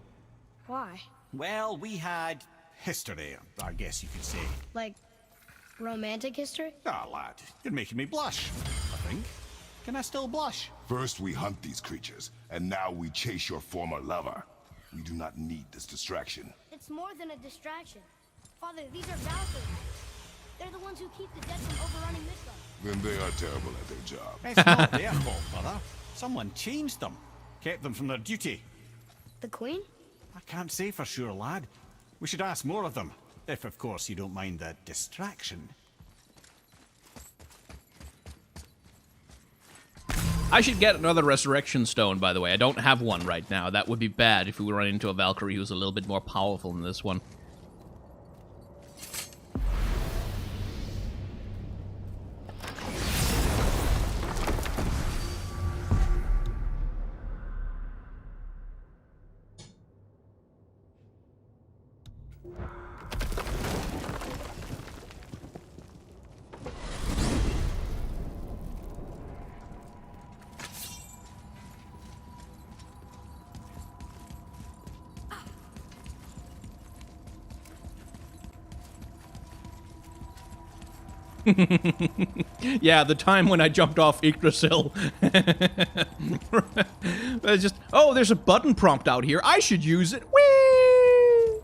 D: Why?
H: Well, we had history, I guess you could say.
D: Like, romantic history?
H: Ah, lad, you're making me blush, I think. Can I still blush?
B: First we hunt these creatures, and now we chase your former lover. We do not need this distraction.
D: It's more than a distraction. Father, these are Valkyries. They're the ones who keep the dead from overrunning Midgard.
B: Then they are terrible at their job.
H: It's not their fault, brother. Someone changed them. Kept them from their duty.
D: The Queen?
H: I can't say for sure, lad. We should ask more of them. If, of course, you don't mind the distraction.
A: I should get another resurrection stone, by the way. I don't have one right now. That would be bad if we run into a Valkyrie who's a little bit more powerful than this one. Yeah, the time when I jumped off Yggdrasil. It's just, oh, there's a button prompt out here. I should use it. Whee!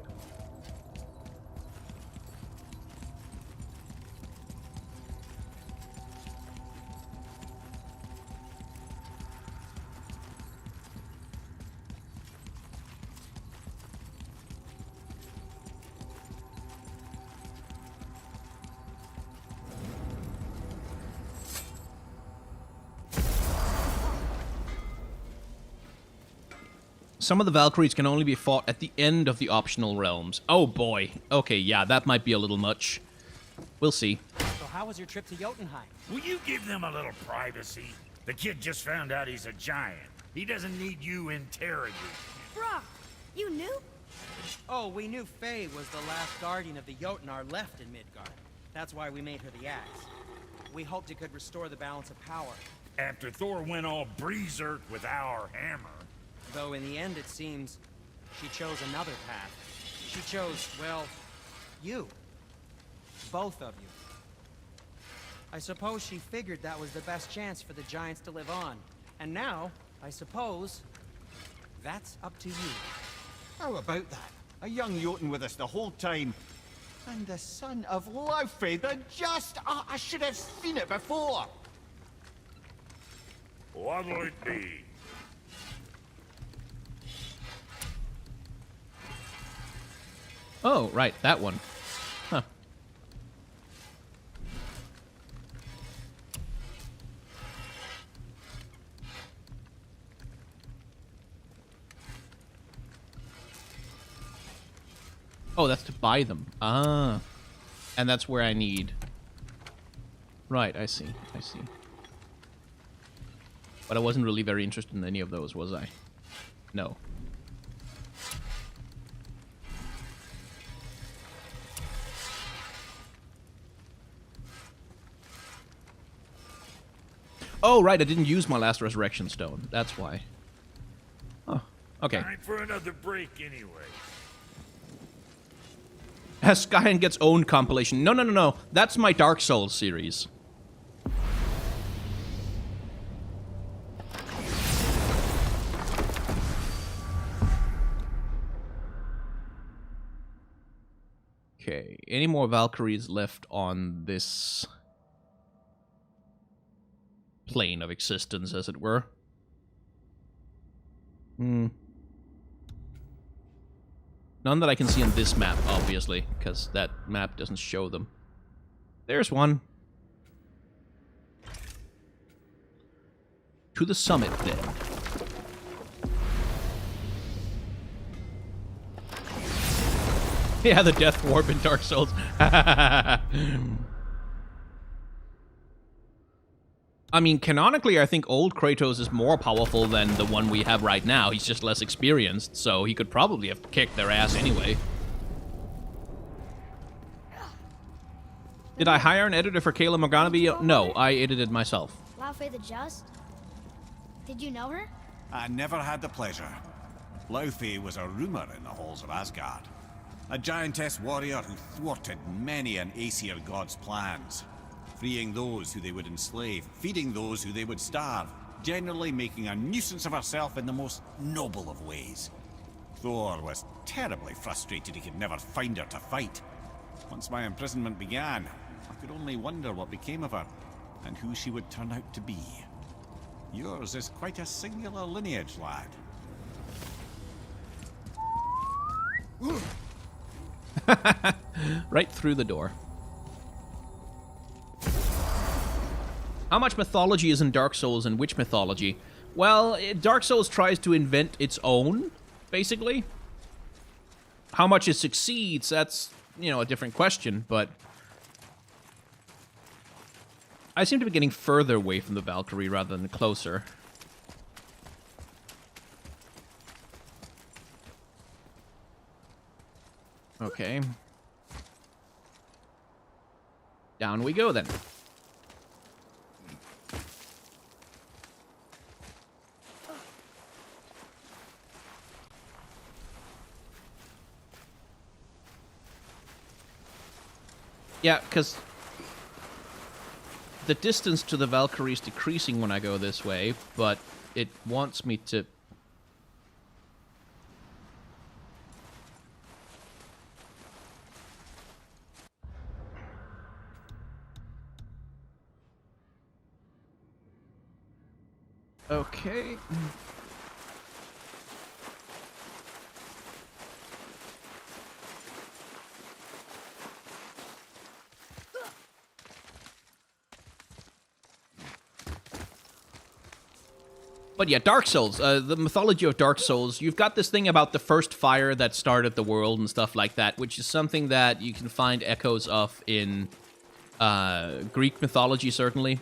A: Some of the Valkyries can only be fought at the end of the optional realms. Oh boy. Okay, yeah, that might be a little much. We'll see.
J: So how was your trip to Jotunheim?
I: Will you give them a little privacy? The kid just found out he's a giant. He doesn't need you interrogating.
D: Brock, you knew?
J: Oh, we knew Faye was the last guardian of the Jotnar left in Midgard. That's why we made her the axe. We hoped it could restore the balance of power.
I: After Thor went all berserk with our hammer.
J: Though in the end, it seems, she chose another path. She chose, well, you. Both of you. I suppose she figured that was the best chance for the giants to live on. And now, I suppose, that's up to you.
H: How about that? A young Jotun with us the whole time. And the son of Laufey, the just... I should have seen it before.
I: What'll it be?
A: Oh, right, that one. Huh. Oh, that's to buy them. Ah. And that's where I need... Right, I see, I see. But I wasn't really very interested in any of those, was I? No. Oh, right, I didn't use my last resurrection stone. That's why. Oh, okay.
I: Time for another break anyway.
A: Has Skyrim gets own compilation. No. That's my Dark Souls series. Okay, any more Valkyries left on this plane of existence, as it were? None that I can see on this map, obviously, because that map doesn't show them. There's one. To the summit, then. Yeah, the Death Warp in Dark Souls. I mean, canonically, I think old Kratos is more powerful than the one we have right now. He's just less experienced, so he could probably have kicked their ass anyway. Did I hire an editor for Kayla Morganaby? No, I edited myself.
D: Laufey the Just? Did you know her?
H: I never had the pleasure. Laufey was a rumor in the halls of Asgard. A giantess warrior who thwarted many an Aesir god's plans. Freeing those who they would enslave, feeding those who they would starve, generally making a nuisance of herself in the most noble of ways. Thor was terribly frustrated he could never find her to fight. Once my imprisonment began, I could only wonder what became of her, and who she would turn out to be. Yours is quite a singular lineage, lad.
A: Right through the door. How much mythology is in Dark Souls and which mythology? Well, Dark Souls tries to invent its own, basically. How much it succeeds, that's, you know, a different question, but... I seem to be getting further away from the Valkyrie rather than closer. Okay. Down we go, then. Yeah, because the distance to the Valkyrie is decreasing when I go this way, but it wants me to... Okay. But yeah, Dark Souls, the mythology of Dark Souls, you've got this thing about the first fire that started the world and stuff like that, which is something that you can find echoes of in Greek mythology, certainly,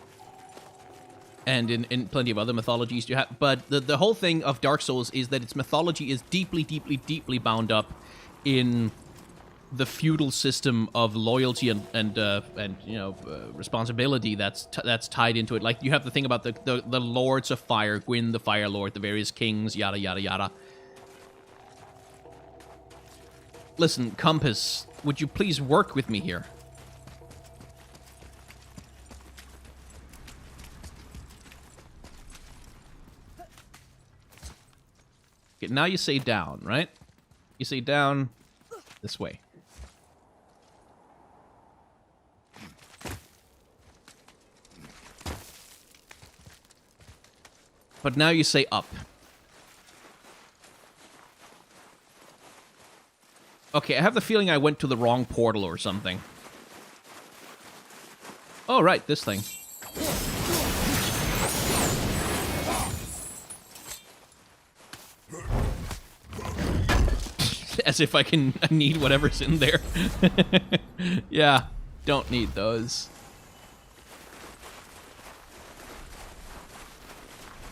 A: and in plenty of other mythologies you have. But the whole thing of Dark Souls is that its mythology is deeply, deeply, deeply bound up in the feudal system of loyalty and you know, responsibility that's tied into it. Like, you have the thing about the lords of fire, Gwyn the Fire Lord, the various kings, yada yada yada. Listen, Compass, would you please work with me here? Okay, now you say down, right? You say down this way. But now you say up. Okay, I have the feeling I went to the wrong portal or something. Oh, right, this thing. As if I need whatever's in there. Yeah, don't need those.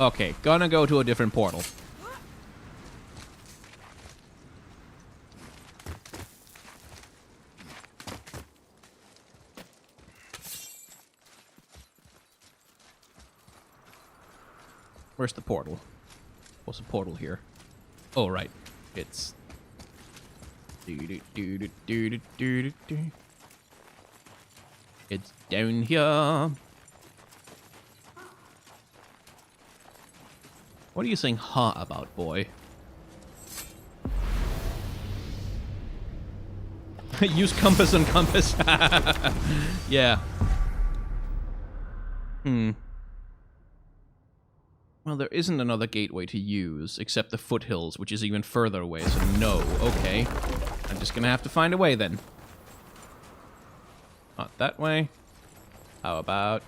A: Okay, gonna go to a different portal. Where's the portal? What's the portal here? Oh, right. It's... It's down here. What are you saying huh about, boy? Use compass and compass. Yeah. Well, there isn't another gateway to use, except the foothills, which is even further away, so no. Okay. I'm just gonna have to find a way, then. Not that way. How about...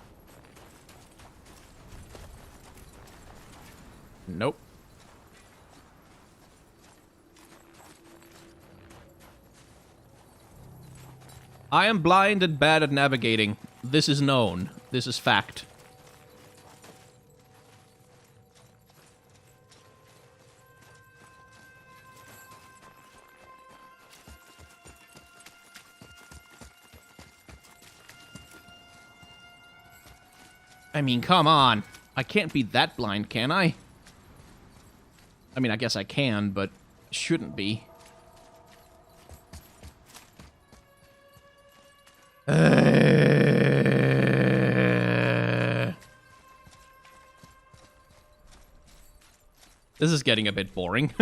A: Nope. I am blind and bad at navigating. This is known. This is fact. I mean, come on. I can't be that blind, can I? I mean, I guess I can, but shouldn't be. This is getting a bit boring.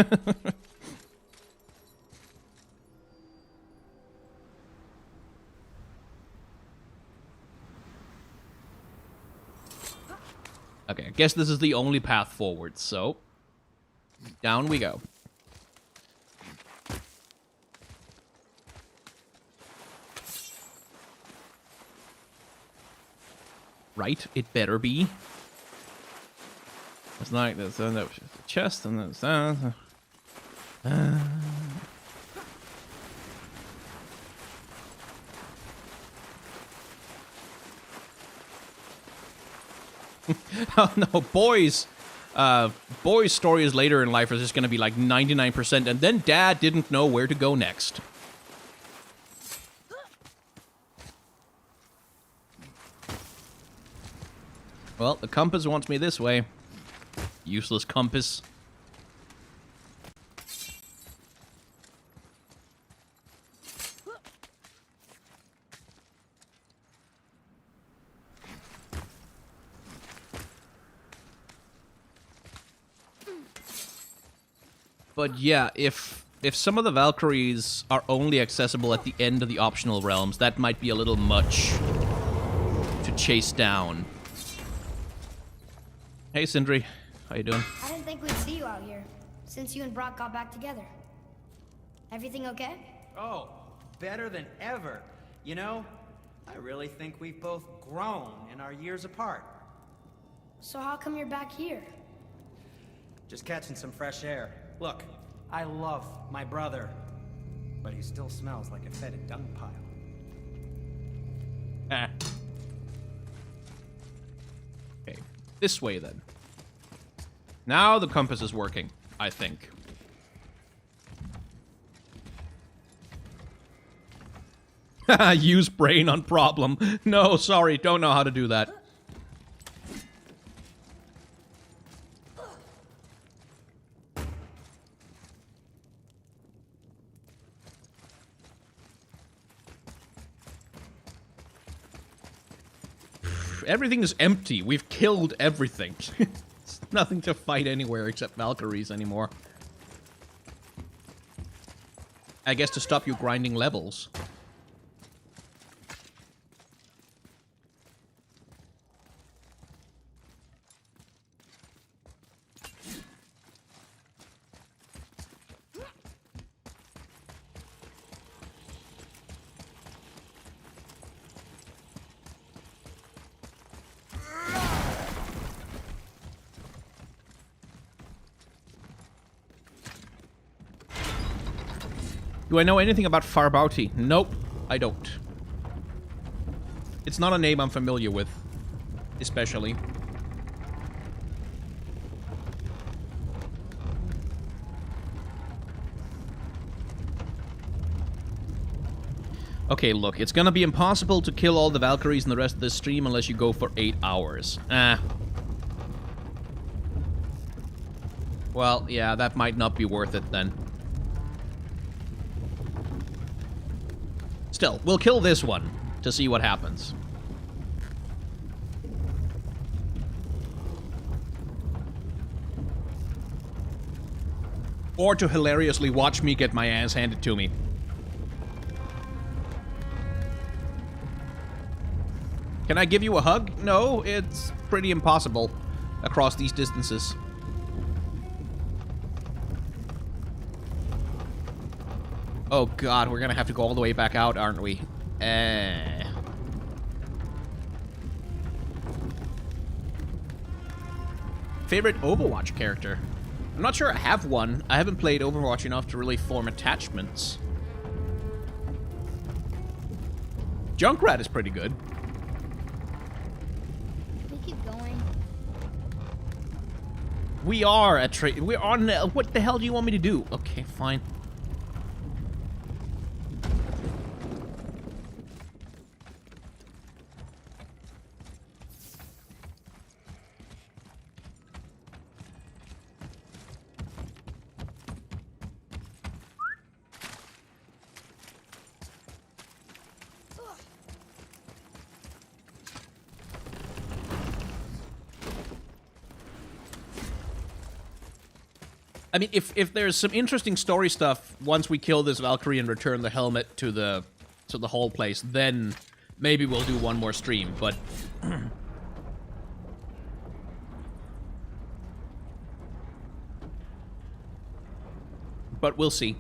A: Okay, I guess this is the only path forward, so... Down we go. Right, it better be. It's like this, and that was just the chest, and then that. Oh no, boys' stories later in life are just going to be like 99%, and then Dad didn't know where to go next. Well, the compass wants me this way. Useless compass. But yeah, if some of the Valkyries are only accessible at the end of the optional realms, that might be a little much to chase down. Hey, Sindri. How you doing?
D: I didn't think we'd see you out here, since you and Brock got back together. Everything okay?
J: Oh, better than ever. You know, I really think we've both grown in our years apart.
D: So how come you're back here?
J: Just catching some fresh air. Look, I love my brother, but he still smells like a fetid dung pile.
A: Ah. Okay, this way then. Now the compass is working, I think. Use brain on problem. No, sorry, don't know how to do that. Everything is empty. We've killed everything. There's nothing to fight anywhere except Valkyries anymore. I guess to stop you grinding levels. Do I know anything about Farbauti? Nope, I don't. It's not a name I'm familiar with, especially. Okay, look, it's gonna be impossible to kill all the Valkyries in the rest of this stream unless you go for 8 hours. Well, yeah, that might not be worth it then. Still, we'll kill this one to see what happens. Or to hilariously watch me get my ass handed to me. Can I give you a hug? No, it's pretty impossible across these distances. Oh god, we're gonna have to go all the way back out, aren't we? Favorite Overwatch character? I'm not sure I have one. I haven't played Overwatch enough to really form attachments. Junkrat is pretty good.
D: We keep going.
A: We are at we're on. What the hell do you want me to do? Okay, fine. I mean, if there's some interesting story stuff once we kill this Valkyrie and return the helmet to the whole place, then maybe we'll do one more stream, but but we'll see.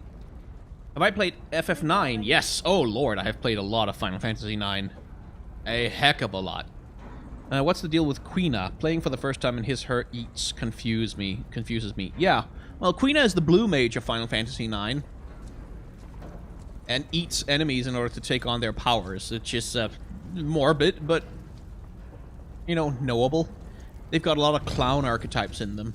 A: Have I played FF9? Yes. Oh lord, I have played a lot of Final Fantasy IX. A heck of a lot. What's the deal with Quina? Playing for the first time and his/her eats confuses me. Yeah. Well, Quina is the blue mage of Final Fantasy IX. And eats enemies in order to take on their powers. It's just morbid, but, you know, knowable. They've got a lot of clown archetypes in them.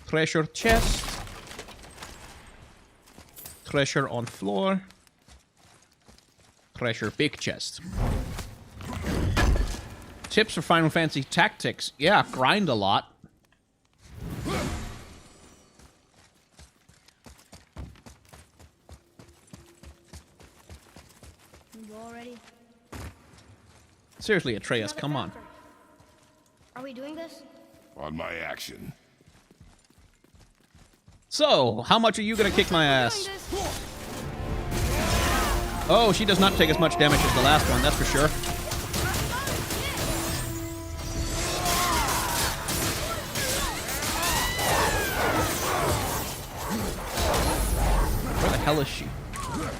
A: Treasure chest. Treasure on floor. Treasure big chest. Tips for Final Fantasy Tactics. Yeah, grind a lot.
D: You already?
A: Seriously, Atreus, come on.
D: Are we doing this?
B: On my action.
A: So, how much are you gonna kick my ass? Oh, she does not take as much damage as the last one, that's for sure. Where the hell is she?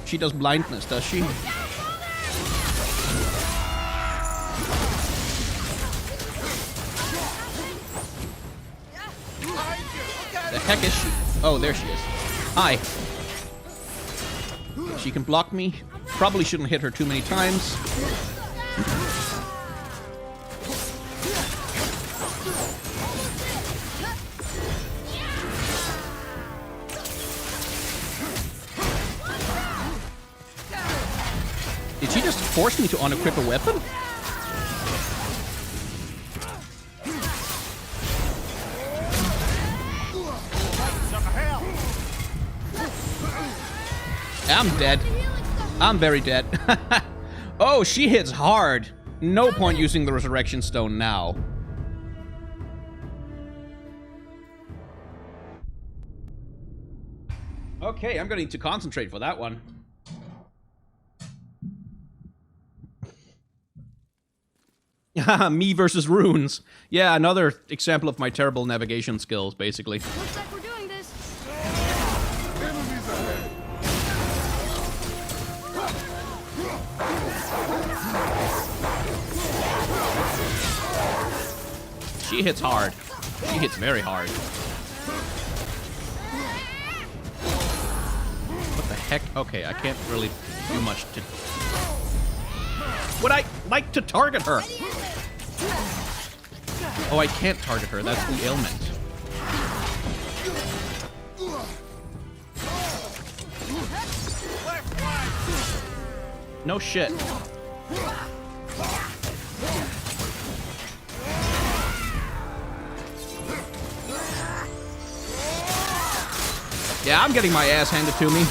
A: She does blindness, does she? The heck is she? Oh, there she is. Hi. She can block me. Probably shouldn't hit her too many times. Did she just force me to unequip a weapon? I'm dead. I'm very dead. Oh, she hits hard. No point using the resurrection stone now. Okay, I'm gonna need to concentrate for that one. Me versus runes. Yeah, another example of my terrible navigation skills, basically.
D: Looks like we're doing this.
A: She hits hard. She hits very hard. What the heck? Okay, I can't really do much to... Would I like to target her? Oh, I can't target her. That's the ailment. No shit. Yeah, I'm getting my ass handed to me.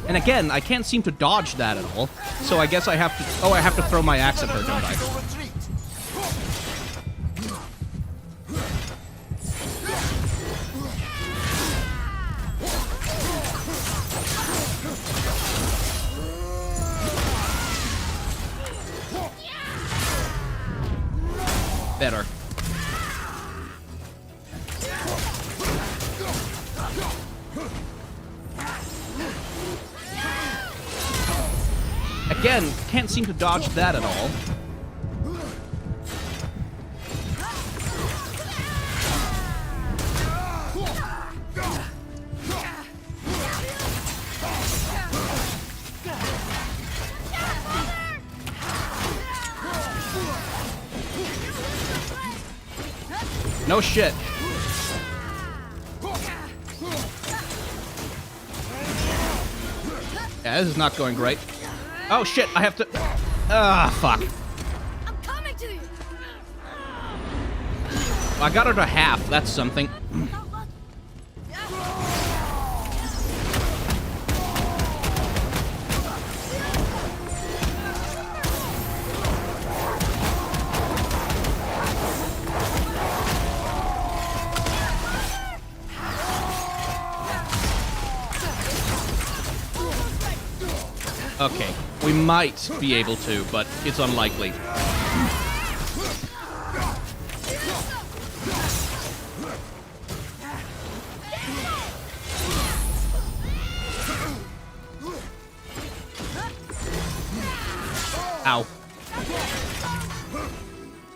A: And again, I can't seem to dodge that at all. So I guess I have to... Oh, I have to throw my axe at her, don't I? Better. Again, can't seem to dodge that at all. No shit. Yeah, this is not going great. Oh shit, I have to... Ah, fuck.
D: I'm coming to you.
A: I got her to half, that's something. Okay, we might be able to, but it's unlikely. Ow.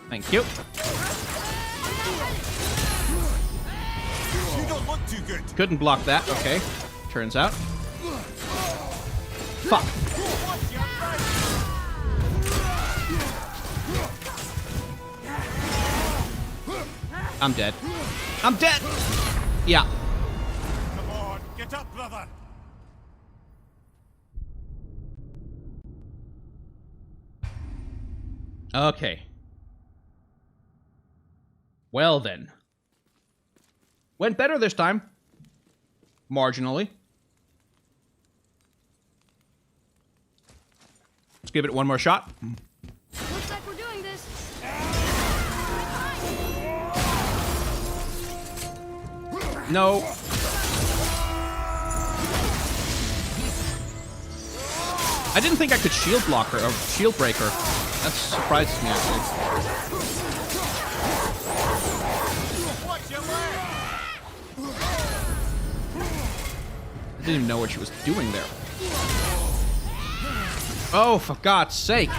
A: Thank you.
H: You don't look too good.
A: Couldn't block that, okay. Turns out. Fuck. I'm dead. I'm dead! Yeah.
H: Come on, get up, brother.
A: Okay. Well then. Went better this time. Marginally. Let's give it one more shot.
D: Looks like we're doing this.
A: No. I didn't think I could shield block her, or shield break her. That surprises me, actually. I didn't even know what she was doing there. Oh, for God's sake.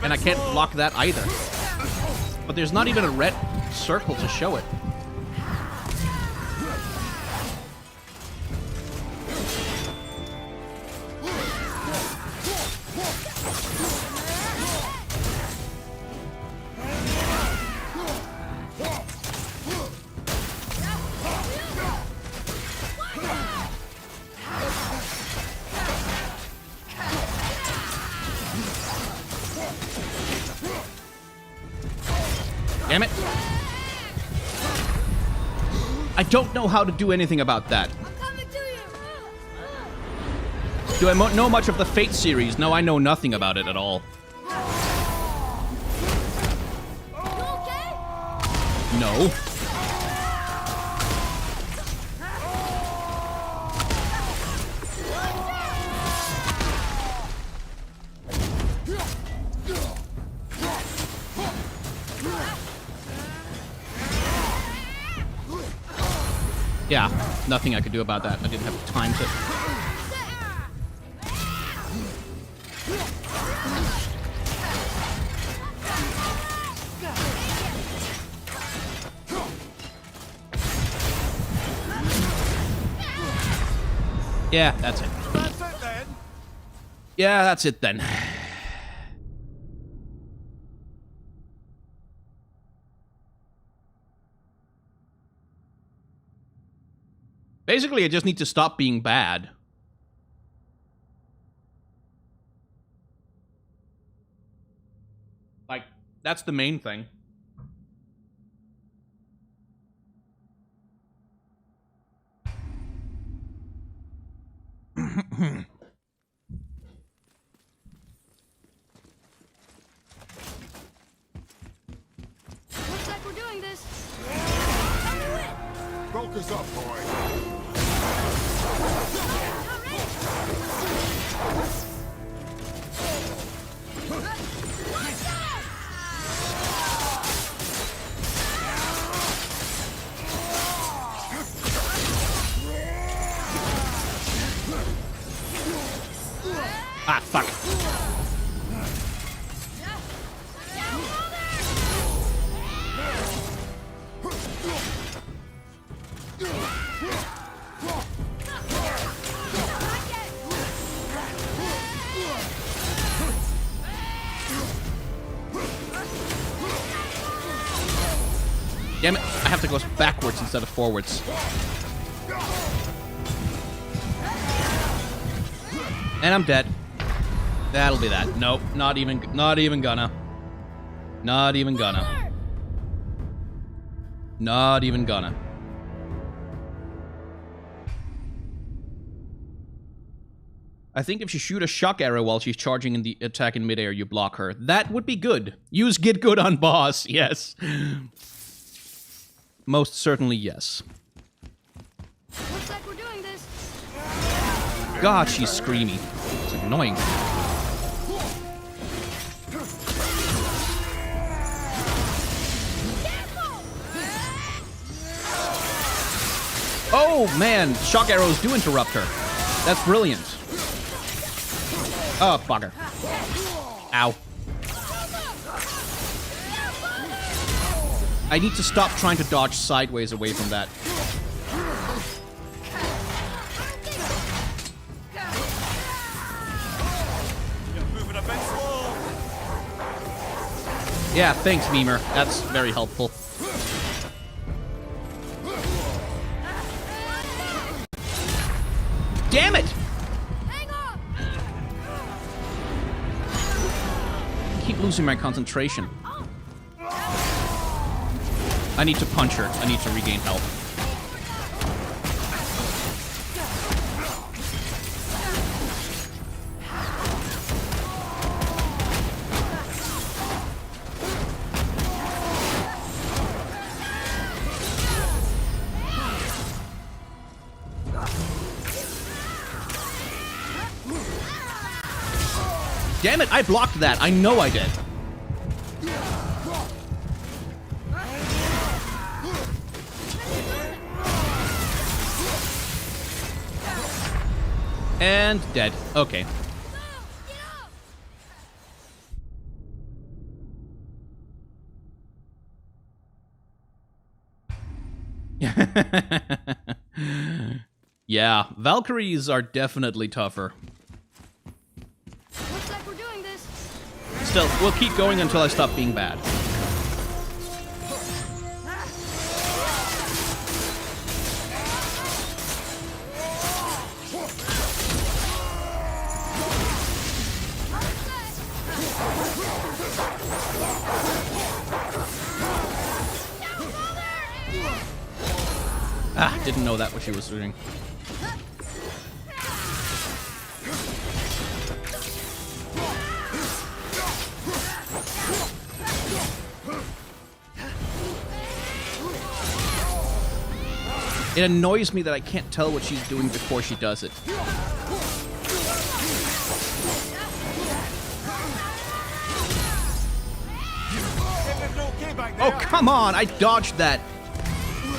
A: And I can't block that either. But there's not even a red circle to show it. Damn it. I don't know how to do anything about that. Do I know much of the Fate series? No, I know nothing about it at all. No. Yeah, nothing I could do about that. I didn't have time to... Yeah, that's it.
H: That's it then.
A: Yeah, that's it then. Basically, I just need to stop being bad. Like, that's the main thing.
D: Looks like we're doing this.
B: Focus up, boy.
A: Ah, fuck. Damn it, I have to go backwards instead of forwards. And I'm dead. That'll be that. Nope, not even gonna. Not even gonna. Not even gonna. I think if you shoot a shock arrow while she's charging in the attack in midair, you block her. That would be good. Use get good on boss, yes. Most certainly, yes.
D: Looks like we're doing this.
A: God, she's screamy. It's annoying. Oh, man. Shock arrows do interrupt her. That's brilliant. Oh, bugger. Ow. I need to stop trying to dodge sideways away from that.
H: You're moving a bit slow.
A: Yeah, thanks, Memer. That's very helpful. Damn it! I keep losing my concentration. I need to punch her. I need to regain health. Damn it, I blocked that. I know I did. And dead. Okay. Yeah, Valkyries are definitely tougher.
D: Looks like we're doing this.
A: Still, we'll keep going until I stop being bad. Ah, didn't know that what she was doing. It annoys me that I can't tell what she's doing before she does it. Oh, come on! I dodged that.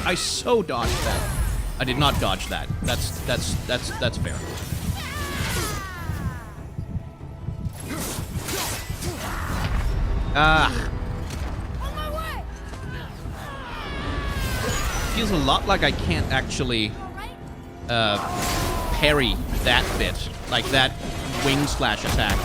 A: I so dodged that. I did not dodge that. That's fair. Ah. Feels a lot like I can't actually parry that bit, like that wing slash attack.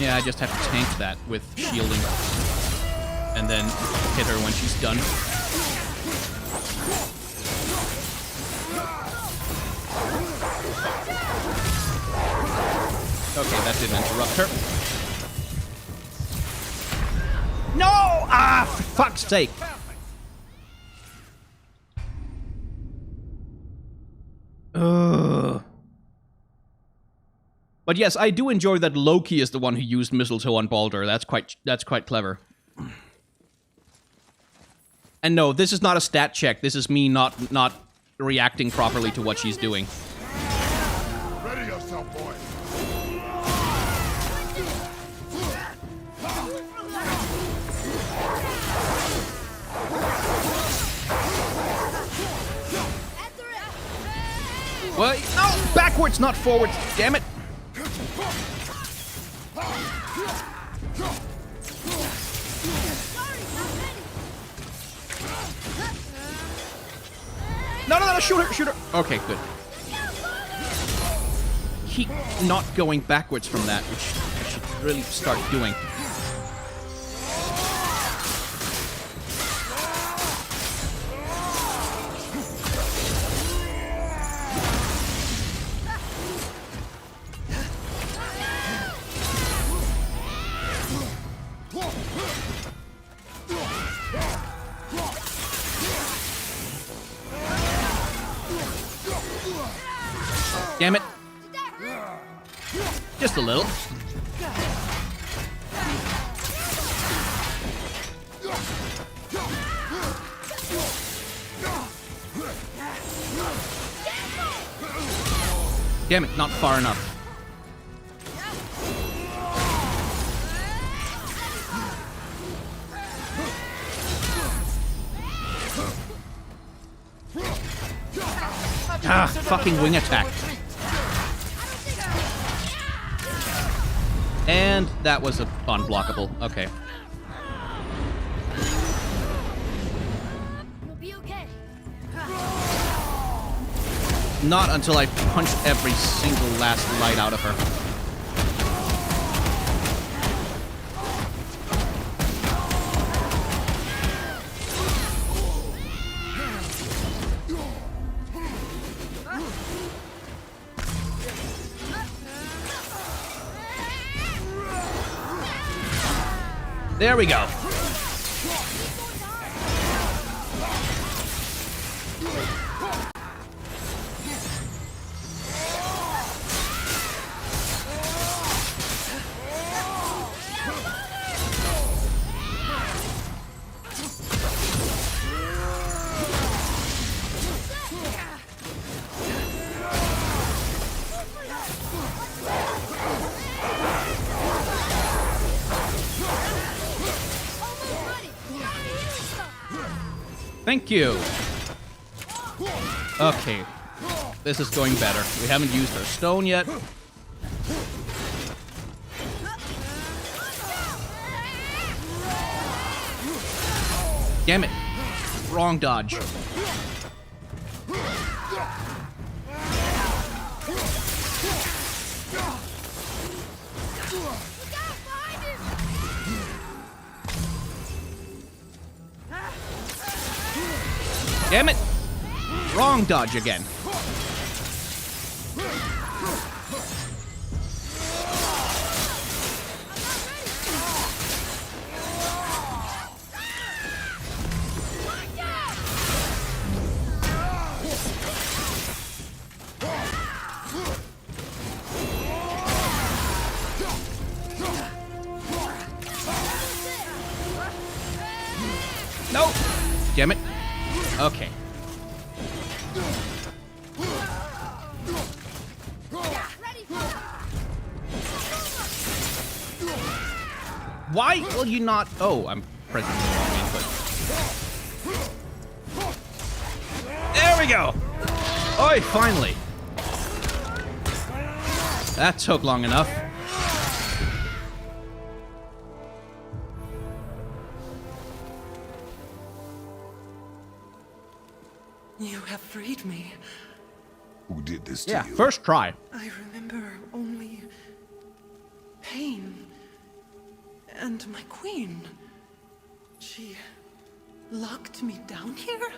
A: Yeah, I just have to tank that with shielding. And then hit her when she's done. Okay, that didn't interrupt her. No! Ah, for fuck's sake. Ugh. But yes, I do enjoy that Loki is the one who used mistletoe on Baldur. That's quite clever. And no, this is not a stat check. This is me not reacting properly to what she's doing.
B: Ready yourself, boy.
A: What? No! Backwards, not forwards. Damn it. No, shoot her. Okay, good. Keep not going backwards from that, which I should really start doing. Damn it. Just a little. Damn it, not far enough. Ah, fucking wing attack. And that was unblockable. Okay.
D: You'll be okay.
A: Not until I punch every single last light out of her. There we go. Thank you. Okay. This is going better. We haven't used our stone yet. Damn it. Wrong dodge. Damn it! Wrong dodge again. No! Damn it. Okay. Why will you not? Oh, I'm pressing the wrong input. There we go. Oi, finally. That took long enough.
G: You have freed me.
B: Who did this to
A: Yeah,
B: you?
A: first try.
G: I remember only pain and my queen. She locked me down here?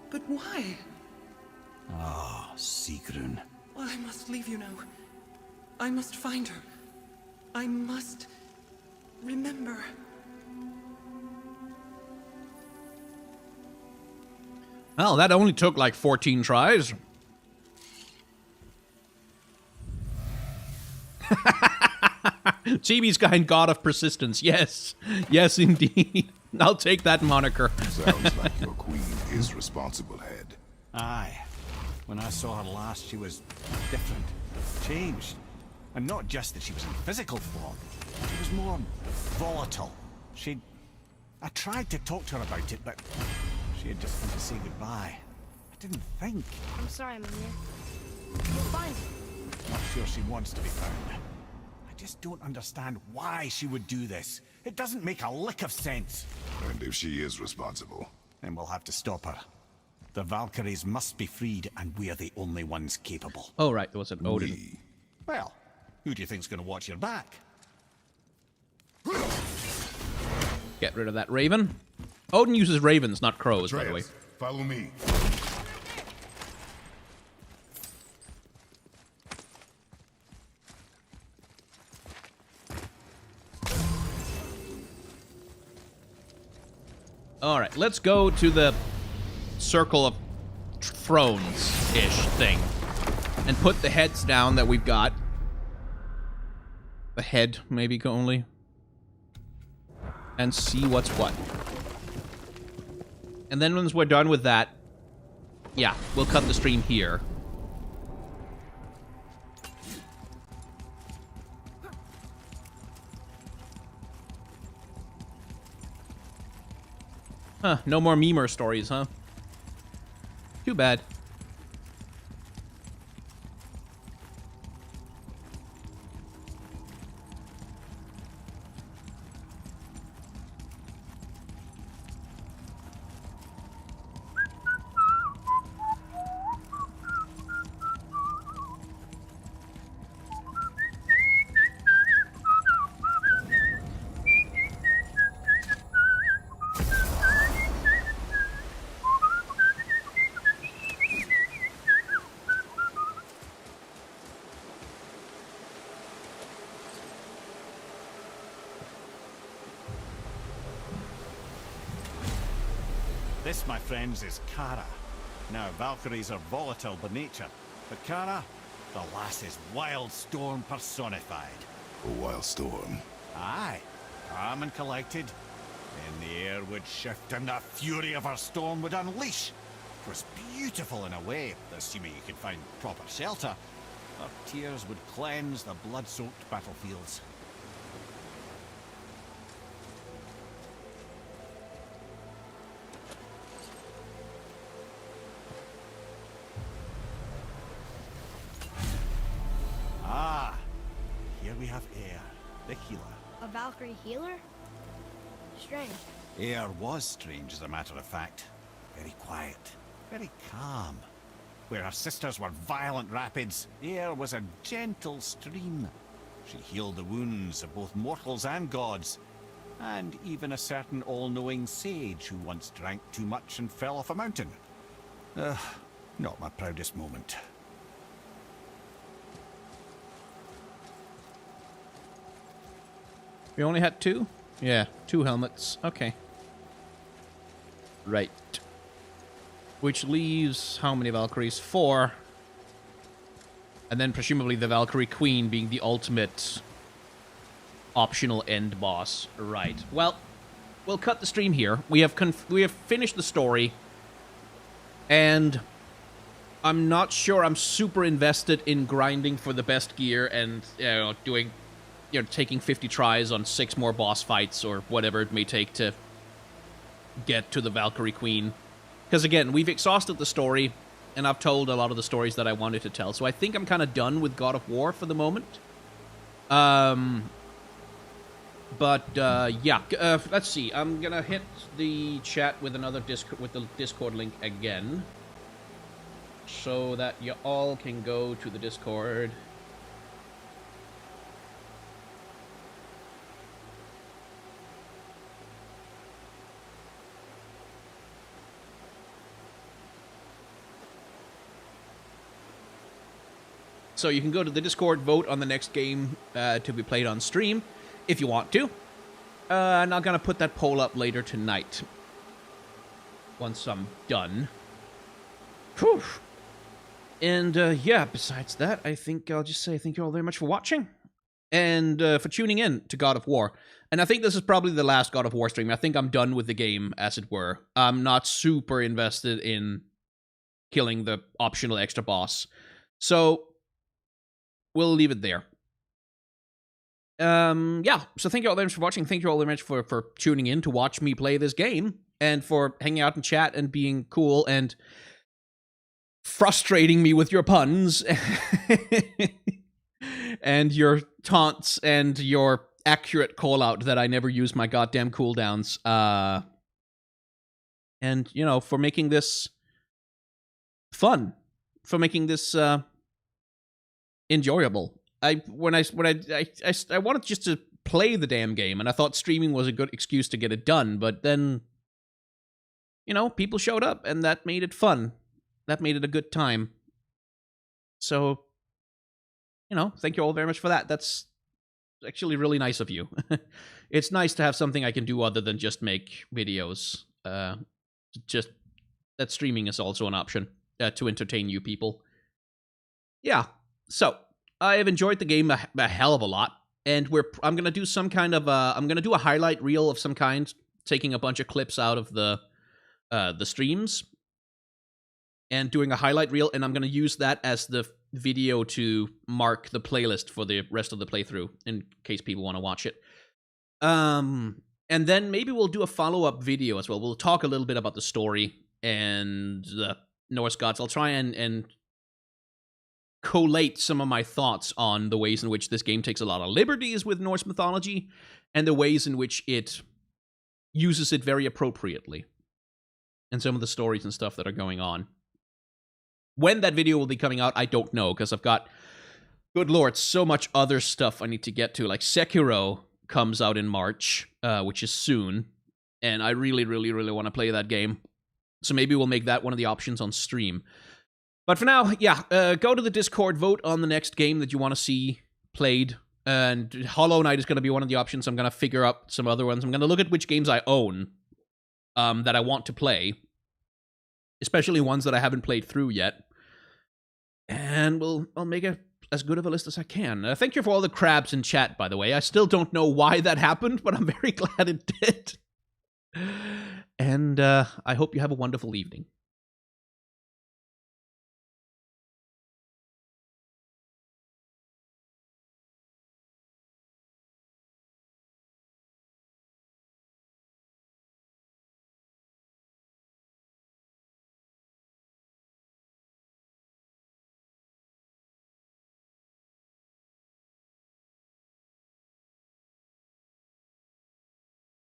G: But why?
C: Ah, Sigrun.
G: I must leave you now. I must find her. I must remember.
A: Well, that only took like 14 tries. Chibi's kind god of persistence. Yes. Yes, indeed. I'll take that moniker.
B: Sounds like your queen is responsible, head.
H: Aye. When I saw her last, she was different. Changed. And not just that she was in physical form. She was more volatile. I tried to talk to her about it, but she had just come to say goodbye. I didn't think.
D: I'm sorry, Mimir. We'll find her.
H: Not sure she wants to be found. I just don't understand why she would do this. It doesn't make a lick of sense.
B: And if she is responsible,
H: Then we'll have to stop her. The Valkyries must be freed, and we're the only ones capable.
A: Oh, right. There was an Odin.
B: we...
H: Well, who do you think's going to watch your back?
A: Get rid of that raven. Odin uses ravens, not crows, by the way.
B: Atreus, follow me.
A: Alright, let's go to the circle of thrones-ish thing. And put the heads down that we've got. The head, maybe, only. And see what's what. And then once we're done with that, yeah, we'll cut the stream here. Huh, no more Mimir stories, huh? Too bad.
H: This, my friends, is Kara. Now, Valkyries are volatile by nature, but Kara, the lass is wild storm personified.
B: A wild storm.
H: Aye, calm and collected. Then the air would shift and the fury of her storm would unleash. It was beautiful in a way, assuming you could find proper shelter. Her tears would cleanse the blood-soaked battlefields.
D: Valkyrie healer? Strange.
H: Air was strange, as a matter of fact. Very quiet, very calm. Where her sisters were violent rapids, air was a gentle stream. She healed the wounds of both mortals and gods, and even a certain all-knowing sage who once drank too much and fell off a mountain. Not my proudest moment.
A: We only had 2? Yeah, 2 helmets. Okay. Right. Which leaves how many Valkyries? 4. And then presumably the Valkyrie Queen being the ultimate optional end boss. Right. Well, we'll cut the stream here. We have finished the story. And I'm not sure I'm super invested in grinding for the best gear and, taking 50 tries on 6 more boss fights or whatever it may take to get to the Valkyrie Queen. Because again, we've exhausted the story, and I've told a lot of the stories that I wanted to tell. So I think I'm kind of done with God of War for the moment. Let's see. I'm gonna hit the chat with the Discord link again, so that you all can go to the Discord. So you can go to the Discord, vote on the next game to be played on stream, if you want to. And I'm going to put that poll up later tonight, once I'm done. Whew. And, besides that, I think I'll just say thank you all very much for watching, and for tuning in to God of War. And I think this is probably the last God of War stream. I think I'm done with the game, as it were. I'm not super invested in killing the optional extra boss. So we'll leave it there. So thank you all very much for watching. Thank you all very much for tuning in to watch me play this game, and for hanging out in chat and being cool and frustrating me with your puns and your taunts and your accurate call-out that I never use my goddamn cooldowns. And, for making this fun. For making this, enjoyable. I wanted just to play the damn game, and I thought streaming was a good excuse to get it done, but then, people showed up, and that made it fun. That made it a good time. So, thank you all very much for that. That's actually really nice of you. It's nice to have something I can do other than just make videos. Just that streaming is also an option to entertain you people. Yeah. So, I have enjoyed the game a hell of a lot, and I'm gonna do some kind of I'm gonna do a highlight reel of some kind, taking a bunch of clips out of the streams, and doing a highlight reel, and I'm gonna use that as the video to mark the playlist for the rest of the playthrough, in case people want to watch it. And then maybe we'll do a follow-up video as well. We'll talk a little bit about the story and the Norse gods. I'll try and collate some of my thoughts on the ways in which this game takes a lot of liberties with Norse mythology, and the ways in which it uses it very appropriately, and some of the stories and stuff that are going on. When that video will be coming out, I don't know, because I've got, good lord, so much other stuff I need to get to. Like, Sekiro comes out in March, which is soon, and I really, really, really want to play that game. So maybe we'll make that one of the options on stream. But for now, go to the Discord, vote on the next game that you want to see played, and Hollow Knight is going to be one of the options. I'm going to figure out some other ones. I'm going to look at which games I own that I want to play, especially ones that I haven't played through yet, and I'll make as good of a list as I can. Thank you for all the crabs in chat, by the way. I still don't know why that happened, but I'm very glad it did. And I hope you have a wonderful evening.